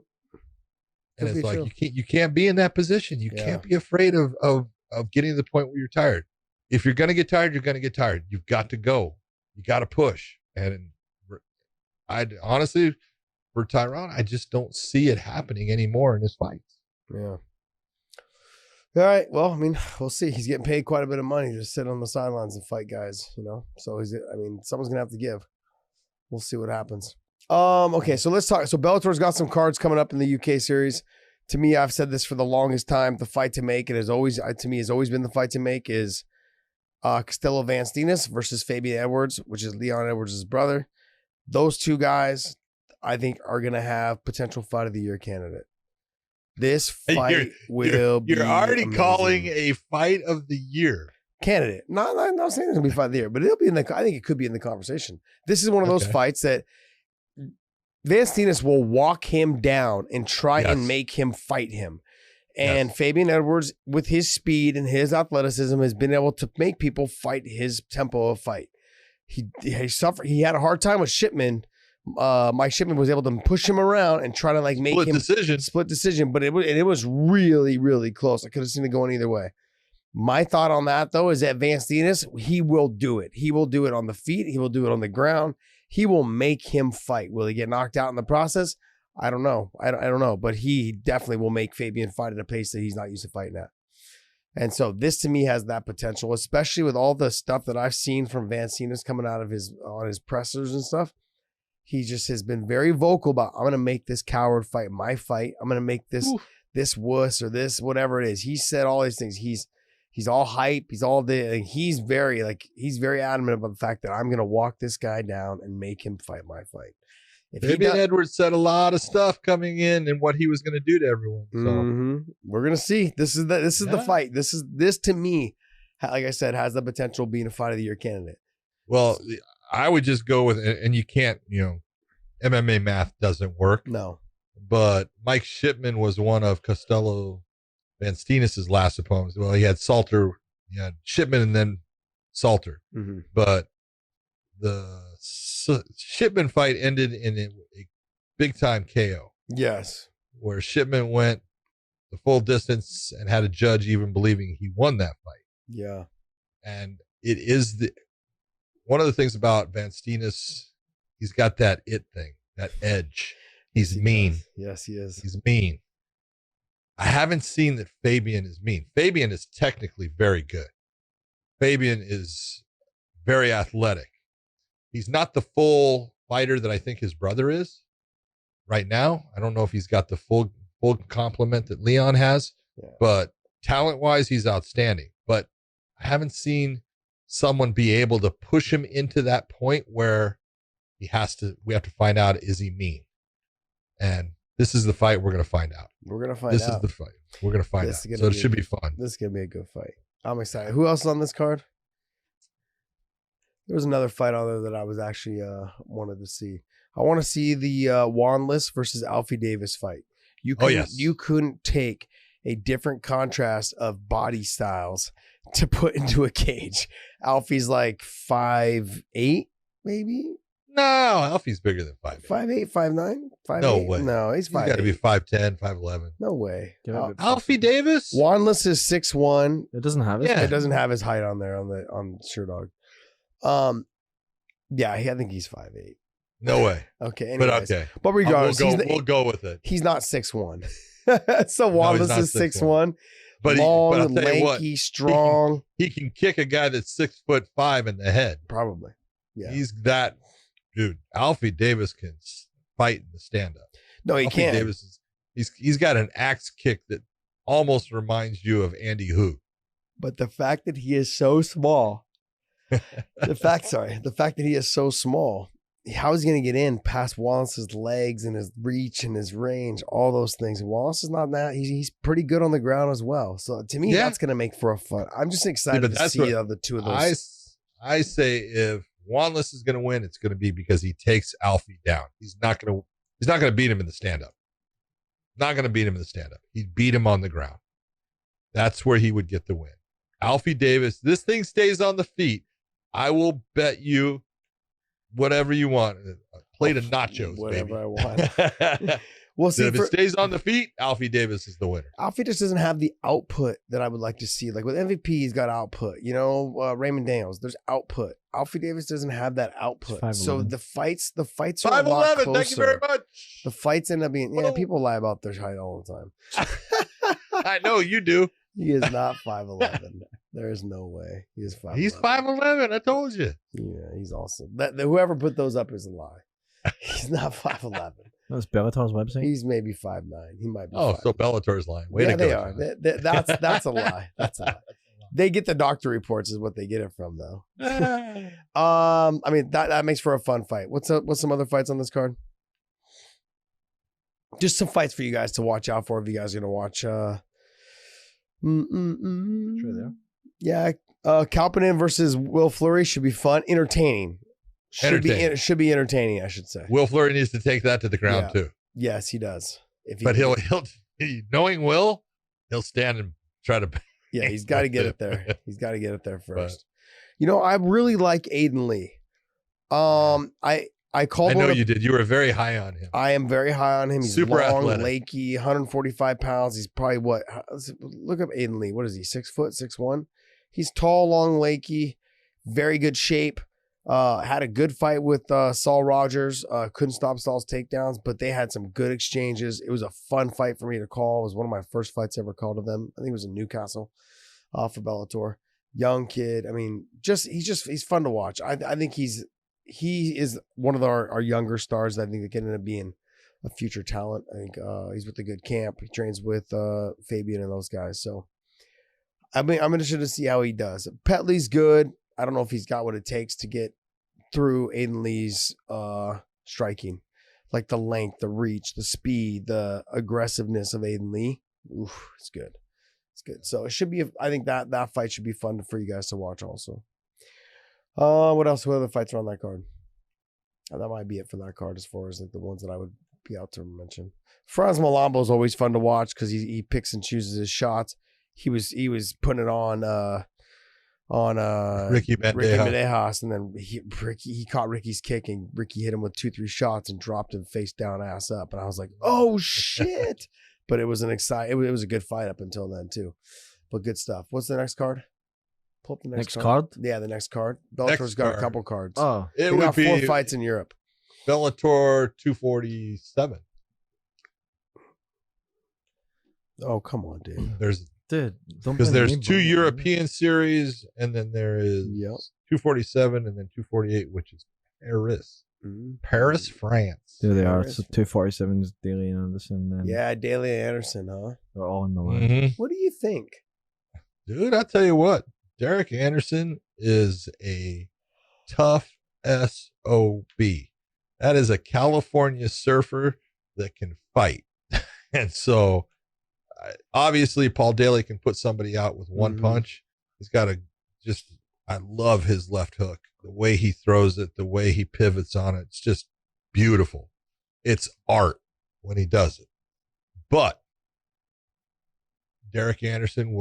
And it's like, you can't be in that position. You can't be afraid of getting to the point where you're tired. If you're going to get tired, you're going to get tired. You've got to go. You got to push. And honestly, for Tyron, I just don't see it happening anymore in his fights. Yeah. All right. Well, I mean, we'll see. He's getting paid quite a bit of money to sit on the sidelines and fight guys, So someone's going to have to give. We'll see what happens. Okay, so let's talk. So Bellator's got some cards coming up in the UK series. To me, I've said this for the longest time. The fight to make, has always been the fight to make is Costello Van Steenis versus Fabian Edwards, which is Leon Edwards' brother. Those two guys, I think, are going to have potential fight of the year candidate. This fight will be You're already amazing. Calling a fight of the year candidate. Not saying it's going to be fight of the year, but it'll be I think it could be in the conversation. This is one of those fights that Van Steenis will walk him down and try and make him fight him. And Fabian Edwards, with his speed and his athleticism, has been able to make people fight his tempo of fight. He suffered. He had a hard time with Shipman. Mike Shipman was able to push him around and try to make him split decision, but it was really, really close. I could have seen it going either way. My thought on that though is that Van Steenis, he will do it. He will do it on the feet. He will do it on the ground. He will make him fight. Will he get knocked out in the process? I don't know. I don't know, but he definitely will make Fabian fight at a pace that he's not used to fighting at. And so this to me has that potential, especially with all the stuff that I've seen from Van Steenis coming out of his pressers and stuff. He just has been very vocal about, I'm going to make this coward fight my fight. I'm going to make this wuss or this, whatever it is. He said all these things. He's all hype. He's very adamant about the fact that I'm going to walk this guy down and make him fight my fight. Fabian Edwards said a lot of stuff coming in and what he was going to do to everyone. So we're going to see. This is the fight. This to me, like I said, has the potential of being a fight of the year candidate. Well, I would just go with, and you can't, MMA math doesn't work. No. But Mike Shipman was one of Costello Van Steenis' last opponents. Well, he had Salter, he had Shipman, and then Salter. Mm-hmm. But the Shipman fight ended in a big time KO. Yes. Where Shipman went the full distance and had a judge even believing he won that fight. Yeah. And it is one of the things about Van Steenis, he's got that it thing, that edge. He's mean. Yes, he is. He's mean. I haven't seen that Fabian is mean. Fabian is technically very good. Fabian is very athletic. He's not the full fighter that I think his brother is right now. I don't know if he's got the full complement that Leon has, but talent-wise, he's outstanding. But I haven't seen someone be able to push him into that point where we have to find out, is he mean? And this is the fight we're going to find out. We're going to find This out. is the fight. We're going to find out. So it should be fun. This is going to be a good fight. I'm excited. Who else is on this card? There was another fight on there that I was actually wanted to see. I want to see the Wandless versus Alfie Davis fight. You couldn't take a different contrast of body styles to put into a cage. Alfie's like 5'8", maybe. No, Alfie's bigger than 5'8". 5'8", 5'9", 5'8". No way. No, he's 5'8". He's got to be 5'10", 5'11". No way. Alfie Davis? Wandless is 6'1". It doesn't have it. Yeah. It doesn't have his height on there on Sure Dog. Yeah, I think he's 5'8". No way. Okay, anyways. But okay. But regardless, we'll go with it. He's not 6'1". So Wandless is 6'1". But long, I'll tell you lanky, what, strong. He can kick a guy that's 6'5" in the head. Probably. Yeah. He's that dude. Alfie Davis can fight in the stand-up. No, he Alfie can't. Davis he's got an axe kick that almost reminds you of Andy Hu. But the fact that he is so small, the fact that he is so small, how is he going to get in past Wallace's legs and his reach and his range, all those things? Wallace is not that. He's pretty good on the ground as well. So to me, that's going to make for a fun. I'm just excited to see the two of those. I say if Wandless is going to win, it's going to be because he takes Alfie down. He's not going to beat him in the stand-up. Not going to beat him in the stand-up. He'd beat him on the ground. That's where he would get the win. Alfie Davis, this thing stays on the feet. I will bet you whatever you want. A plate of nachos, whatever baby. I want. We'll see. If it stays on the feet, Alfie Davis is the winner. Alfie just doesn't have the output that I would like to see. Like with MVP, he's got output. Raymond Daniels, there's output. Alfie Davis doesn't have that output. So the fights are 5'11". a lot closer. Thank you very much. The fights end up being people lie about their height all the time. I know you do. He is not 5'11". There is no way. He is 5'11". He's 5'11". I told you. Yeah, he's awesome. Whoever put those up is a lie. He's not 5'11". That's Bellator's website. He's maybe 5'9". He might be. Oh, 5'9". so Bellator's lying. Way to go. They are. That's a lie. That's a lie. They get the doctor reports is what they get it from, though. I mean, that makes for a fun fight. What's some other fights on this card? Just some fights for you guys to watch out for if you guys are gonna watch. Sure, there. Yeah, Kalpanen versus Will Fleury should be fun, entertaining. Should be entertaining, I should say. Will Fleury needs to take that to the ground too. Yes, he does. He'll knowing Will, he'll stand and try to. Yeah, he's got to get it there. He's got to get it there first. I really like Aiden Lee. I called. I know you did. You were very high on him. I am very high on him. He's super long, athletic. lanky, 145 pounds. He's probably what? Look up Aiden Lee. What is he? 6 foot, 6'1"? He's tall, long, lanky, very good shape. Had a good fight with Saul Rogers. Couldn't stop Saul's takedowns, but they had some good exchanges. It was a fun fight for me to call. It was one of my first fights ever called to them. I think it was in Newcastle for Bellator. Young kid. I mean, he's fun to watch. I think he is one of our younger stars. I think that can end up being a future talent. I think he's with a good camp. He trains with Fabian and those guys. So I'm interested to see how he does. Petley's good. I don't know if he's got what it takes to get through Aiden Lee's striking, like the length, the reach, the speed, the aggressiveness of Aiden Lee. Oof, it's good. It's good. So it should be. I think that fight should be fun for you guys to watch also. What else? What other fights are on that card? That might be it for that card as far as like the ones that I would be out to mention. Franz Malambo is always fun to watch because he picks and chooses his shots. He was putting it on Ricky Bandejas. Bandejas, and then he caught Ricky's kick, and Ricky hit him with 2-3 shots and dropped him face down, ass up. And I was like, oh shit! But it was it was a good fight up until then too. But good stuff. What's the next card? Pull up the next card. Yeah, the next card. Bellator's got a couple cards. Oh, It we would got be 4 fights in Europe. Bellator 247. Oh, come on, dude. dude, don't Because blame there's me, 2 bro. European series, and then there is Yep. 247 and then 248, which is Paris. Mhm. Paris, France. There they are. Paris. So 247 is Daly and Anderson. And Yeah, Daly Anderson, huh? they're all in the line. Mhm. What do you think? Dude, I tell you what, Derek Anderson is a tough SOB. That is a California surfer that can fight. And so, obviously, Paul Daly can put somebody out with one Mhm. punch. He's got I love his left hook, the way he throws it, the way he pivots on it. It's just beautiful. It's art when he does it. But Derek Anderson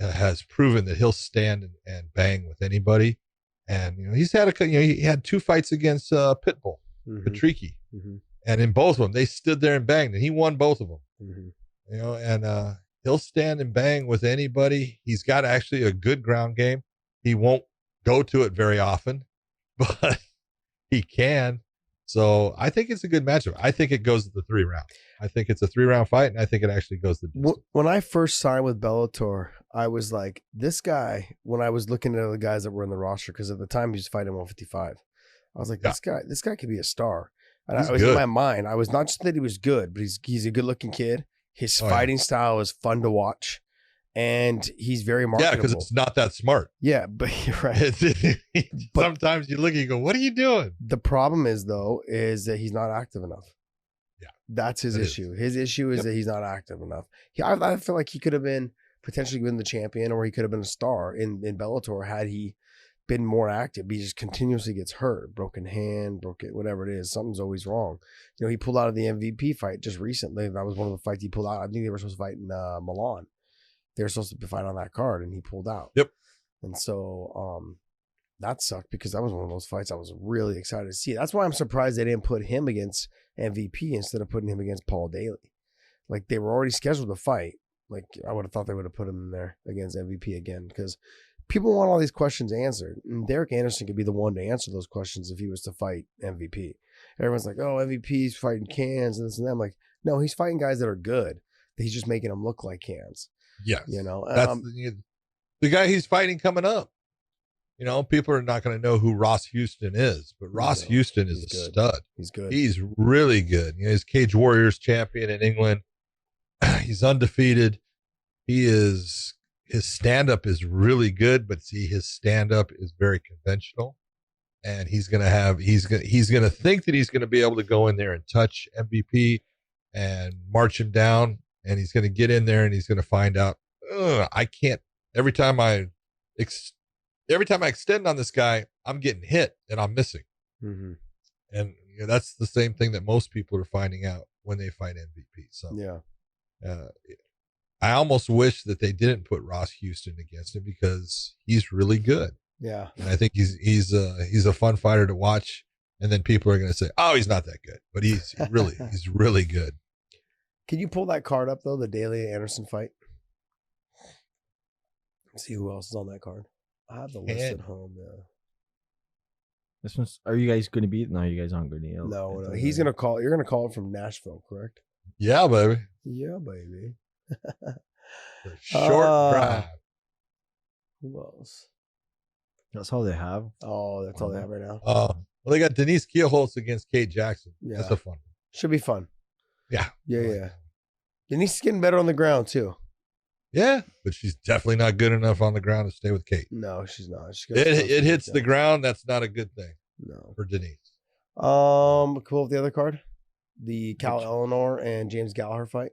has proven that he'll stand and bang with anybody. And, he's had he had 2 fights against Pitbull, Mhm. Patricky. Mhm. And in both of them, they stood there and banged, and he won both of them. Mhm. And he'll stand and bang with anybody. He's got actually a good ground game. He won't go to it very often, but he can. So I think it's a good matchup. I think it goes to the 3 round. I think it's a 3-round fight, and I think it actually goes to the distance. When I first signed with Bellator, I was like, this guy, when I was looking at the guys that were in the roster, because at the time he was fighting 155, I was like, Yeah. this guy could be a star. And He's I was in good. my mind, I was not just that he was good, but he's a good looking kid. His Oh, yeah. fighting style is fun to watch, and he's very Yeah, marketable. because it's not that smart. Yeah, but you're right. But- Sometimes you look and you go, what are you doing? The problem is that he's not active enough. Yeah, that's his it is. issue. His issue is Yep. that he's not active enough. I feel like he could have been potentially been the champion, or he could have been a star in Bellator had he been more active. He just continuously gets hurt, broken hand, whatever it is. Something's always wrong. He pulled out of the MVP fight just recently. That was one of the fights he pulled out. I think they were supposed to fight in Milan. They were supposed to fight on that card, and he pulled out. Yep. And so that sucked, because that was one of those fights I was really excited to see. That's why I'm surprised they didn't put him against MVP instead of putting him against Paul Daly. Like, they were already scheduled to fight. Like, I would have thought they would have put him in there against MVP again, because people want all these questions answered. And Derek Anderson could be the one to answer those questions if he was to fight MVP. Everyone's like, oh, MVP's fighting cans and this and that. I'm like, no, he's fighting guys that are good. He's just making them look like cans. Yes. That's the guy he's fighting coming up. People are not going to know who Ross Houston is, but Ross Houston is a stud. He's good. He's really good. He's Cage Warriors champion in England. He's undefeated. His stand-up is really good, but his stand-up is very conventional. And he's going to think that he's going to be able to go in there and touch MVP and march him down. And he's going to get in there and he's going to find out, I can't. Every time I extend on this guy, I'm getting hit and I'm missing. Mm-hmm. And that's the same thing that most people are finding out when they fight MVP. So yeah, I almost wish that they didn't put Ross Houston against him, because he's really good. Yeah, and I think he's a fun fighter to watch. And then people are going to say, "Oh, he's not that good," but he's really good. Can you pull that card up though? The Daly Anderson fight. Let's see who else is on that card. I have the list at home. Yeah. This one's. Are you guys going to beat? No, you guys aren't going to. No. He's going to call. You're going to call it from Nashville, correct? Yeah, baby. Yeah, baby. Short drive. Who else? That's all they have. Oh, that's all they have right now. Well, they got Denise Kielholtz against Kate Jackson. Yeah. That's a fun one. Should be fun. Yeah. Yeah. Denise is getting better on the ground too. Yeah, but she's definitely not good enough on the ground to stay with Kate. No, she's not. It hits the ground. That's not a good thing. No. For Denise. Cool with the other card, the Cal Eleanor and James Gallagher fight.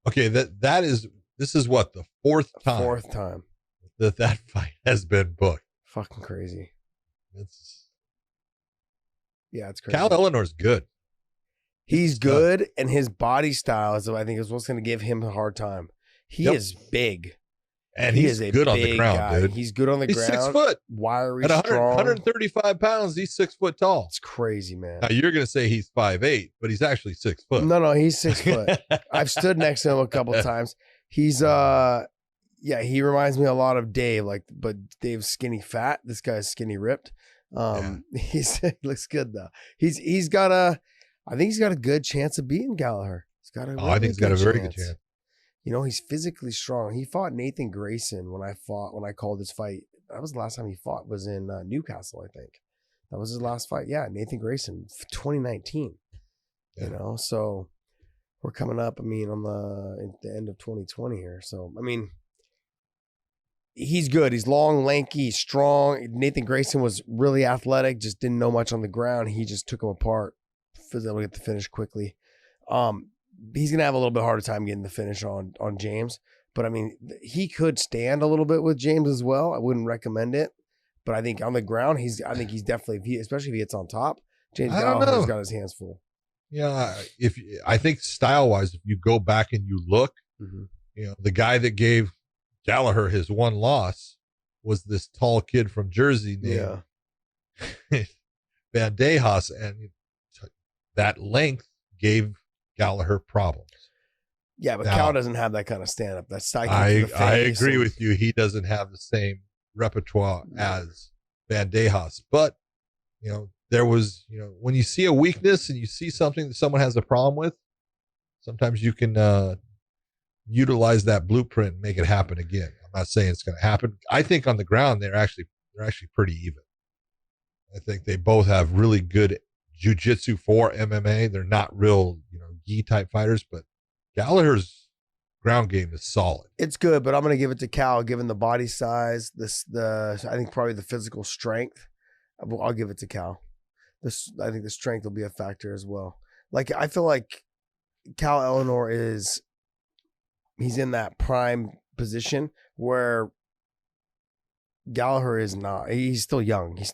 Okay, this is what, the fourth time time that fight has been booked. Fucking crazy. It's crazy. Cal Eleanor's good. He's good, and his body style is, I think, is what's going to give him a hard time. He is big. And he's good on the ground, guy. dude. He's good on the ground. 6 foot. Wiry, At 100, strong. 135 pounds, he's 6 foot tall. It's crazy, man. Now, you're going to say he's 5'8", but he's actually 6 foot. No, he's 6 foot. I've stood next to him a couple times. He's, he reminds me a lot of Dave, but Dave's skinny fat. This guy's skinny ripped. He looks good, though. I think he's got a good chance of beating Gallagher. I think he's got a very good chance. You know, he's physically strong. He fought Nathan Grayson when I called this fight. That was the last time he fought, was in Newcastle, I think. That was his last fight. Yeah, Nathan Grayson, 2019. Yeah. You know, so we're coming up, at the end of 2020 here. So, he's good. He's long, lanky, he's strong. Nathan Grayson was really athletic, just didn't know much on the ground. He just took him apart. Was able to get the finish quickly. He's gonna have a little bit harder time getting the finish on James, but he could stand a little bit with James as well. I wouldn't recommend it, but I think on the ground, he's definitely, especially if he gets on top, James Gallagher's got his hands full. Yeah, I think style wise, if you go back and you look, you know, the guy that gave Gallagher his one loss was this tall kid from Jersey named Bandejas, and that length gave Gallagher problems. Yeah, but Cal doesn't have that kind of stand up. That's I agree with you. He doesn't have the same repertoire as Bandejas, but you know, there was, you know, when you see a weakness and you see something that someone has a problem with, sometimes you can utilize that blueprint and make it happen again. I'm not saying it's going to happen. I think on the ground they're actually pretty even. I think they both have really good jiu-jitsu for MMA. They're not real, you know, gi type fighters, but Gallagher's ground game is solid. It's good, but I'm going to give it to Cal, given the body size, I think probably the physical strength. I'll give it to Cal. I think the strength will be a factor as well. Like, I feel like Cal Eleanor he's in that prime position where Gallagher is not. He's still young. He's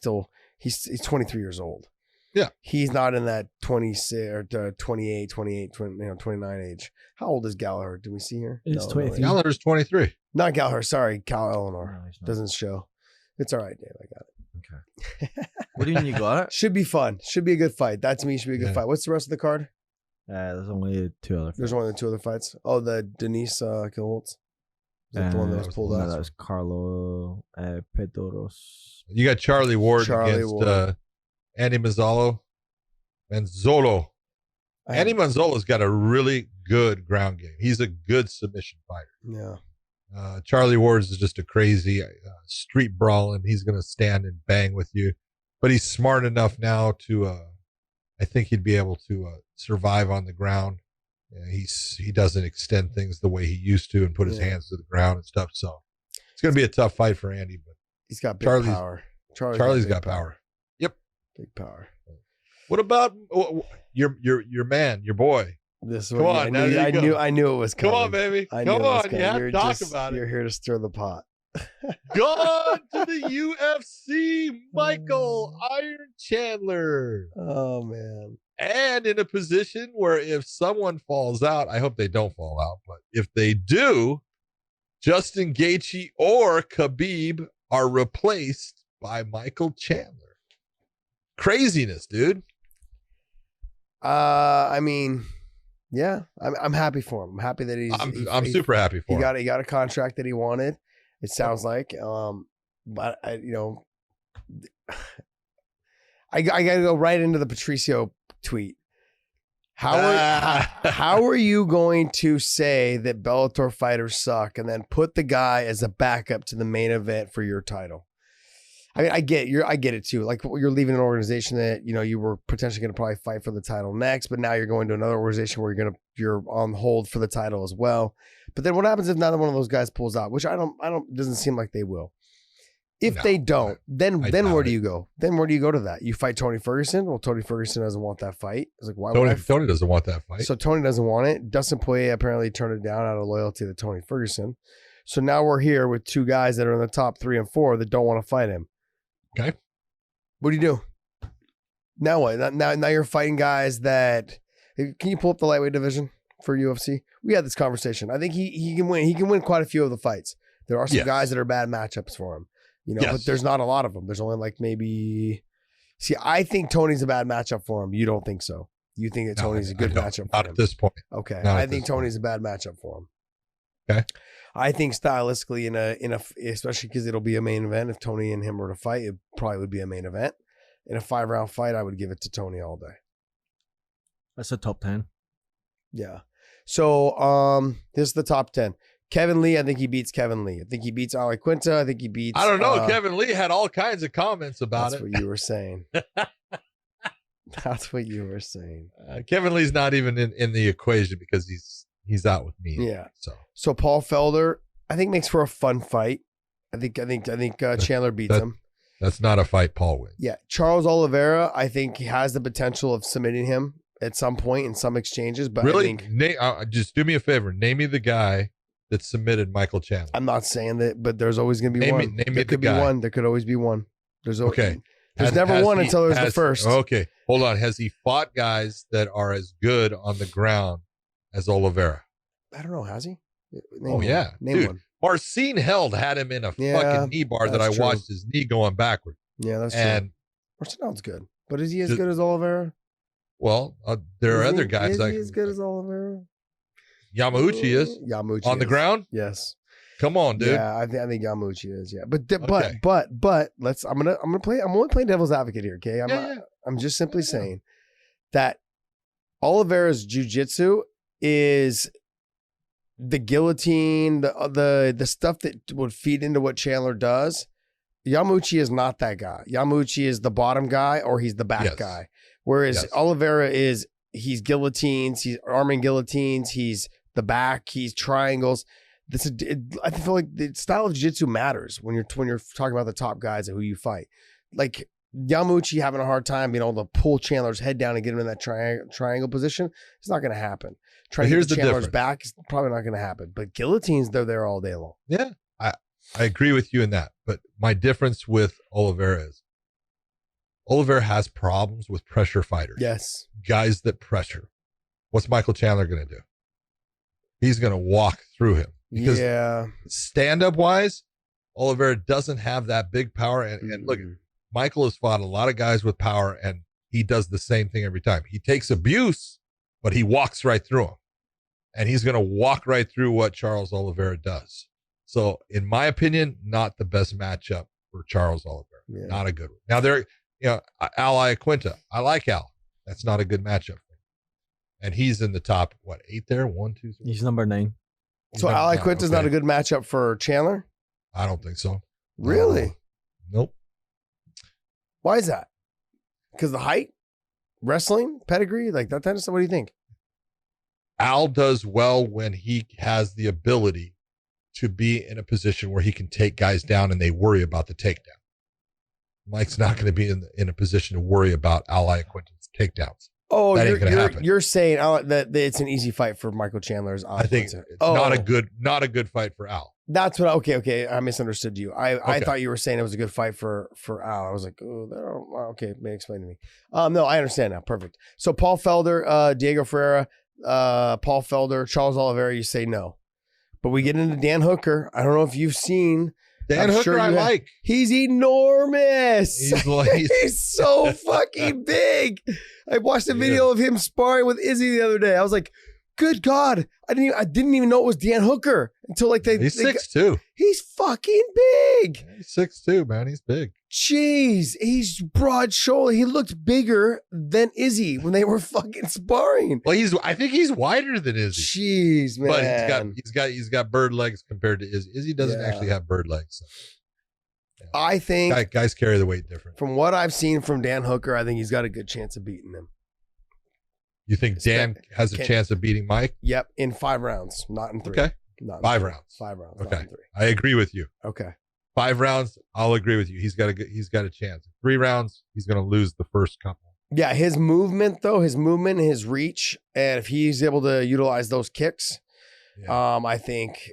23 years old. Yeah. He's not in that 26 or 28, 29 age. How old is Gallagher? Do we see here? It's 23. Gallagher's 23. Not Gallagher. Sorry, Cal Eleanor. No, doesn't show. It's all right, Dave. I got it. Okay. What do you mean you got it? Should be fun. Should be a good fight. That to me should be a good fight. What's the rest of the card? There's only two other fights. There's only 2 other fights. Oh, the Denise Killholtz. Is that the one that was pulled out? That was Carlo Pedoros. You got Charlie Ward against Andy Manzolo. Andy Manzolo's got a really good ground game. He's a good submission fighter. Yeah. Charlie Ward's is just a crazy street brawling. He's going to stand and bang with you, but he's smart enough now to, I think he'd be able to survive on the ground. He doesn't extend things the way he used to and put his hands to the ground and stuff. So it's going to be a tough fight for Andy, but he's got big power. Charlie's got power. Yep. Big power. What about your man, your boy? This Come on, I knew it was coming. Come on, baby. Come on, you have to talk about it. You're here to stir the pot. Gone to the UFC, Michael Iron Chandler. Oh man. And in a position where if someone falls out, I hope they don't fall out, but if they do, Justin Gaethje or Khabib are replaced by Michael Chandler. Craziness, dude. Yeah, I'm happy for him. I'm happy that I'm super happy for him. He got a contract that he wanted. It sounds like, but I got to go right into the Patricio tweet. How are you going to say that Bellator fighters suck and then put the guy as a backup to the main event for your title? I mean, I get it too. Like, you're leaving an organization that, you know, you were potentially going to probably fight for the title next, but now you're going to another organization where you're on hold for the title as well. But then what happens if neither one of those guys pulls out? Which doesn't seem like they will. If they don't, then where do you go? Then where do you go to that? You fight Tony Ferguson? Well, Tony Ferguson doesn't want that fight. It's like, why would Tony doesn't want that fight. So Tony doesn't want it. Dustin Poirier apparently turned it down out of loyalty to Tony Ferguson. So now we're here with 2 guys that are in the top 3 and 4 that don't want to fight him. Okay. What do you do? Now what? Now you're fighting guys that. Can you pull up the lightweight division for UFC? We had this conversation. I think he can win. He can win quite a few of the fights. There are some guys that are bad matchups for him, but there's not a lot of them. There's only like maybe. See, I think Tony's a bad matchup for him. You don't think so? You think that Tony's a good matchup for him? Not at this point. Okay, I think Tony's a bad matchup for him. Okay, I think stylistically in a especially because it'll be a main event. If Tony and him were to fight, it probably would be a main event. In a 5-round fight, I would give it to Tony all day. That's a top 10. Yeah. So this is the top 10. Kevin Lee, I think he beats Kevin Lee. I think he beats Ali Quinta. I think he beats. I don't know. Kevin Lee had all kinds of comments about that's it. That's what you were saying. That's what you were saying. Kevin Lee's not even in the equation because he's out with me. Yeah. So Paul Felder, I think makes for a fun fight. I think Chandler beats him. That's not a fight Paul wins. Yeah. Charles Oliveira, I think he has the potential of submitting him at some point in some exchanges. But really, I think, just do me a favor. Name me the guy that submitted Michael Chandler. I'm not saying that, but there's always going to be one. Name there could be one. There could always be one. There's okay. There's never one until there's the first. Okay, hold on. Has he fought guys that are as good on the ground as Oliveira? I don't know. Has he? Yeah. Name Dude, one. Marcin Held had him in a fucking knee bar that I watched his knee going backward. Yeah, that's true. Marcin Held's good. But is he as good as Oliveira? Well, there are other guys. Is he as good as Oliveira? Yamauchi is. Yamauchi on the ground? Yes. Come on, dude. Yeah, I think Yamauchi is. Yeah, but let's. I'm gonna play. I'm only playing devil's advocate here. Okay, I'm just simply saying that Oliveira's jiu-jitsu is the guillotine, the stuff that would feed into what Chandler does. Yamauchi is not that guy. Yamauchi is the bottom guy or he's the back guy. Whereas Oliveira he's guillotines, he's arming guillotines, he's the back, he's triangles. I feel like the style of jiu-jitsu matters when you're talking about the top guys and who you fight. Like Yamauchi having a hard time being able to pull Chandler's head down and get him in that triangle position. It's not going to happen. Trying to get Chandler's back is probably not going to happen. But guillotines, they're there all day long. Yeah, I agree with you in that. But my difference with Oliveira is Oliveira has problems with pressure fighters. Yes. Guys that pressure. What's Michael Chandler going to do? He's going to walk through him. Because stand-up wise, Oliveira doesn't have that big power. And look, Michael has fought a lot of guys with power, and he does the same thing every time. He takes abuse, but he walks right through him. And he's going to walk right through what Charles Oliveira does. So, in my opinion, not the best matchup for Charles Oliveira. Yeah. Not a good one. Now, Al Quinta. I like Al. That's not a good matchup for him. And he's in the top, 8 there? 1, 2, 3. He's number 9. So Ali Quinta's not a good matchup for Chandler? I don't think so. Really? Nope. Why is that? Because the height? Wrestling? Pedigree? Like that kind of stuff? What do you think? Al does well when he has the ability to be in a position where he can take guys down and they worry about the takedown. Mike's not going to be in a position to worry about Ali Quinta's takedowns. Oh, you're saying that it's an easy fight for Michael Chandler's. I think it's not a good fight for Al. That's what. Okay. I misunderstood you. I thought you were saying it was a good fight for Al. I was like, okay, explain to me. No, I understand now. Perfect. So Paul Felder, Diego Ferreira, Paul Felder, Charles Oliveira. You say no, but we get into Dan Hooker. I don't know if you've seen. Dan Hooker, I like. He's enormous. He's so fucking big. I watched a video of him sparring with Izzy the other day. I was like, good God. I didn't even know it was Dan Hooker until he's 6'2". He's fucking big. He's 6'2", man. He's big. Jeez. He's broad shoulder. He looked bigger than Izzy when they were fucking sparring. Well, I think he's wider than Izzy. Jeez, man. But he's got bird legs compared to Izzy. Izzy doesn't actually have bird legs. So. Yeah. I think guys carry the weight different. From what I've seen from Dan Hooker, I think he's got a good chance of beating him. You think Dan has a chance of beating Mike? Yep, in 5 rounds, not in 3. Okay, not 5 rounds. 5 rounds. Okay, not in 3. I agree with you. Okay, 5 rounds, I'll agree with you. He's got a chance. 3 rounds, he's going to lose the first couple. Yeah, his movement, his reach, and if he's able to utilize those kicks, I think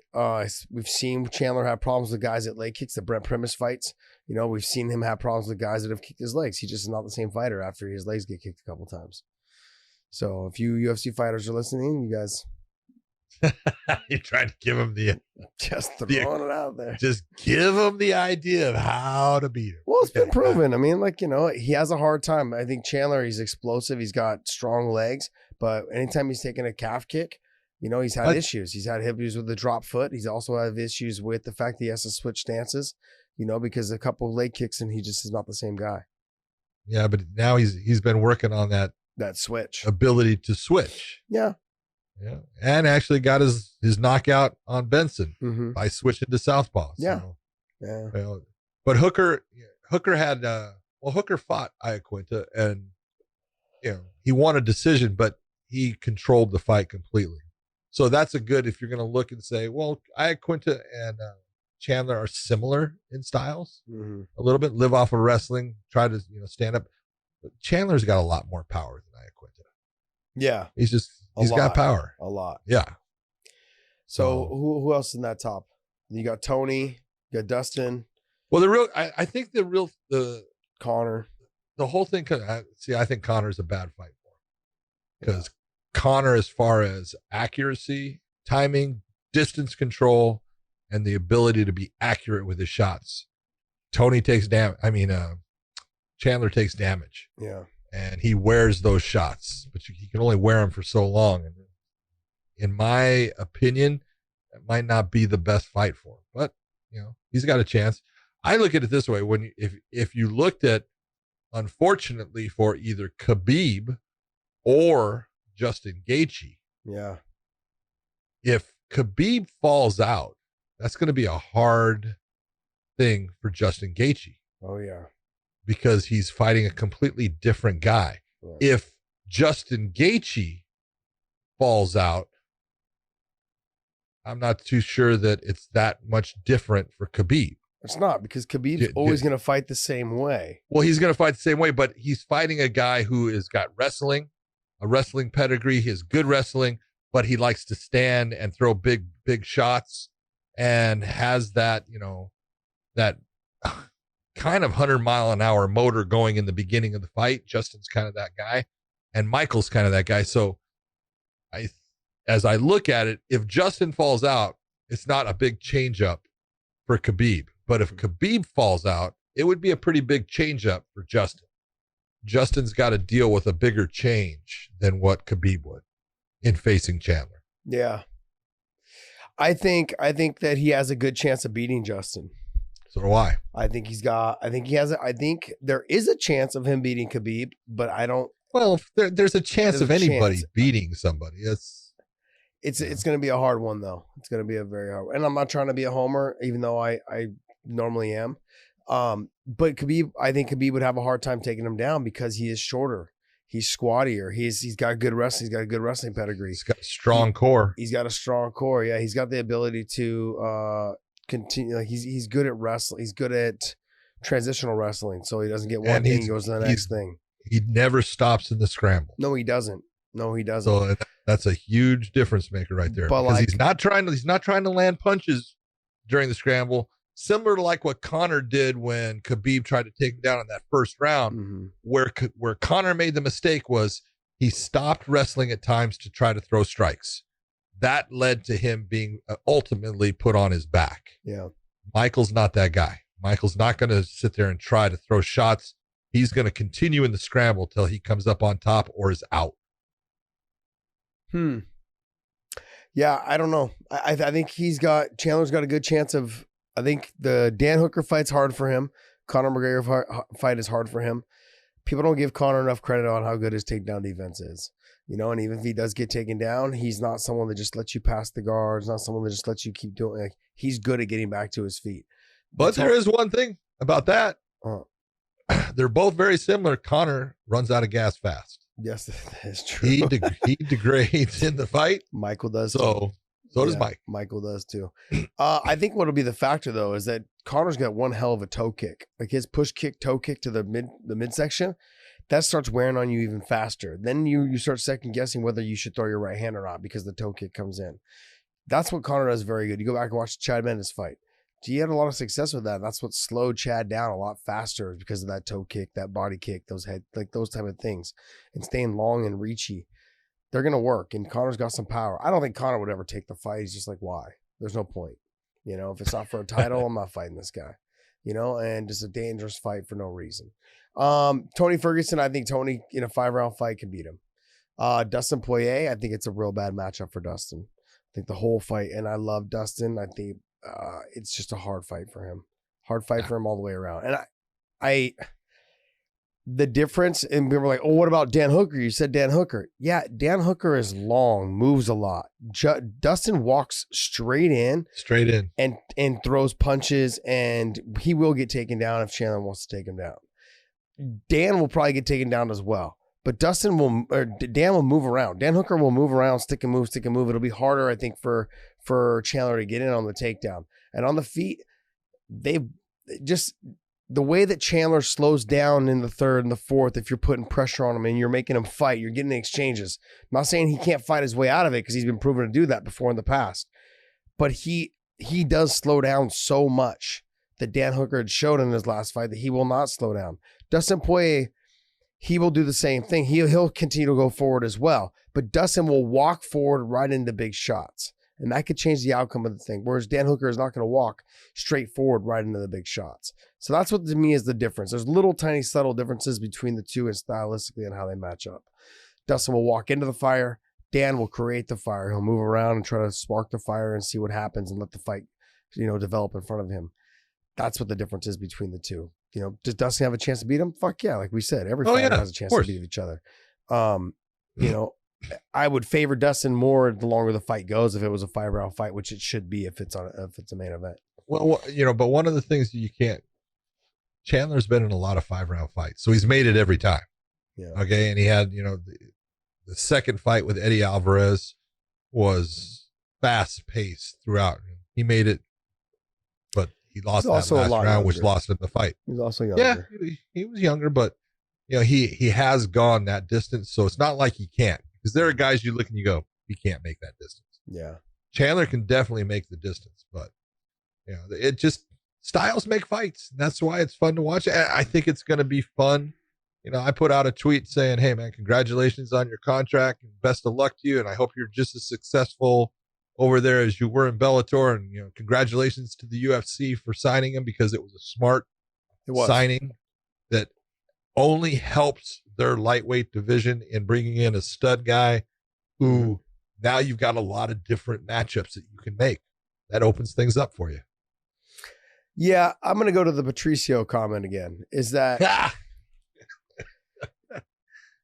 we've seen Chandler have problems with guys at leg kicks, the Brent Primus fights. You know, we've seen him have problems with guys that have kicked his legs. He just is not the same fighter after his legs get kicked a couple times. So if you UFC fighters are listening, you guys You're trying to give him the just throwing it out there. just give him the idea of how to beat him. Well, it's been proven. I mean, like, you know, he has a hard time. I think Chandler, he's explosive. He's got strong legs, but anytime he's taking a calf kick, you know, he's had issues. He's had issues with the drop foot. He's also had issues with the fact that he has to switch stances, you know, because a couple of leg kicks and he just is not the same guy. Yeah, but now he's been working on that switch ability to switch. Yeah. Yeah. And actually got his knockout on Benson by switching to southpaw. Yeah. So, Yeah. You know, but Hooker had Hooker fought Iaquinta, and you know, he won a decision, but he controlled the fight completely. So that's a good, if you're going to look and say, well, Iaquinta and Chandler are similar in styles a little bit, live off of wrestling, try to, you know, stand up. But Chandler's got a lot more power than Iaquinta. Yeah. He's got power. A lot. Yeah. So who else in that top? You got Tony, you got Dustin. Well, I think the Connor. The whole thing, I think Connor's a bad fight for him. Because Connor, as far as accuracy, timing, distance control, and the ability to be accurate with his shots, Tony takes Chandler takes damage. Yeah. And he wears those shots, but he can only wear them for so long. And in my opinion, it might not be the best fight for him, but you know, he's got a chance. I look at it this way: if you looked at, unfortunately, for either Khabib or Justin Gaethje, yeah, if Khabib falls out, that's going to be a hard thing for Justin Gaethje. Oh yeah. Because he's fighting a completely different guy. Right. If Justin Gaethje falls out, I'm not too sure that it's that much different for Khabib. It's not, because Khabib's always going to fight the same way. Well, he's going to fight the same way, but he's fighting a guy who has got a wrestling pedigree. He has good wrestling, but he likes to stand and throw big shots and has that, you know, that kind of 100-mile-an-hour motor going in the beginning of the fight. Justin's kind of that guy, and Michael's kind of that guy. So as I look at it, if Justin falls out, it's not a big change up for Khabib. But if Khabib falls out, it would be a pretty big change up for Justin. Justin's got to deal with a bigger change than what Khabib would in facing Chandler. Yeah. I think that he has a good chance of beating Justin. So do I. I think there is a chance of him beating Khabib, but I don't. Well, there's a chance of anybody beating somebody. It's going to be a hard one, though. It's going to be a very hard one. And I'm not trying to be a homer, even though I normally am. But Khabib, I think Khabib would have a hard time taking him down because he is shorter. He's squattier. He's got good wrestling. He's got a good wrestling pedigree. He's got a strong core. He's got a strong core. Yeah, he's got the ability to continue. Like he's good at wrestling. He's good at transitional wrestling. So he doesn't get one thing, he goes to the next thing. He never stops in the scramble. No, he doesn't. So that's a huge difference maker right there. But because he's not trying to land punches during the scramble, similar to like what Conor did when Khabib tried to take him down in that first round, where Conor made the mistake was he stopped wrestling at times to try to throw strikes. That led to him being ultimately put on his back. Yeah. Michael's not that guy. Michael's not going to sit there and try to throw shots. He's going to continue in the scramble till he comes up on top or is out. Yeah, I don't know. I think Chandler's got a good chance of. I think the Dan Hooker fight's hard for him. Conor McGregor fight is hard for him. People don't give Conor enough credit on how good his takedown defense is. You know, and even if he does get taken down, he's not someone that just lets you pass the guards, not someone that just lets you keep doing it. Like, he's good at getting back to his feet. But there is one thing about that. They're both very similar. Conor runs out of gas fast. Yes, that is true. He degrades in the fight. Michael does too. So does Mike. Michael does too. I think what'll be the factor though is that Conor's got one hell of a toe kick. Like his push kick, toe kick to the midsection, that starts wearing on you even faster. Then you start second guessing whether you should throw your right hand or not because the toe kick comes in. That's what Conor does very good. You go back and watch the Chad Mendes fight. he had a lot of success with that. That's what slowed Chad down a lot faster because of that toe kick, that body kick, those type of things, and staying long and reachy. They're going to work, and Conor's got some power. I don't think Conor would ever take the fight. He's just like, why? There's no point. If it's not for a title, I'm not fighting this guy. And just a dangerous fight for no reason. Tony Ferguson, I think Tony in a 5-round fight can beat him. Dustin Poirier, I think it's a real bad matchup for Dustin. I think the whole fight, and I love Dustin. I think it's just a hard fight for him. Hard fight for him all the way around. And the difference, and we were like, oh, what about Dan Hooker? You said Dan Hooker. Yeah, Dan Hooker is long, moves a lot. Dustin walks straight in, and throws punches, and he will get taken down if Chandler wants to take him down. Dan will probably get taken down as well, but Dan will move around. Dan Hooker will move around, stick and move. It'll be harder, I think, for Chandler to get in on the takedown. And on the feet, the way that Chandler slows down in the third and the fourth, if you're putting pressure on him and you're making him fight, you're getting exchanges. I'm not saying he can't fight his way out of it because he's been proven to do that before in the past. But he does slow down so much that Dan Hooker had showed in his last fight that he will not slow down. Dustin Poirier, he will do the same thing. He'll continue to go forward as well. But Dustin will walk forward right into big shots. And that could change the outcome of the thing. Whereas Dan Hooker is not going to walk straight forward right into the big shots. So that's what to me is the difference. There's little tiny subtle differences between the two and stylistically and how they match up. Dustin will walk into the fire. Dan will create the fire. He'll move around and try to spark the fire and see what happens and let the fight, develop in front of him. That's what the difference is between the two. Does Dustin have a chance to beat him? Fuck yeah. Like we said, every fighter has a chance to beat each other. I would favor Dustin more the longer the fight goes if it was a 5-round fight, which it should be if it's a main event. Well, but one of the things that you can't, Chandler's been in a lot of 5-round fights, so he's made it every time. Yeah. Okay. And he had, the second fight with Eddie Alvarez was fast paced throughout. He made it, but he lost that last round, which lost him the fight. He's also younger. Yeah, he was younger, but he has gone that distance, so it's not like he can't. Because there are guys you look and you go, he can't make that distance. Yeah. Chandler can definitely make the distance, but it just styles make fights. That's why it's fun to watch. I think it's going to be fun. I put out a tweet saying, hey man, congratulations on your contract and best of luck to you. And I hope you're just as successful over there as you were in Bellator. And, congratulations to the UFC for signing him because it was a smart signing that only helps their lightweight division in bringing in a stud guy who now you've got a lot of different matchups that you can make. That opens things up for you. Yeah, I'm going to go to the Patricio comment again. Is that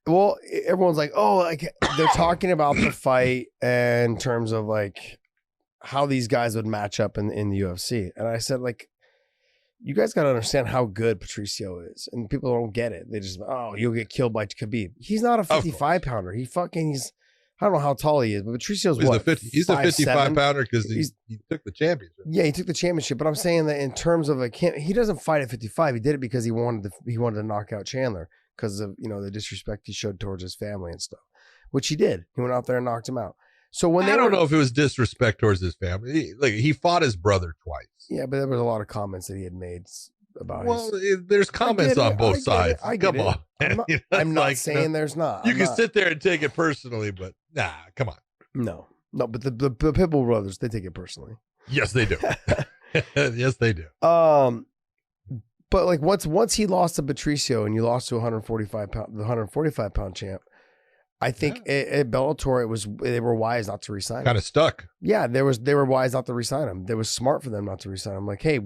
well, everyone's like, oh, like they're talking about the fight in terms of like how these guys would match up in the UFC. And I said, like, you guys got to understand how good Patricio is. And people don't get it. They just, oh, you'll get killed by Khabib. He's not a 55 pounder. He's I don't know how tall he is, but Patricio's he's what? He's a 55 pounder because he took the championship. Yeah, he took the championship. But I'm saying that in terms of he doesn't fight at 55. He did it because he wanted to knock out Chandler because of the disrespect he showed towards his family and stuff, which he did. He went out there and knocked him out. So I don't know if it was disrespect towards his family. He fought his brother twice. Yeah, but there was a lot of comments that he had made about there's comments on both sides. Come on. I'm not saying there's not. You can sit there and take it personally, but nah, come on. No, but the Pitbull brothers, they take it personally. Yes, they do. Yes, they do. But like once he lost to Patricio and you lost to the 145 pound champ, I think at Bellator they were wise not to resign him. Kind of stuck. Yeah, they were wise not to resign him. It was smart for them not to resign him. Like, hey,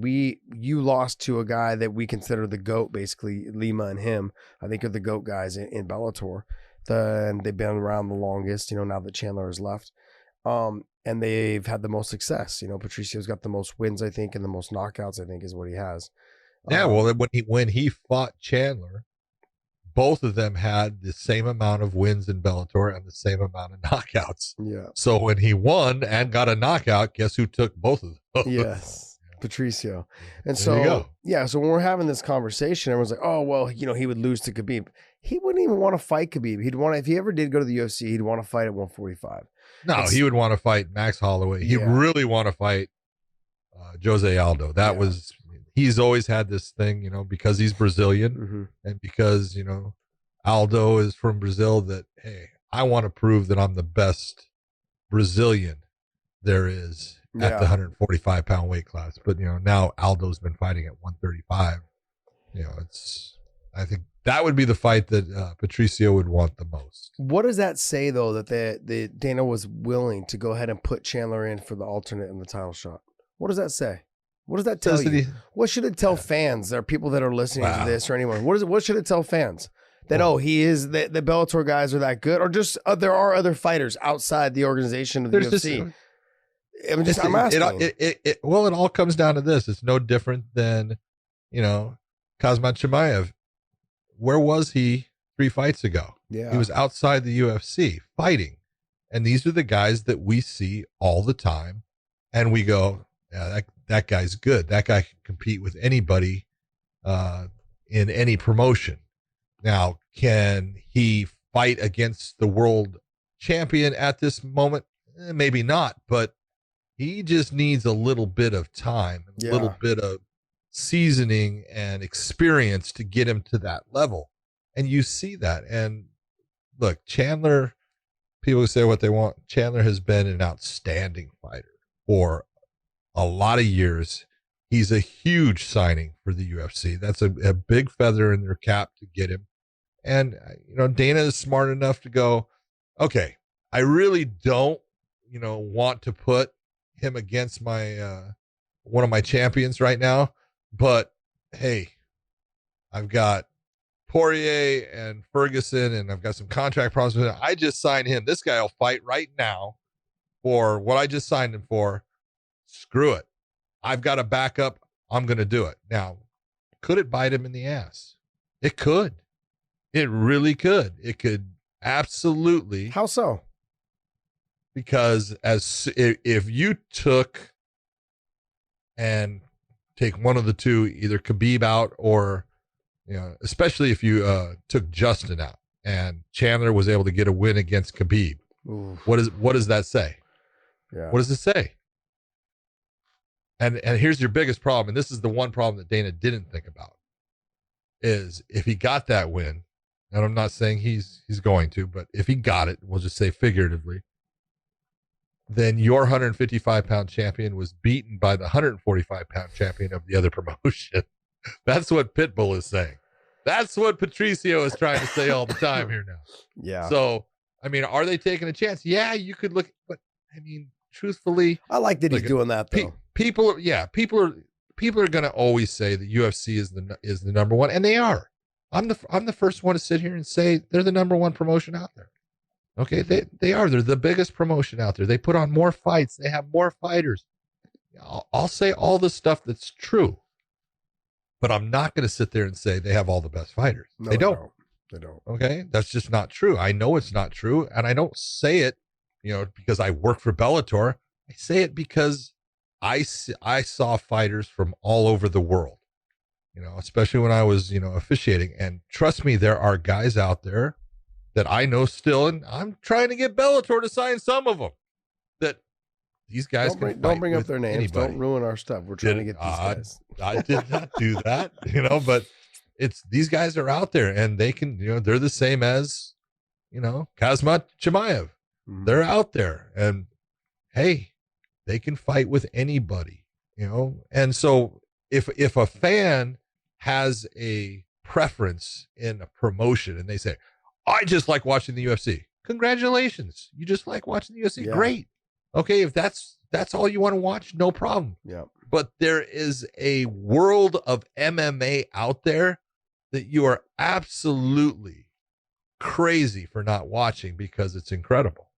you lost to a guy that we consider the GOAT, basically Lima and him. I think are the GOAT guys in Bellator. And they've been around the longest, now that Chandler has left. And they've had the most success. Patricio's got the most wins, I think, and the most knockouts, I think, is what he has. Yeah, well, when he fought Chandler, both of them had the same amount of wins in Bellator and the same amount of knockouts. Yeah. So when he won and got a knockout, guess who took both of them? Yes, Patricio. And there you go. Yeah, so when we're having this conversation, everyone's like, oh, well, he would lose to Khabib. He wouldn't even want to fight Khabib. If he ever did go to the UFC, he'd want to fight at 145. No, he would want to fight Max Holloway. He'd really want to fight Jose Aldo. That was, he's always had this thing, because he's Brazilian and because, Aldo is from Brazil, that, hey, I want to prove that I'm the best Brazilian there is at the 145-pound weight class. But, now Aldo's been fighting at 135. I think that would be the fight that Patricio would want the most. What does that say, though, that the Dana was willing to go ahead and put Chandler in for the alternate in the title shot? What does that say? What does that tell you? What should it tell fans or people that are listening to this or anyone? What should it tell fans? That, he is, the Bellator guys are that good? Or just there are other fighters outside the organization of the UFC? I'm asking. It all comes down to this. It's no different than, Khamzat Chimaev. Where was he 3 fights ago? Yeah. He was outside the UFC fighting. And these are the guys that we see all the time. And we go, yeah, that guy's good. That guy can compete with anybody in any promotion. Now, can he fight against the world champion at this moment? Maybe not, but he just needs a little bit of time, a little bit of seasoning and experience to get him to that level. And you see that. And look, Chandler, people say what they want. Chandler has been an outstanding fighter for a lot of years. He's a huge signing for the UFC. That's a big feather in their cap to get him. And, Dana is smart enough to go, okay, I really don't, want to put him against my, one of my champions right now, but hey, I've got Poirier and Ferguson and I've got some contract problems with him. I just signed him. This guy will fight right now for what I just signed him for. Screw it. I've got a backup. I'm going to do it. Now, could it bite him in the ass? It could. It really could. It could absolutely. How so? Because if you took and take one of the two, either Khabib out or, especially if you took Justin out and Chandler was able to get a win against Khabib, what does that say? Yeah. What does it say? And here's your biggest problem, and this is the one problem that Dana didn't think about, is if he got that win, and I'm not saying he's going to, but if he got it, we'll just say figuratively, then your 155-pound champion was beaten by the 145-pound champion of the other promotion. That's what Pitbull is saying. That's what Patricio is trying to say all the time here now. Yeah. So, are they taking a chance? Yeah, you could look, but truthfully, I like that he's doing that though. People are going to always say the UFC is the number one, and they are. I'm the first one to sit here and say they're the number one promotion out there. Okay, they are. They're the biggest promotion out there. They put on more fights. They have more fighters. I'll say all the stuff that's true, but I'm not going to sit there and say they have all the best fighters. No, they don't. They don't. Okay, that's just not true. I know it's not true, and I don't say it, because I work for Bellator. I say it because I saw fighters from all over the world, especially when I was, officiating. And trust me, there are guys out there that I know still, and I'm trying to get Bellator to sign some of them, that these guys don't bring up their names. Anybody. Don't ruin our stuff. We're trying to get these guys. I did not do that, but these guys are out there and they can, they're the same as, Khamzat Chimaev. Mm-hmm. They're out there and hey, they can fight with anybody, And so if a fan has a preference in a promotion and they say, I just like watching the UFC. Congratulations. You just like watching the UFC. Yeah. Great. Okay. If that's all you want to watch, no problem. Yeah. But there is a world of MMA out there that you are absolutely crazy for not watching because it's incredible.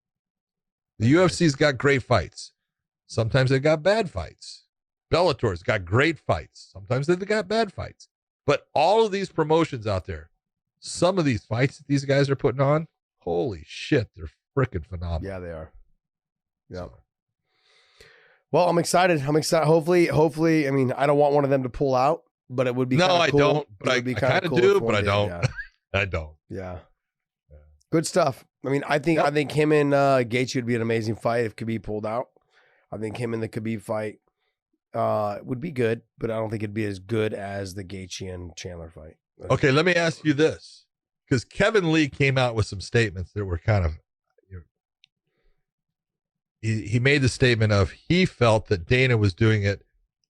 The UFC's got great fights. Sometimes they've got bad fights. Bellator's got great fights. Sometimes they've got bad fights. But all of these promotions out there, some of these fights that these guys are putting on, holy shit, they're freaking phenomenal. Yeah, they are. Yeah. Well, I'm excited. Hopefully, I don't want one of them to pull out, but it would be cool. I don't, but I kind of do, but I don't. Yeah. I don't. Yeah. Good stuff. I think him and Gaethje would be an amazing fight if Khabib pulled out. I think him in the Khabib fight, would be good, but I don't think it'd be as good as the Gaethje and Chandler fight. Okay, let me ask you this, because Kevin Lee came out with some statements that were kind of, he made the statement of he felt that Dana was doing it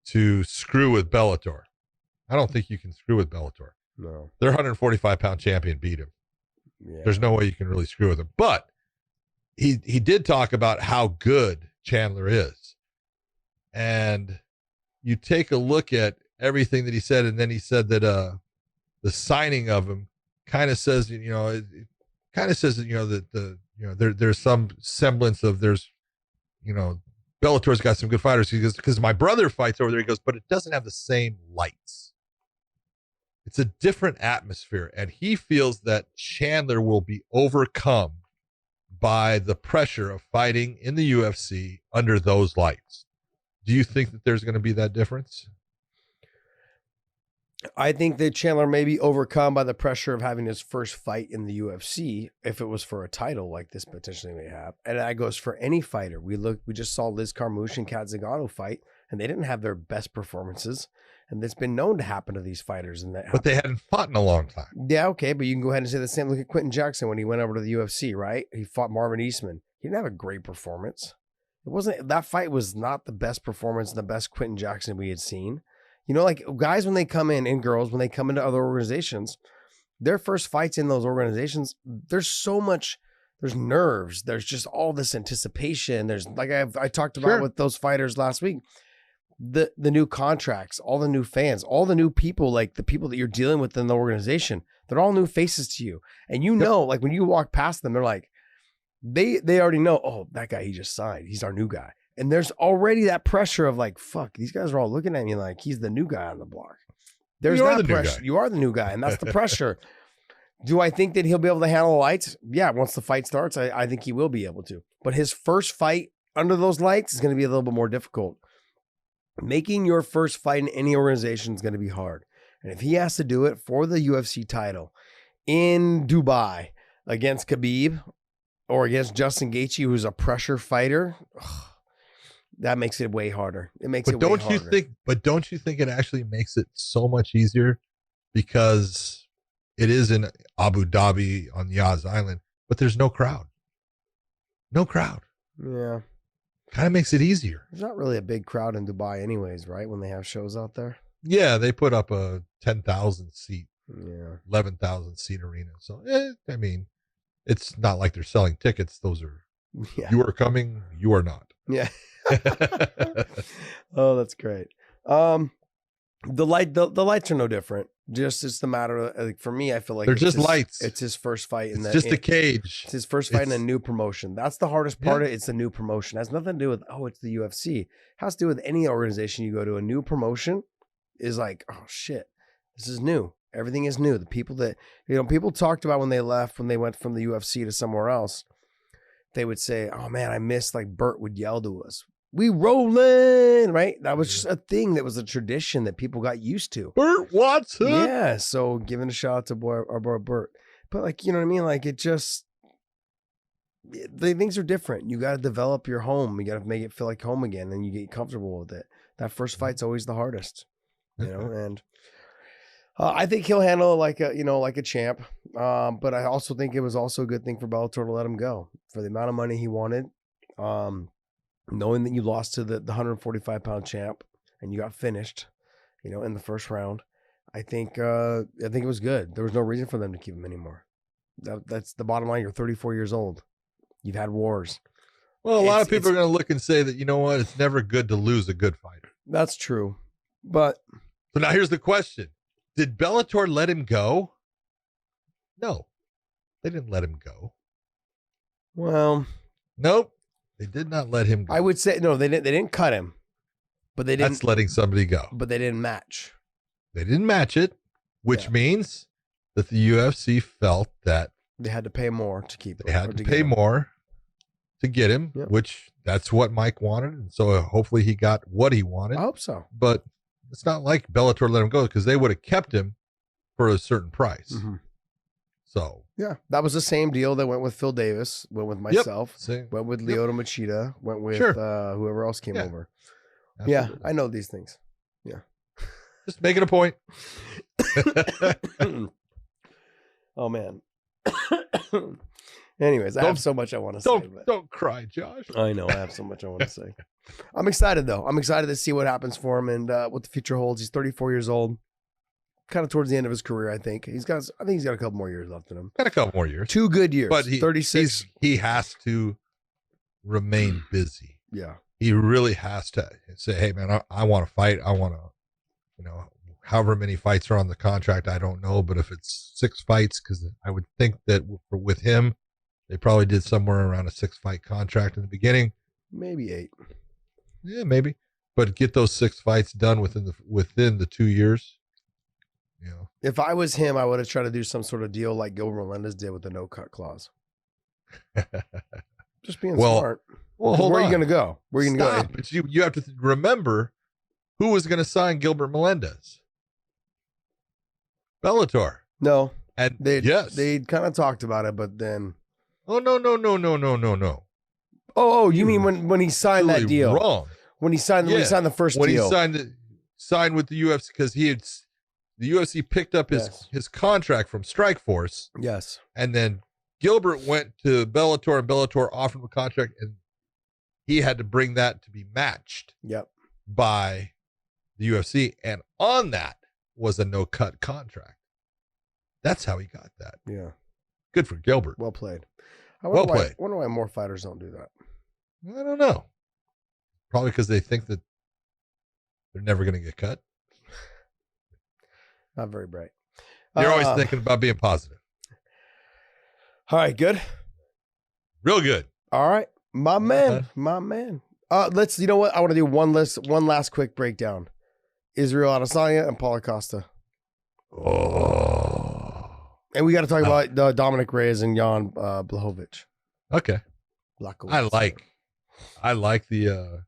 to screw with Bellator. I don't think you can screw with Bellator. No. Their 145-pound champion beat him. Yeah. There's no way you can really screw with him. But he did talk about how good Chandler is. And you take a look at everything that he said, and then he said that the signing of him kind of says, it kind of says that, there's some semblance of Bellator's got some good fighters. He goes, because my brother fights over there. He goes, but it doesn't have the same lights. It's a different atmosphere. And he feels that Chandler will be overcome by the pressure of fighting in the UFC under those lights. Do you think that there's going to be that difference? I think that Chandler may be overcome by the pressure of having his first fight in the UFC if it was for a title like this potentially may have. And that goes for any fighter. We just saw Liz Carmouche and Kat Zingano fight, and they didn't have their best performances. And it's been known to happen to these fighters. But they hadn't fought in a long time. Yeah, okay, but you can go ahead and say the same. Look at Quentin Jackson when he went over to the UFC, right? He fought Marvin Eastman. He didn't have a great performance. That fight was not the best performance, the best Quentin Jackson we had seen. Like guys, when they come in, and girls, when they come into other organizations, their first fights in those organizations, there's nerves. There's just all this anticipation. There's, like I talked about with those fighters last week, the new contracts, all the new fans, all the new people, like the people that you're dealing with in the organization, they're all new faces to you. And like when you walk past them, they're like, they already know, oh, that guy he just signed, he's our new guy. And there's already that pressure of like, fuck, these guys are all looking at me like he's the new guy on the block. There's that pressure. You are the new guy, and that's the pressure. Do I think that he'll be able to handle the lights? Yeah, once the fight starts, I think he will be able to. But his first fight under those lights is going to be a little bit more difficult. Making your first fight in any organization is going to be hard. And if he has to do it for the UFC title in Dubai against Khabib or against Justin Gaethje, who's a pressure fighter, that makes it way harder. It makes it way harder. But don't you think it actually makes it so much easier because it is in Abu Dhabi on Yas Island, but there's no crowd. No crowd. Yeah. Kind of makes it easier. There's not really a big crowd in Dubai anyways, right? When they have shows out there. Yeah, they put up a 10,000 seat, 11,000 seat arena. So, I mean, it's not like they're selling tickets. Those are, you are coming, you are not. Yeah. Oh, that's great. The lights are no different. Just it's the matter of, like, for me, I feel like they're just lights. It's his first fight in just a cage. It's his first fight in a new promotion. That's the hardest part of it. It's a new promotion. It has nothing to do with, it's the UFC. It has to do with any organization you go to. A new promotion is like, oh shit, this is new. Everything is new. The people that, people talked about when they left, when they went from the UFC to somewhere else, they would say, oh man, I miss, like Bert would yell to us, we rolling, right? That was just a thing. That was a tradition that people got used to. Bert Watson. Yeah. So giving a shout out to our boy Bert. But like, you know what I mean? Like the things are different. You got to develop your home. You got to make it feel like home again, and you get comfortable with it. That first fight's always the hardest, and I think he'll handle it like a champ. But I also think it was also a good thing for Bellator to let him go for the amount of money he wanted. Knowing that you lost to the 145-pound champ and you got finished, in the first round, I think it was good. There was no reason for them to keep him anymore. That's the bottom line. You're 34 years old. You've had wars. Well, a lot of people are going to look and say that, you know what? It's never good to lose a good fighter. That's true. But so now here's the question. Did Bellator let him go? No, they didn't let him go. Well, nope. They did not let him go. I would say no. They didn't cut him, but they didn't. That's letting somebody go. But they didn't match. They didn't match it, which means that the UFC felt that they had to pay more to keep him. They had to pay more to get him, which that's what Mike wanted, and so hopefully he got what he wanted. I hope so. But it's not like Bellator let him go because they would have kept him for a certain price. Mm-hmm. So yeah, that was the same deal that went with Phil Davis, went with myself, went with Lyoto Machida, went with whoever else came over. Yeah, Absolutely. I know these things. Just making a point. Oh man. Anyways, I have so much I want to say. But Don't cry, Josh. I know I have so much I want to say. I'm excited though. I'm excited to see what happens for him and what the future holds. He's 34 years old, kind of towards the end of his career. I think he's got a couple more years left in him. Got a couple more years. 2 good years. But 36. he has to remain busy. Yeah. He really has to say, hey, man, I want to fight. I want to, however many fights are on the contract, I don't know. But if it's 6 fights, because I would think that with him, they probably did somewhere around a 6-fight contract in the beginning. Maybe 8. Yeah, maybe. But get those 6 fights done within the 2 years. If I was him, I would have tried to do some sort of deal like Gilbert Melendez did with the no-cut clause. Just being smart. Well, hold Where on. are you going to go? Where are you going to go? But you have to remember who was going to sign Gilbert Melendez. Bellator. No. And They yes. kind of talked about it, but then. Oh, no. Oh, you mean when he signed that Totally deal? Wrong. When he signed the first When deal. he signed with the UFC, because the UFC picked up his contract from Strikeforce. Yes. And then Gilbert went to Bellator, and Bellator offered him a contract, and he had to bring that to be matched by the UFC. And on that was a no-cut contract. That's how he got that. Yeah. Good for Gilbert. Well played. I Well played. wonder why more fighters don't do that. I don't know. Probably because they think that they're never going to get cut. Not very bright. You're always thinking about being positive. All right, good. Real good. All right. My man. Let's, you know what? I want to do one last quick breakdown. Israel Adesanya and Paulo Costa. Oh. And we got to talk about Dominick Reyes and Jan Blachowicz. Okay. I like the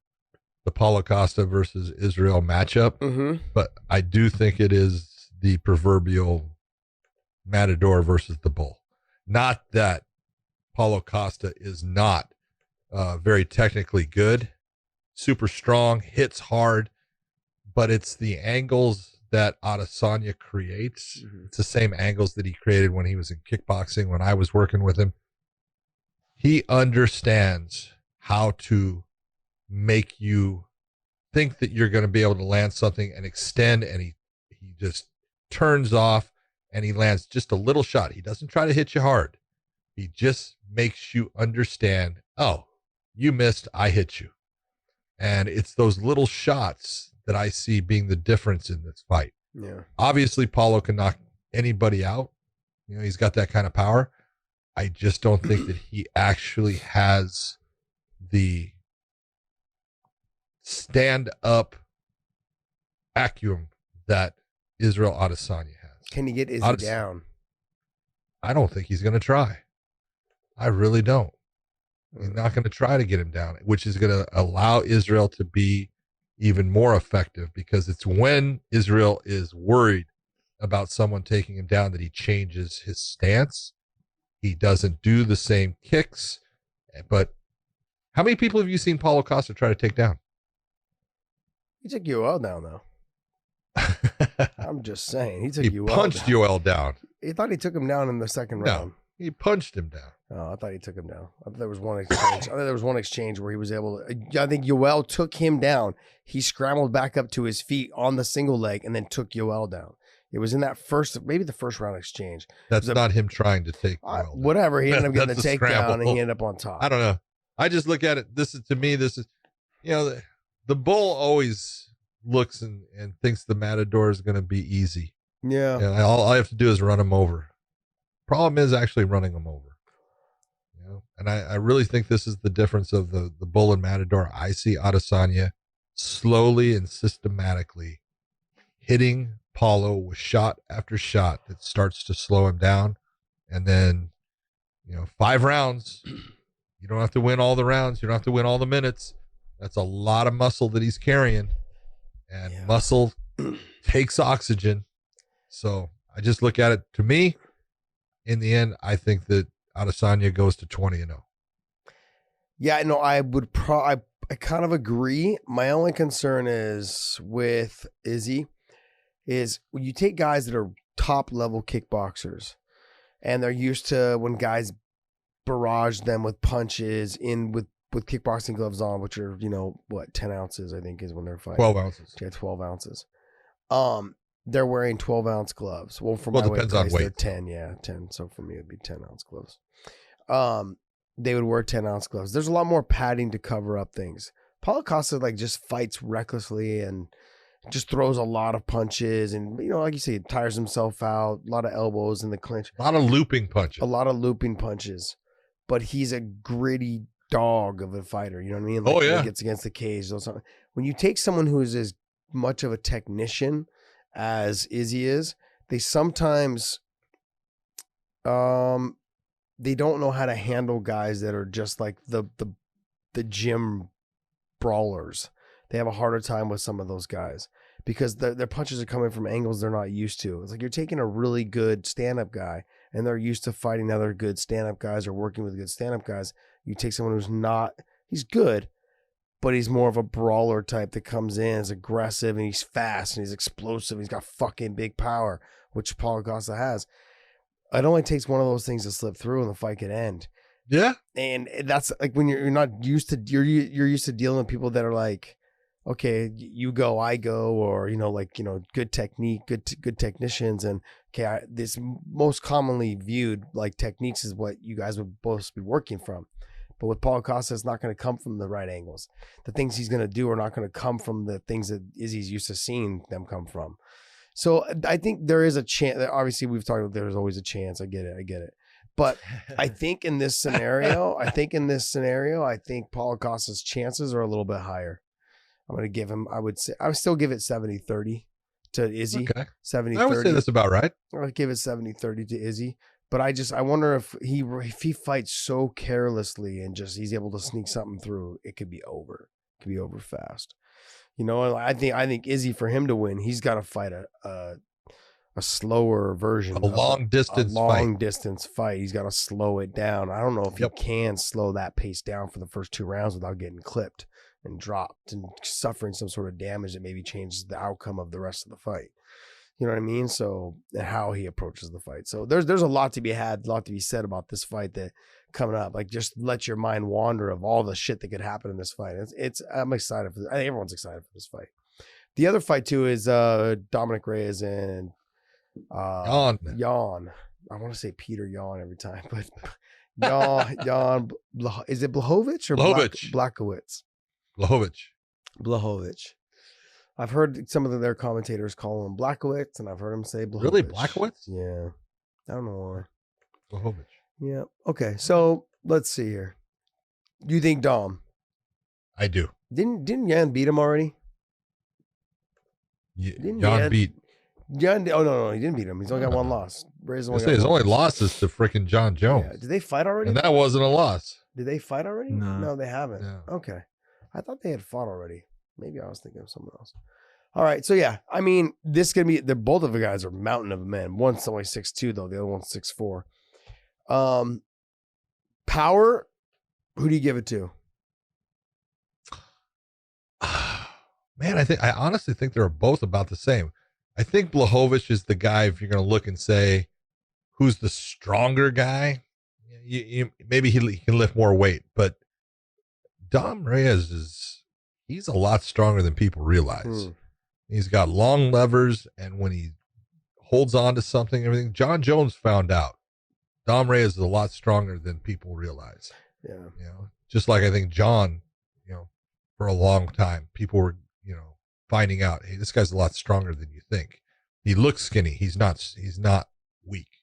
Paulo Costa versus Israel matchup, but I do think it is the proverbial matador versus the bull. Not that Paulo Costa is not very technically good, super strong, hits hard, but it's the angles that Adesanya creates. It's the same angles that he created when he was in kickboxing, when I was working with him. He understands how to make you think that you're going to be able to land something and extend, and he just turns off and he lands just a little shot. He doesn't try to hit you hard. He just makes you understand, oh, you missed, I hit you. And it's those little shots that I see being the difference in this fight. Yeah. Obviously, Paulo can knock anybody out. He's got that kind of power. I just don't think that he actually has the stand-up acumen that Israel Adesanya has. Can you get Izzy down? I don't think he's going to try. I really don't. He's not going to try to get him down, which is going to allow Israel to be even more effective, because it's when Israel is worried about someone taking him down that he changes his stance. He doesn't do the same kicks. But how many people have you seen Paulo Costa try to take down? He took Yoel down, though. I'm just saying. He took He Yoel punched down. Yoel down. He thought he took him down in the second round. He punched him down. Oh, I thought he took him down. I thought there was one exchange. Where he was able to. I think Yoel took him down. He scrambled back up to his feet on the single leg and then took Yoel down. It was in that maybe the first round exchange. That's not him trying to take Yoel down. Whatever. He ended up getting the That's a takedown and he scramble. ended up on top. I don't know. I just look at it. This is the bull always looks and thinks the matador is going to be easy. Yeah. And all I have to do is run him over. Problem is actually running him over. And I really think this is the difference of the bull and matador. I see Adesanya slowly and systematically hitting Paulo with shot after shot that starts to slow him down. And then, 5 rounds, you don't have to win all the rounds. You don't have to win all the minutes. That's a lot of muscle that he's carrying, and muscle takes oxygen. So I just look at it, to me, in the end, I think that Adesanya goes to 20-0. Yeah, no, I would kind of agree. My only concern is with Izzy is when you take guys that are top level kickboxers and they're used to when guys barrage them with punches with kickboxing gloves on, which are, 10 ounces, I think is when they're fighting. 12 ounces. Yeah, 12 ounces. They're wearing 12-ounce gloves. Well, for my weight depends on class, they're weight. 10. Yeah, 10. So for me, it'd be 10-ounce gloves. They would wear 10-ounce gloves. There's a lot more padding to cover up things. Paulo Costa just fights recklessly and just throws a lot of punches, and like you say, tires himself out. A lot of elbows in the clinch. A lot of looping punches. But he's a gritty dog of a fighter. You know what I mean? Like, when he gets against the cage. When you take someone who is as much of a technician as Izzy is, they sometimes they don't know how to handle guys that are just like the gym brawlers. They have a harder time with some of those guys because their punches are coming from angles they're not used to. It's like you're taking a really good stand-up guy and they're used to fighting other good stand-up guys or working with good stand-up guys. You take someone who's not, he's good, but he's more of a brawler type that comes in, is aggressive, and he's fast, and he's explosive. He's got fucking big power, which Paulo Costa has. It only takes one of those things to slip through, and the fight could end. Yeah, and that's like when you're not used to you're used to dealing with people that are like, okay, you go, I go, or good technique, good technicians, and okay, this most commonly viewed like techniques is what you guys would both be working from. But with Paulo Costa, it's not going to come from the right angles. The things he's going to do are not going to come from the things that Izzy's used to seeing them come from. So I think there is a chance. Obviously, we've talked about there's always a chance. I get it. But I think in this scenario, I think Paulo Costa's chances are a little bit higher. I'm going to give him, I would still give it 70-30 to Izzy. Okay. 70-30. I would say that's about right. I'd give it 70-30 to Izzy. But I wonder if he fights so carelessly and just he's able to sneak something through, it could be over. It could be over fast. I think Izzy, for him to win, he's got to fight a slower version, a long distance fight. He's got to slow it down. I don't know if he can slow that pace down for the first 2 rounds without getting clipped and dropped and suffering some sort of damage that maybe changes the outcome of the rest of the fight. You know what I mean? So, and how he approaches the fight. So there's a lot to be had, a lot to be said about this fight that coming up. Like, just let your mind wander of all the shit that could happen in this fight. I'm excited for this. I think everyone's excited for this fight. The other fight too is Dominick Reyes and Jan. I want to say Peter Jan every time, but Jan is it Blachowicz or Blachowicz? Blachowicz. I've heard some of their commentators call him Blachowicz, and I've heard him say Blachowicz. Really, Blachowicz? Yeah, I don't know why. Blachowicz. Yeah. Okay, so let's see here. Do you think Dom? I do. Didn't Jan beat him already? Jan beat. Jan. Oh no, he didn't beat him. He's only got one loss. His only loss is to freaking John Jones. Yeah. Did they fight already? And that wasn't a loss. Did they fight already? No, they haven't. Yeah. Okay, I thought they had fought already. Maybe I was thinking of someone else. All right, so yeah, I mean, this could be. Both of the guys are mountain of men. One's only 6'2", though. The other one's 6'4". Power. Who do you give it to? Man, I honestly think they're both about the same. I think Blachowicz is the guy, if you're going to look and say, who's the stronger guy? Maybe he can lift more weight, but Dom Reyes he's a lot stronger than people realize. He's got long levers, and when he holds on to something, everything. John Jones found out Dom Reyes is a lot stronger than people realize. Yeah. Just like I think John, for a long time, people were, finding out, hey, this guy's a lot stronger than you think. He looks skinny. He's not weak.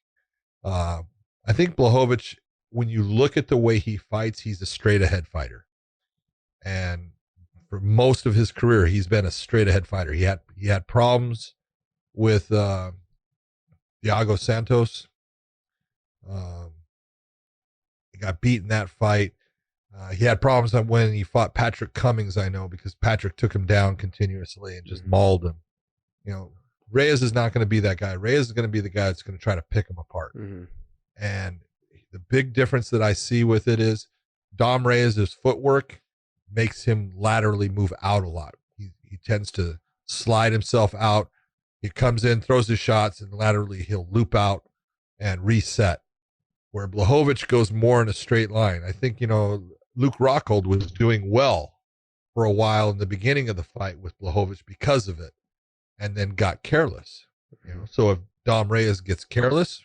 I think Blachowicz, when you look at the way he fights, he's a straight ahead fighter. And for most of his career, he's been a straight ahead fighter. He had problems with Thiago Santos. He got beat in that fight. He had problems when he fought Patrick Cummings, I know, because Patrick took him down continuously and just mauled him. Reyes is not going to be that guy. Reyes is going to be the guy that's going to try to pick him apart. Mm-hmm. And the big difference that I see with it is Dom Reyes' footwork makes him laterally move out a lot. He tends to slide himself out. He comes in, throws his shots, and laterally he'll loop out and reset. Where Blachowicz goes more in a straight line. I think, Luke Rockhold was doing well for a while in the beginning of the fight with Blachowicz because of it, and then got careless. So if Dom Reyes gets careless,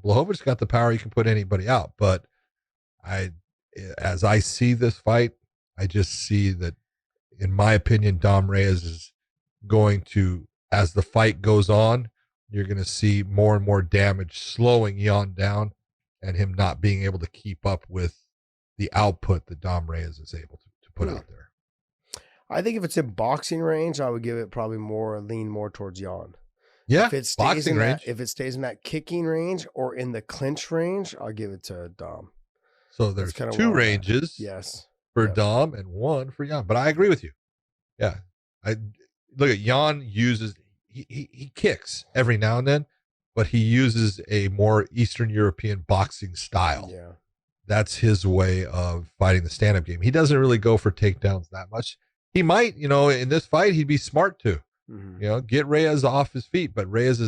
Blachowicz got the power. He can put anybody out. But as I see this fight, I just see that, in my opinion, Dom Reyes is going to, as the fight goes on, you're going to see more and more damage slowing Jan down and him not being able to keep up with the output that Dom Reyes is able to put out there. I think if it's in boxing range, I would give it probably lean more towards Jan. Yeah, if it stays boxing range. If it stays in that kicking range or in the clinch range, I'll give it to Dom. So there's two ranges. Yes. For Dom and one for Jan. But I agree with you. Yeah. I look at Jan uses he kicks every now and then, but he uses a more Eastern European boxing style. Yeah. That's his way of fighting the stand-up game. He doesn't really go for takedowns that much. He might, in this fight, he'd be smart to, get Reyes off his feet, but Reyes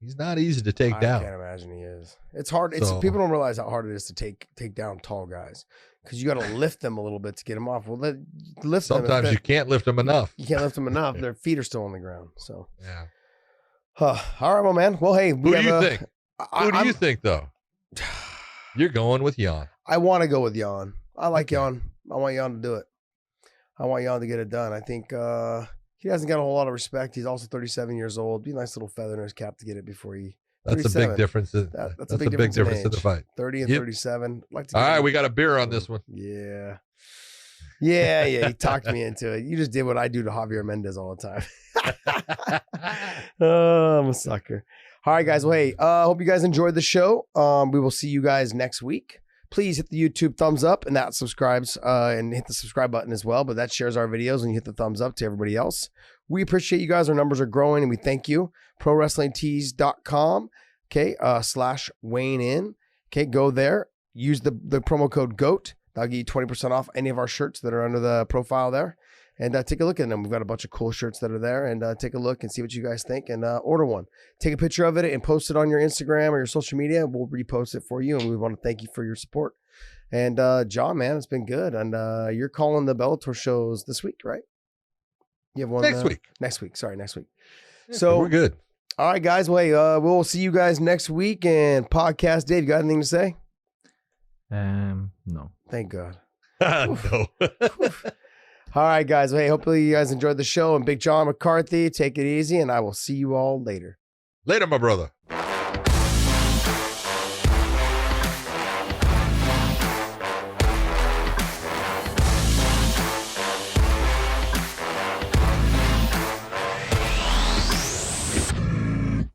he's not easy to take down. I can't imagine he is. It's hard. People don't realize how hard it is to take down tall guys, because you got to lift them a little bit to get them off. Well, lift them. Sometimes you can't lift them enough. You can't lift them enough. Their feet are still on the ground. So yeah. All right, well, man. Well, hey, who do you think? Who do you think, though? You're going with Jan. I want to go with Jan. I like Jan. I want Jan to do it. I want Jan to get it done. I think he hasn't got a whole lot of respect. He's also 37 years old. Be a nice little feather in his cap to get it before he. That's a big difference. That's a big difference in the fight. 30 and 37. Like to all right, we got a beer on this one. Yeah. Yeah. He talked me into it. You just did what I do to Javier Mendez all the time. Oh, I'm a sucker. All right, guys. Well, hey, hope you guys enjoyed the show. We will see you guys next week. Please hit the YouTube thumbs up, and that subscribes, and hit the subscribe button as well. But that shares our videos, and you hit the thumbs up to everybody else. We appreciate you guys. Our numbers are growing, and we thank you. ProWrestlingTees.com, okay, /Wayne in. Okay, go there. Use the promo code GOAT. That'll get you 20% off any of our shirts that are under the profile there. And take a look at them. We've got a bunch of cool shirts that are there. And take a look and see what you guys think. And order one. Take a picture of it and post it on your Instagram or your social media. We'll repost it for you. And we want to thank you for your support. And John, man, it's been good. And you're calling the Bellator shows this week, right? You have one next week. Next week. Sorry, next week. Yeah, so we're good. All right, guys. Well, hey, we'll see you guys next week. And podcast, Dave, you got anything to say? No. Thank God. No. All right, guys. Well, hey, hopefully you guys enjoyed the show. And Big John McCarthy, take it easy, and I will see you all later. Later, my brother.